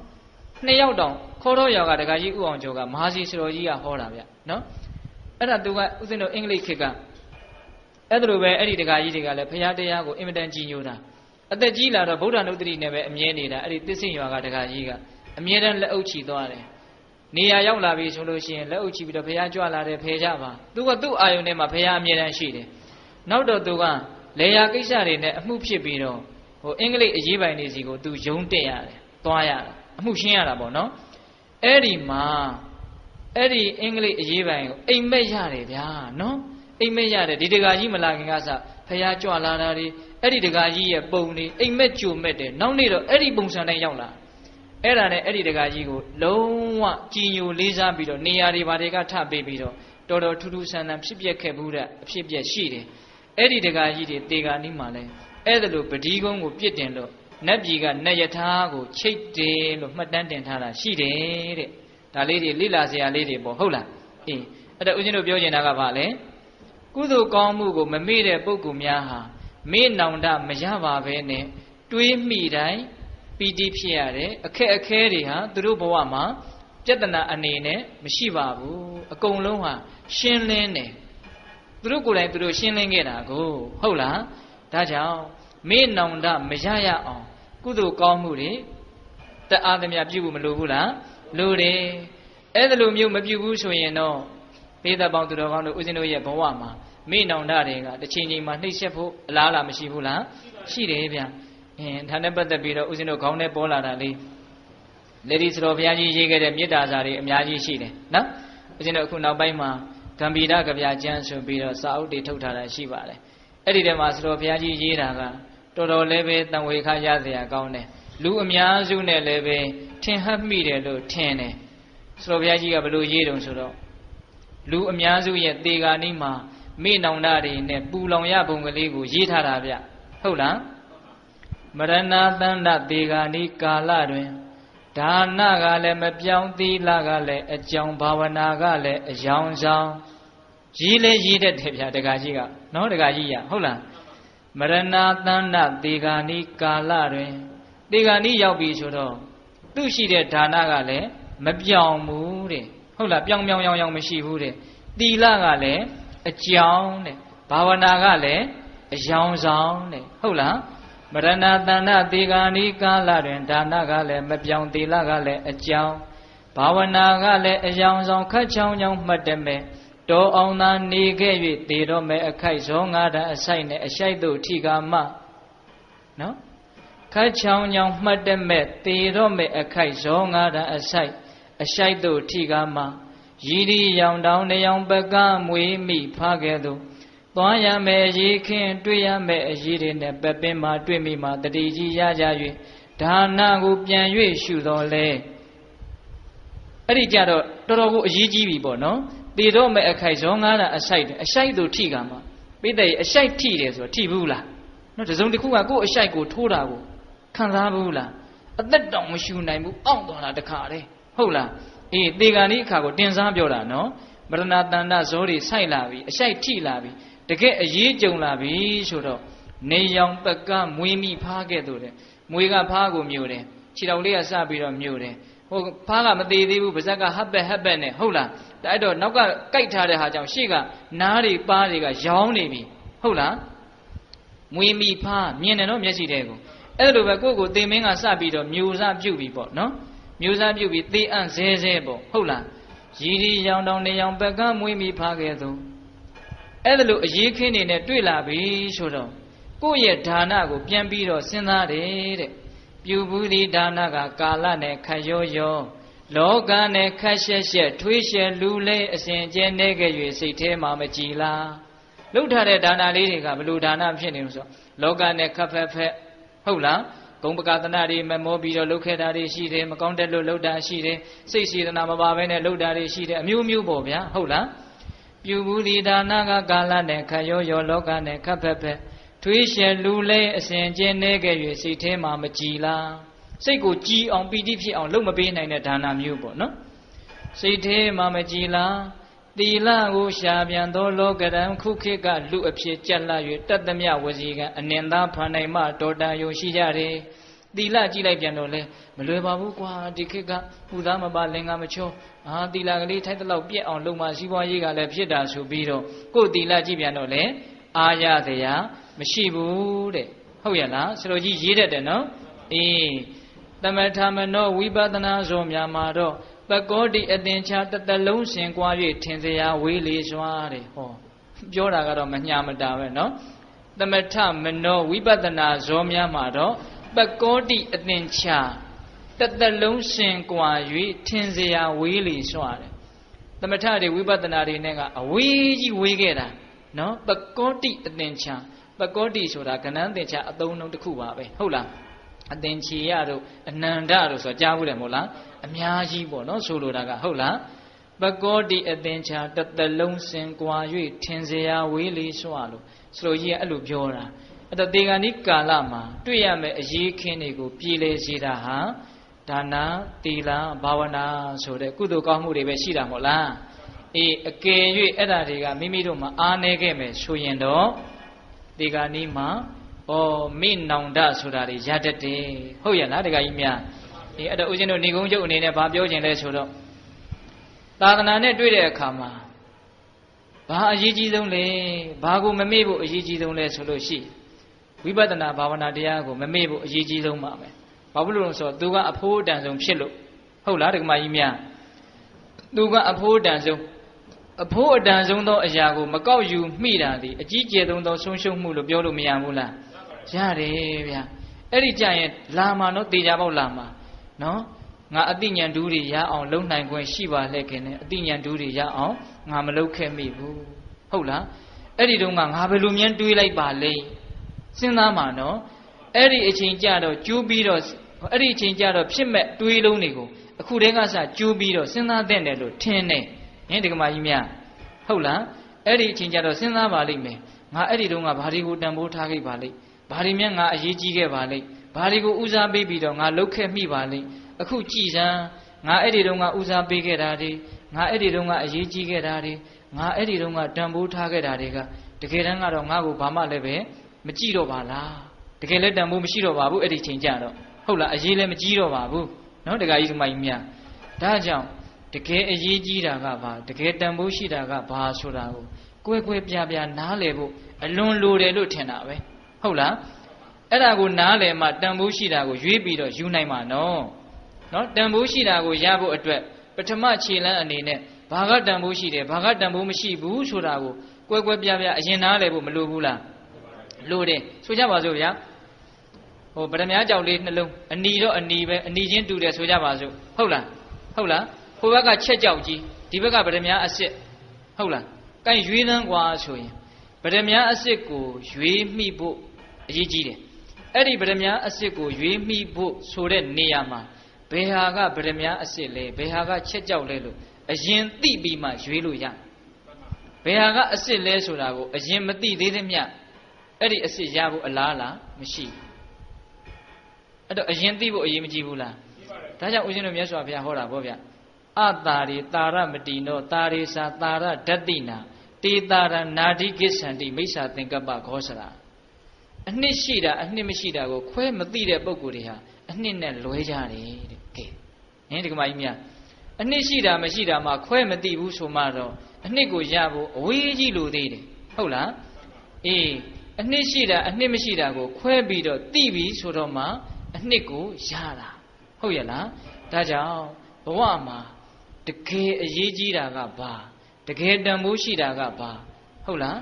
နှစ်ယောက်တောင်ခေါ်တော်ရွာကဒကာကြီးဦးအောင်ကျော်ကမဟာစီစတော်ကြီးကဟောတာဗျနော်အဲ့ဒါသူကဦးဇင်းတို့အင်္ဂလိပ်ခေတ်ကအဲ့ဒါလိုပဲအဲ့ဒီဒကာကြီးတွေကလည်းဘုရားတရားကိုအင်မတန်ကြီးညိုတာအသက်ကြီးလာတော့ဗုဒ္ဓနုတ္တိနဲ့ပဲအမြဲနေတာအဲ့ဒီသစ္စိရွာကဒကာကြီးကအမြဲတမ်းလက်အုပ်ချီသွားတယ်နေရာရောက်လာပြီဆိုလို့ရှိရင်လက်အုပ်ချီပြီးတော့ဘုရားကြွလာတယ်ဖယ်ကြပါသူကသူ့အာယုန်ထဲမှာဘုရားအမြဲတမ်းရှိတယ်နောက်တော့သူကလေယာကိစ္စတွေနဲ့အမှုဖြစ်ပြီးတော့ဟိုအင်္ဂလိပ်အရေးပိုင်တွေစီကိုသူယုံတက်ရတယ်သွားရတာအမှုရှင်းရတာပေါ့နော်အဲ့ဒီမှာအဲ့ဒီအင်္ဂလိပ်အရေးပိုင်ကိုအိမ်မက်ရတယ်ဗျာနော်အိမ်မက်ရတယ်ဒီဒကာကြီးမလာခင်ကစဘုရားကြွလာတာတွေအဲ့ဒီဒကာကြီးရဲ့ပုံတွေအိမ်မက်ကြုံမဲ့တယ်နောက်နေ့တော့အဲ့ဒီပုံစံတိုင်းရောက်လာအဲ့ဒါနဲ့အဲ့ဒီဒကာကြီးကိုလုံးဝကြည်ညိုလေးစားပြီးတော့နေရာတွေဘာတွေကထပေးပြီးတော့တော်တော်ထူးထူးဆန်းဆန်းဖြစ်ပျက်ခဲ့ဘူးတဲ့အဖြစ်ပျက်ရှိတယ်အဲ့ဒီဒကာကြီးတွေတေဂာနီးမှာလဲအဲ့ဒါလိုပတိကုန်းကိုပြစ်တင်လို့နတ်ပြည်ကနတ်ယထာကိုချိတ်တယ်လို့မှတ်တမ်းတင်ထားတာရှိတယ်တဲ့ဒါလေးတွေလိလာစရာလေးတွေပေါ့ဟုတ်လားအဲ့ဒါဦးဇင်းတို့ပြောချင်တာကဘာလဲကုသိုလ်ကောင်းမှုကိုမမေ့တဲ့ပုဂ္ဂိုလ်များဟာမေ့နောင်တမရပါပဲနဲ့တွေးမိတိုင်းပီတိဖြစ်ရတယ်အခက်အခဲတွေဟာသူတို့ဘဝမှာပြဿနာအနေနဲ့မရှိပါဘူးအကုန်လုံးဟာရှင်းလင်းတယ်သူတို့ကိုယ်တိုင်သူတို့ရှင်းလင်းခဲ့တာကိုဟုတ်လားဒါကြောင့်မေ့နောင်တမရရအောင်ကုသိုလ်ကောင်းမှုတွေတအားသမျှပြုဖို့မလိုဘူးလားလိုတယ်အဲ့ဒါလိုမျိုးမပြုဘူးဆိုရင်တော့ဒေသပေါင်းသူတော်ကောင်းတို့ဦးဇင်းတို့ရဲ့ဘဝမှာမေ့နောင်တတွေကတစ်ချိန်ချိန်မှာနှိမ့်ဆက်ဖို့အလားအလာမရှိဘူးလားရှိတယ်ဗျာဒါနဲ့ပတ်သက်ပြီးတော့ဦးဇင်းတို့ခေါင်းထဲပေါ်လာတာလေးလေဒီစတော်ဘုရားကြီးရေးခဲ့တဲ့မေတ္တာစာတွေအများကြီးရှိတယ်နော်ဦးဇင်းတို့အခုနောက်ပိုင်းမှာဂံဗီရကဗျာကျမ်းဆိုပြီးတော့စာအုပ်တွေထုတ်ထားတာရှိပါတယ်အဲ့ဒီထဲမှာစတော်ဘုရားကြီးရေးတာကတော်တော်လည်းပဲတန်ဝေခရစရာကောင်းတယ်လူအများစုနဲ့လည်းပဲထင်ဟပ်မိတယ်လို့ထင်တယ်စတော်ဘုရားကြီးကဘယ်လိုရေးတုံဆိုတော့လူအများစုရဲ့တေဂာနီးမှာမေ့နောင်တတွေနဲ့ပူလောင်ရပုံကလေးကိုရေးထားတာဗျဟုတ်လားမရဏသန္တတေဂာနီးကာလတွင်ဒါနကလည်းမပြောင်းသီလကလည်းအကြောင်းဘာဝနာကလည်းအယောင်ဆောင်ရေးလဲရေးတတ်တယ်ဗျာတက္ကကြီးကနော်တက္ကကြီးရဟုတ်လားမရဏသန္တတေဂာနီးကာလတွင်တေဂာနီးရောက်ပြီဆိုတော့သူ့ရှိတဲ့ဒါနကလည်းမပြောင်းဘူးတဲ့ဟုတ်လားပြောင်းရောင်မရှိဘူးတဲ့သီလကလည်းအကြောင်းတဲ့ဘာဝနာကလည်းအယောင်ဆောင်တဲ့ဟုတ်လား မရဏတဏ္ဍတေဂာနိကာလတွင်ဒါနကလည်းမပြောင်းသီလကလည်းအကြောင်းဘာဝနာကလည်းအယောင်ဆောင်ခတ်ချောင်းချောင်းမှတ်တမဲ့တောအောင်သာနေခဲ့၍သေတော့မဲ့အခိုက်ဇောငါးတန်အဆိုင်နဲ့အရှိုက်တို့ထိကာမနော်ခတ်ချောင်းချောင်းမှတ်တမဲ့သေတော့မဲ့အခိုက်ဇောငါးတန်အဆိုင်အရှိုက်တို့ထိကာမရည်ရီရောင်တောင်နေအောင်ပကမွေမိဖားခဲ့သူသွားရမယ်အရေးခင်းတွေ့ရမယ်အရေးတွေနဲ့ပပင်းမှာတွေ့မိမှာတတိကြီးရကြ၍ဒါနကိုပြန်၍ရှုတော်လဲအဲ့ဒီကြတော့တော်တော်ကိုအရေးကြီးပြီပေါ့နော်တည်တော့မဲ့အခိုက်ဇောငါးတာအရှိုက်သူထိကမှာပိတဲ့အရှိုက်ထိတယ်ဆိုတော့ထိဘူးလားနော်တစုံတစ်ခုကကိုယ့်အရှိုက်ကိုထိုးတာကိုခံစားဘူးလားအသက်တောင်မရှူနိုင်ဘူးအောင့်သွားတာတခါတည်းဟုတ်လားအေးတေဂာနိအခါကိုတင်စားပြောတာနော်မရဏတန္တဇောတွေစိုက်လာပြီအရှိုက်ထိလာပြီတကယ်အရေးကြုံလာပြီဆိုတော့နေရောင်ပကမွေးမိဖားခဲ့သူတဲ့မွေကဖားကိုမျိုးတယ်ခြေတော်လေးကစပြီးတော့မျိုးတယ်ဟိုဖားကမသေးသေးဘူးပါဇက်ကဟပ်ပက်နဲ့ဟုတ်လားအဲ့တော့နောက်ကကြိုက်ထားတဲ့ဟာကြောင့်ရှေ့ကနားတွေပါးတွေကရောင်းနေပြီဟုတ်လားမွေမိဖားမြင်တယ်နော်မျက်စိထဲကိုအဲ့လိုပဲကိုယ့်ကိုသေမင်းကစပြီးတော့မျိုးစားပြုတ်ပြီပေါ့နော်မျိုးစားပြုတ်ပြီးသေအံ့ဇဲပေါ့ဟုတ်လားရည်ရီရောင်တောင်နေရောင်ပကမွေမိဖားခဲ့သူအဲ့ဒါလိုအရေးခင်းနေနဲ့တွေ့လာပြီဆိုတော့ကိုယ့်ရဲ့ဒါနကိုပြန်ပြီးတော့စဉ်းစားတယ်တဲ့ပြုဘူးသည်ဒါနကကာလနဲ့ခတ်ရောရောလောကနဲ့ခတ်ရှက်ထွေးရှက်လူလဲအစဉ်ကျဲနေခဲ့၍စိတ်ထဲမှာမကြည်လားလှုပ်ထားတဲ့ဒါနလေးတွေကဘလို့ဒါနဖြစ်နေလို့ဆိုလောကနဲ့ခတ်ဖက်ဟုတ်လားဂုံပကသနာတွေမမောပြီးတော့လှုပ်ခဲ့တာတွေရှိတယ်မကောင်းတဲ့လို့လှုပ်တာရှိတယ်စိတ်စေတနာမပါဘဲနဲ့လှုပ်တာတွေရှိတယ်အမျိုးမျိုးပေါ့ဗျာဟုတ်လားပြုဘူးဒီဒါနကကာလနဲ့ခတ်ရောရောလောကနဲ့ခတ်ဖက်ထွေးရှက်လူလဲအစဉ်ကျင်းနေခဲ့၍စိတ်ထဲမှာမကြည်လားစိတ်ကိုကြည်အောင်ပီတိဖြစ်အောင်လုပ်မပေးနိုင်တဲ့ဒါနမျိုးပေါ့နော်စိတ်ထဲမှာမကြည်လားသီလကိုရှာပြန်သောလောကရန်ခုခေတ်ကလူအဖြစ်ကြက်လာ၍တတ္တမြဝစီကအနင်သားဖန်နိုင်မှတော်တန်ယုံရှိကြတယ်သီလကြည့်လိုက်ပြန်တော့လဲမလွယ်ပါဘူးကွာဒီခေတ်ကပူသားမပါလင်္ကာမချောသီလကလေးထိုက်တဲ့လောက်ပြက်အောင်လုပ်မှစီးပွားရေးကလည်းဖြစ်တာဆိုပြီးတော့ကိုယ်သီလကြည့်ပြန်တော့လဲအာရတရားမရှိဘူးတဲ့ဟုတ်ရလားဆရာတော်ကြီးရေးတတ်တယ်နော်အေးသမထမနောဝိပဿနာဇောများမှာတော့ပကောတိအသင်္ချာတတလုံးစင်ကွာ၍ထင်စရာဝေးလေစွာတဲ့ဟောပြောတာကတော့မညာမတာပဲနော်သမထမနောဝိပဿနာဇောများမှာတော့ပကောတိအသင်္ချာတတလုံးစင်ကွာ၍ထင်စရာဝေးလေစွာတဲ့သမထတွေဝိပဿနာတွေနဲ့ကအဝေးကြီးဝေးခဲ့တာနော်ပကောတိအသင်္ချာပကောတိဆိုတာကဏ္ဍသင်္ချာအသုံးအနှုန်းတစ်ခုပါပဲဟုတ်လားအသင်္ချေရတို့အနန္တတို့ဆိုကြားဘူးတယ်မဟုတ်လားအများကြီးပေါ့နော်ဆိုလိုတာကဟုတ်လားပကောတိအသင်္ချာတတလုံးစင်ကွာ၍ထင်စရာဝေးလေးစွာလို့ဆိုလိုကြီးကအဲ့လိုပြောတာအဲ့တော့တေဂာနိကာလမှာတွေ့ရမယ့်အရေးခင်းတွေကိုပြည်လေစေတာဟာဒါနသီလဘာဝနာဆိုတဲ့ကုသိုလ်ကောင်းမှုတွေပဲရှိတာမဟုတ်လားအေးအကယ်၍အဲ့ဒါတွေကမိမိတို့မှာအားနည်းခဲ့မယ်ဆိုရင်တော့တေဂာနိမှာမိနောင်တဆိုတာတွေရတတ်တယ်ဟုတ်ရဲ့လားတခါကြီးများအေးအဲ့တော့ဦးဇင်းတို့ဏိကုံးကျုပ်အနေနဲ့ဗာပြောခြင်းလဲဆိုတော့သာသနာနဲ့တွေ့တဲ့အခါမှာဘာအရေးကြီးဆုံးလဲဘာကိုမမေ့ဖို့အရေးကြီးဆုံးလဲဆိုလို့ရှိဝိပဿနာဘာဝနာတရားကိုမမေ့ဖို့အရေးကြီးဆုံးပါပဲဘာဖြစ်လို့လဲဆိုတော့သူကအဖိုးအတန်ဆုံးဖြစ်လို့ဟုတ်လားတက္ကမကြီးများသူကအဖိုးအတန်ဆုံးအဖိုးအတန်ဆုံးသောအရာကိုမကောက်ယူမိတာဒီအကြီးကျယ်ဆုံးသောဆုံးရှုံးမှုလို့ပြောလို့မရဘူးလားရတယ်ဗျာအဲ့ဒီကြရင်လာမှာနော်တေချာပေါက်လာမှာနော်ငါအတိညာဏ်ဒူးတွေရအောင်လုံနိုင်ခွင့်ရှိပါလေခင်နဲ့အတိညာဏ်ဒူးတွေရအောင်ငါမလုပ်ခဲ့မိဘူးဟုတ်လားအဲ့ဒီတုန်းကငါဘယ်လိုမြန်းတွေးလိုက်ပါလဲစဉ်းစားမှာနော်အဲ့ဒီအချိန်ကြတော့ကျိုးပြီးတော့အဲ့ဒီအချိန်ကြတော့ဖြစ်မဲ့တွေးလုံးတွေကိုအခုတည်းကစကျိုးပြီးတော့စဉ်းစားတဲ့တယ်လို့ထင်နေဟင်ဒီကမာကြီးများဟုတ်လားအဲ့ဒီအချိန်ကြတော့စဉ်းစားပါလိမ့်မယ်ငါအဲ့ဒီတုန်းကဘာတွေကိုတန်ဖိုးထားခဲ့ပါလိမ့်ဘာတွေများငါအရေးကြီးခဲ့ပါလိမ့်ဘာတွေကိုဦးစားပေးပြီးတော့ငါလုပ်ခဲ့မိပါလိမ့်အခုကြည်စမ်းငါအဲ့ဒီတုန်းကဦးစားပေးခဲ့တာတွေငါအဲ့ဒီတုန်းကအရေးကြီးခဲ့တာတွေငါအဲ့ဒီတုန်းကတန်ဖိုးထားခဲ့တာတွေကတကယ်တမ်းကတော့ငါ့ကိုဘာမှလည်းပဲမကြည့်တော့ပါလားတကယ်လည်းတန်ဖိုးမရှိတော့ပါဘူးအဲ့ဒီချိန်ကြတော့ဟုတ်လားအရေးလည်းမကြီးတော့ပါဘူးနော်တခါကြီးဒီမကြီးများဒါကြောင့်တကယ်အရေးကြီးတာကဘာတကယ်တန်ဖိုးရှိတာကဘာဆိုတာကိုကွဲကွဲပြားပြားနားလည်ဖို့အလွန်လိုတယ်လို့ထင်တာပဲဟုတ်လား အဲ့ဒါကိုနားလည်မှတန်ဖိုးရှိတာကိုရွေးပြီးတော့ယူနိုင်မှာနော်တန်ဖိုးရှိတာကိုရဖို့အတွက်ပထမခြေလှမ်းအနေနဲ့ဘာကတန်ဖိုးရှိတယ်ဘာကတန်ဖိုးမရှိဘူးဆိုတာကိုကွဲကွဲပြားပြားအရင်နားလည်ဖို့မလိုဘူးလားလိုတယ်ဆိုကြပါစို့ဗျာပရမညာကြောက်လေးနှလုံးအနီတော့အနီပဲအနီချင်းတူတယ်ဆိုကြပါစို့ဟုတ်လားဟိုဘက်ကချက်ကြောက်ကြီးဒီဘက်ကပရမညာအစ်စ်ဟုတ်လားကိုင်ရွေးလန်းกว่าဆိုရင်ပရမညာအစ်စ်ကိုရွေးမိဖို့အရေးကြီးတယ်အဲ့ဒီပရမညာအစ်စ်ကိုရွေးမိဖို့ဆိုတဲ့နေရာမှာဘယ်ဟာကပရမညာအစ်စ်လဲဘယ်ဟာကချက်ကြောက်လဲလို့အရင်သိပြီးမှရွေးလို့ရဘယ်ဟာကအစ်စ်လဲဆိုတာကိုအရင်မသိသေးသမျှအဲ့ဒီအစ်စ်ရဖို့အလားလားမရှိဘူးအဲ့တော့အရင်သိဖို့အရေးမကြီးဘူးလားဒါကြောင့်ဦးဇင်းတို့မြတ်စွာဘုရားဟောတာဗောဗျအတာရိတာရမတိနောတာရိသာတာရဓတ္တိနာတေတာရနာတိကိစ္ဆန္တိမိစ္ဆာသင်္ကပ္ပခောစရာအနှစ်ရှိတာအနှစ်မရှိတာကိုခွဲမသိတဲ့ပုဂ္ဂိုလ်တွေဟာအနှစ်နဲ့လွဲကြတယ်တဲ့ကဲဒီကမကြီးများအနှစ်ရှိတာမရှိတာမှခွဲမသိဘူးဆိုမှတော့အနှစ်ကိုရဖို့အဝေးကြီးလိုသေးတယ်ဟုတ်လားအေးအနှစ်ရှိတာအနှစ်မရှိတာကိုခွဲပြီးတော့သိပြီဆိုတော့မှအနှစ်ကိုရတာဟုတ်ရဲ့လားဒါကြောင့်ဘဝမှာတကယ်အရေးကြီးတာကဘာတကယ်တန်ဖိုးရှိတာကဘာဟုတ်လား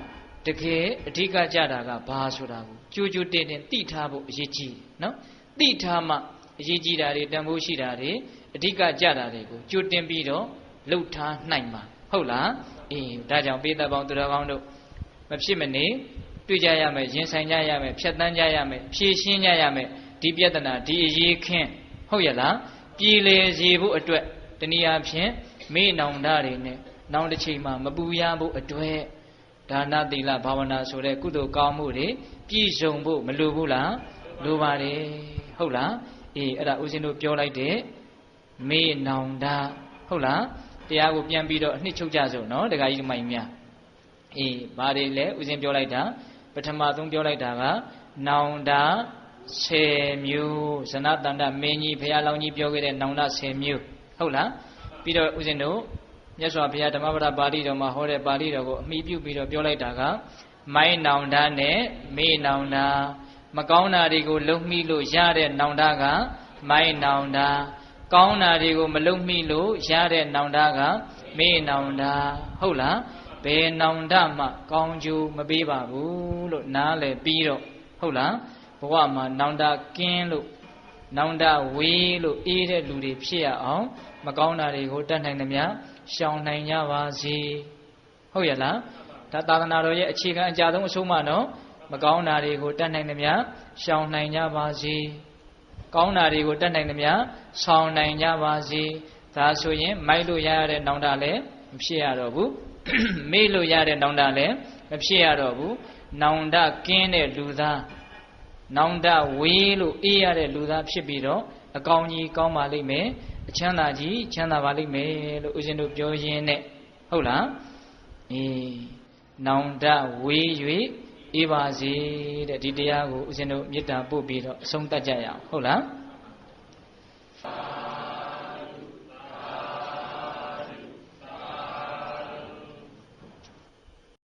တကယ်အဓိကကြတာကဘာဆိုတာကိုကြိုးကြိုးတင်တင်သိထားဖို့အရေးကြီးနော်သိထားမှအရေးကြီးတာတွေတန်ဖိုးရှိတာတွေအဓိကကြတာတွေကိုကြိုတင်ပြီးတော့လှုပ်ထားနိုင်မှာဟုတ်လားအေးဒါကြောင့်ပေးသက်ပေါင်းသူတော်ကောင်းတို့မဖြစ်မနေတွေ့ကြရမယ်ရင်ဆိုင်ကြရမယ်ဖြတ်တန်းကြရမယ်ဖြည့်ရှင်းကြရမယ်ဒီပြဿနာဒီအရေးခင်းဟုတ်ရဲ့လားပြည်လေစီဖို့အတွက်တနည်းအားဖြင့်မေ့နောင်တတွေနဲ့နောင်တစ်ချိန်မှာမပူရဖို့အတွက်ဒါနသီလဘာဝနာဆိုတဲ့ကုသိုလ်ကောင်းမှုတွေပြည့်စုံဖို့မလိုဘူးလားလိုပါတယ်ဟုတ်လားအေးအဲ့ဒါဦးဇင်းတို့ပြောလိုက်တဲ့မေ့နောင်တဟုတ်လားတရားကိုပြန်ပြီးတော့အနှစ်ချုပ်ကြစို့နော်ဒကာကြီးမိုင်များအေးဘာတွေလဲဦးဇင်းပြောလိုက်တာပထမဆုံးပြောလိုက်တာကနောင်တ10မျိုးဇနတန္တမင်းကြီးဘုရားလောင်းကြီးပြောခဲ့တဲ့နောင်တ10မျိုးဟုတ်လားပြီးတော့ဦးဇင်းတို့မြတ်စွာဘုရားဓမ္မပဒပါဠိတော်မှာဟောတဲ့ပါဠိတော်ကိုအမိပြုပြီးတော့ပြောလိုက်တာကမိုင်းနောင်တနဲ့မေးနောင်တမကောင်းတာတွေကိုလုံမိလို့ရတဲ့နောင်တကမိုင်းနောင်တကောင်းတာတွေကိုမလုံမိလို့ရတဲ့နောင်တကမေးနောင်တဟုတ်လားဘယ်နောင်တမှကောင်းကျိုးမပေးပါဘူးလို့နားလည်ပြီးတော့ဟုတ်လားဘဝမှာနောင်တကင်းလို့နောင်တဝေးလို့အေးတဲ့လူတွေဖြစ်ရအောင်မကောင်းတာတွေကိုတတ်နိုင်သမျှရှောင်နိုင်ကြပါစေဟုတ်ရဲ့လားဒါသာသနာတော်ရဲ့အခြေခံအကြဆုံးအဆုံးမနော်မကောင်းတာတွေကိုတတ်နိုင်သမျှရှောင်နိုင်ကြပါစေကောင်းတာတွေကိုတတ်နိုင်သမျှဆောင်နိုင်ကြပါစေဒါဆိုရင်မိုက်လို့ရတဲ့နောင်တလည်းမဖြစ်ရတော့ဘူးမေ့လို့ရတဲ့နောင်တလည်းမဖြစ်ရတော့ဘူးနောင်တကင်းတဲ့လူသားနောင်တဝေးလို့အေးရတဲ့လူသားဖြစ်ပြီးတော့အကောင်းကြီးကောင်းပါလိမ့်မယ်အချမ်းသာကြီးချမ်းသာပါလိမ့်မယ်လို့ဦးဇင်းတို့ပြောရင်းနဲ့ဟုတ်လားနောင်တဝေး၍အေးပါစေတဲ့ဒီတရားကိုဦးဇင်းတို့မေတ္တာပို့ပြီးတော့အဆုံးသတ်ကြရအောင်ဟုတ်လား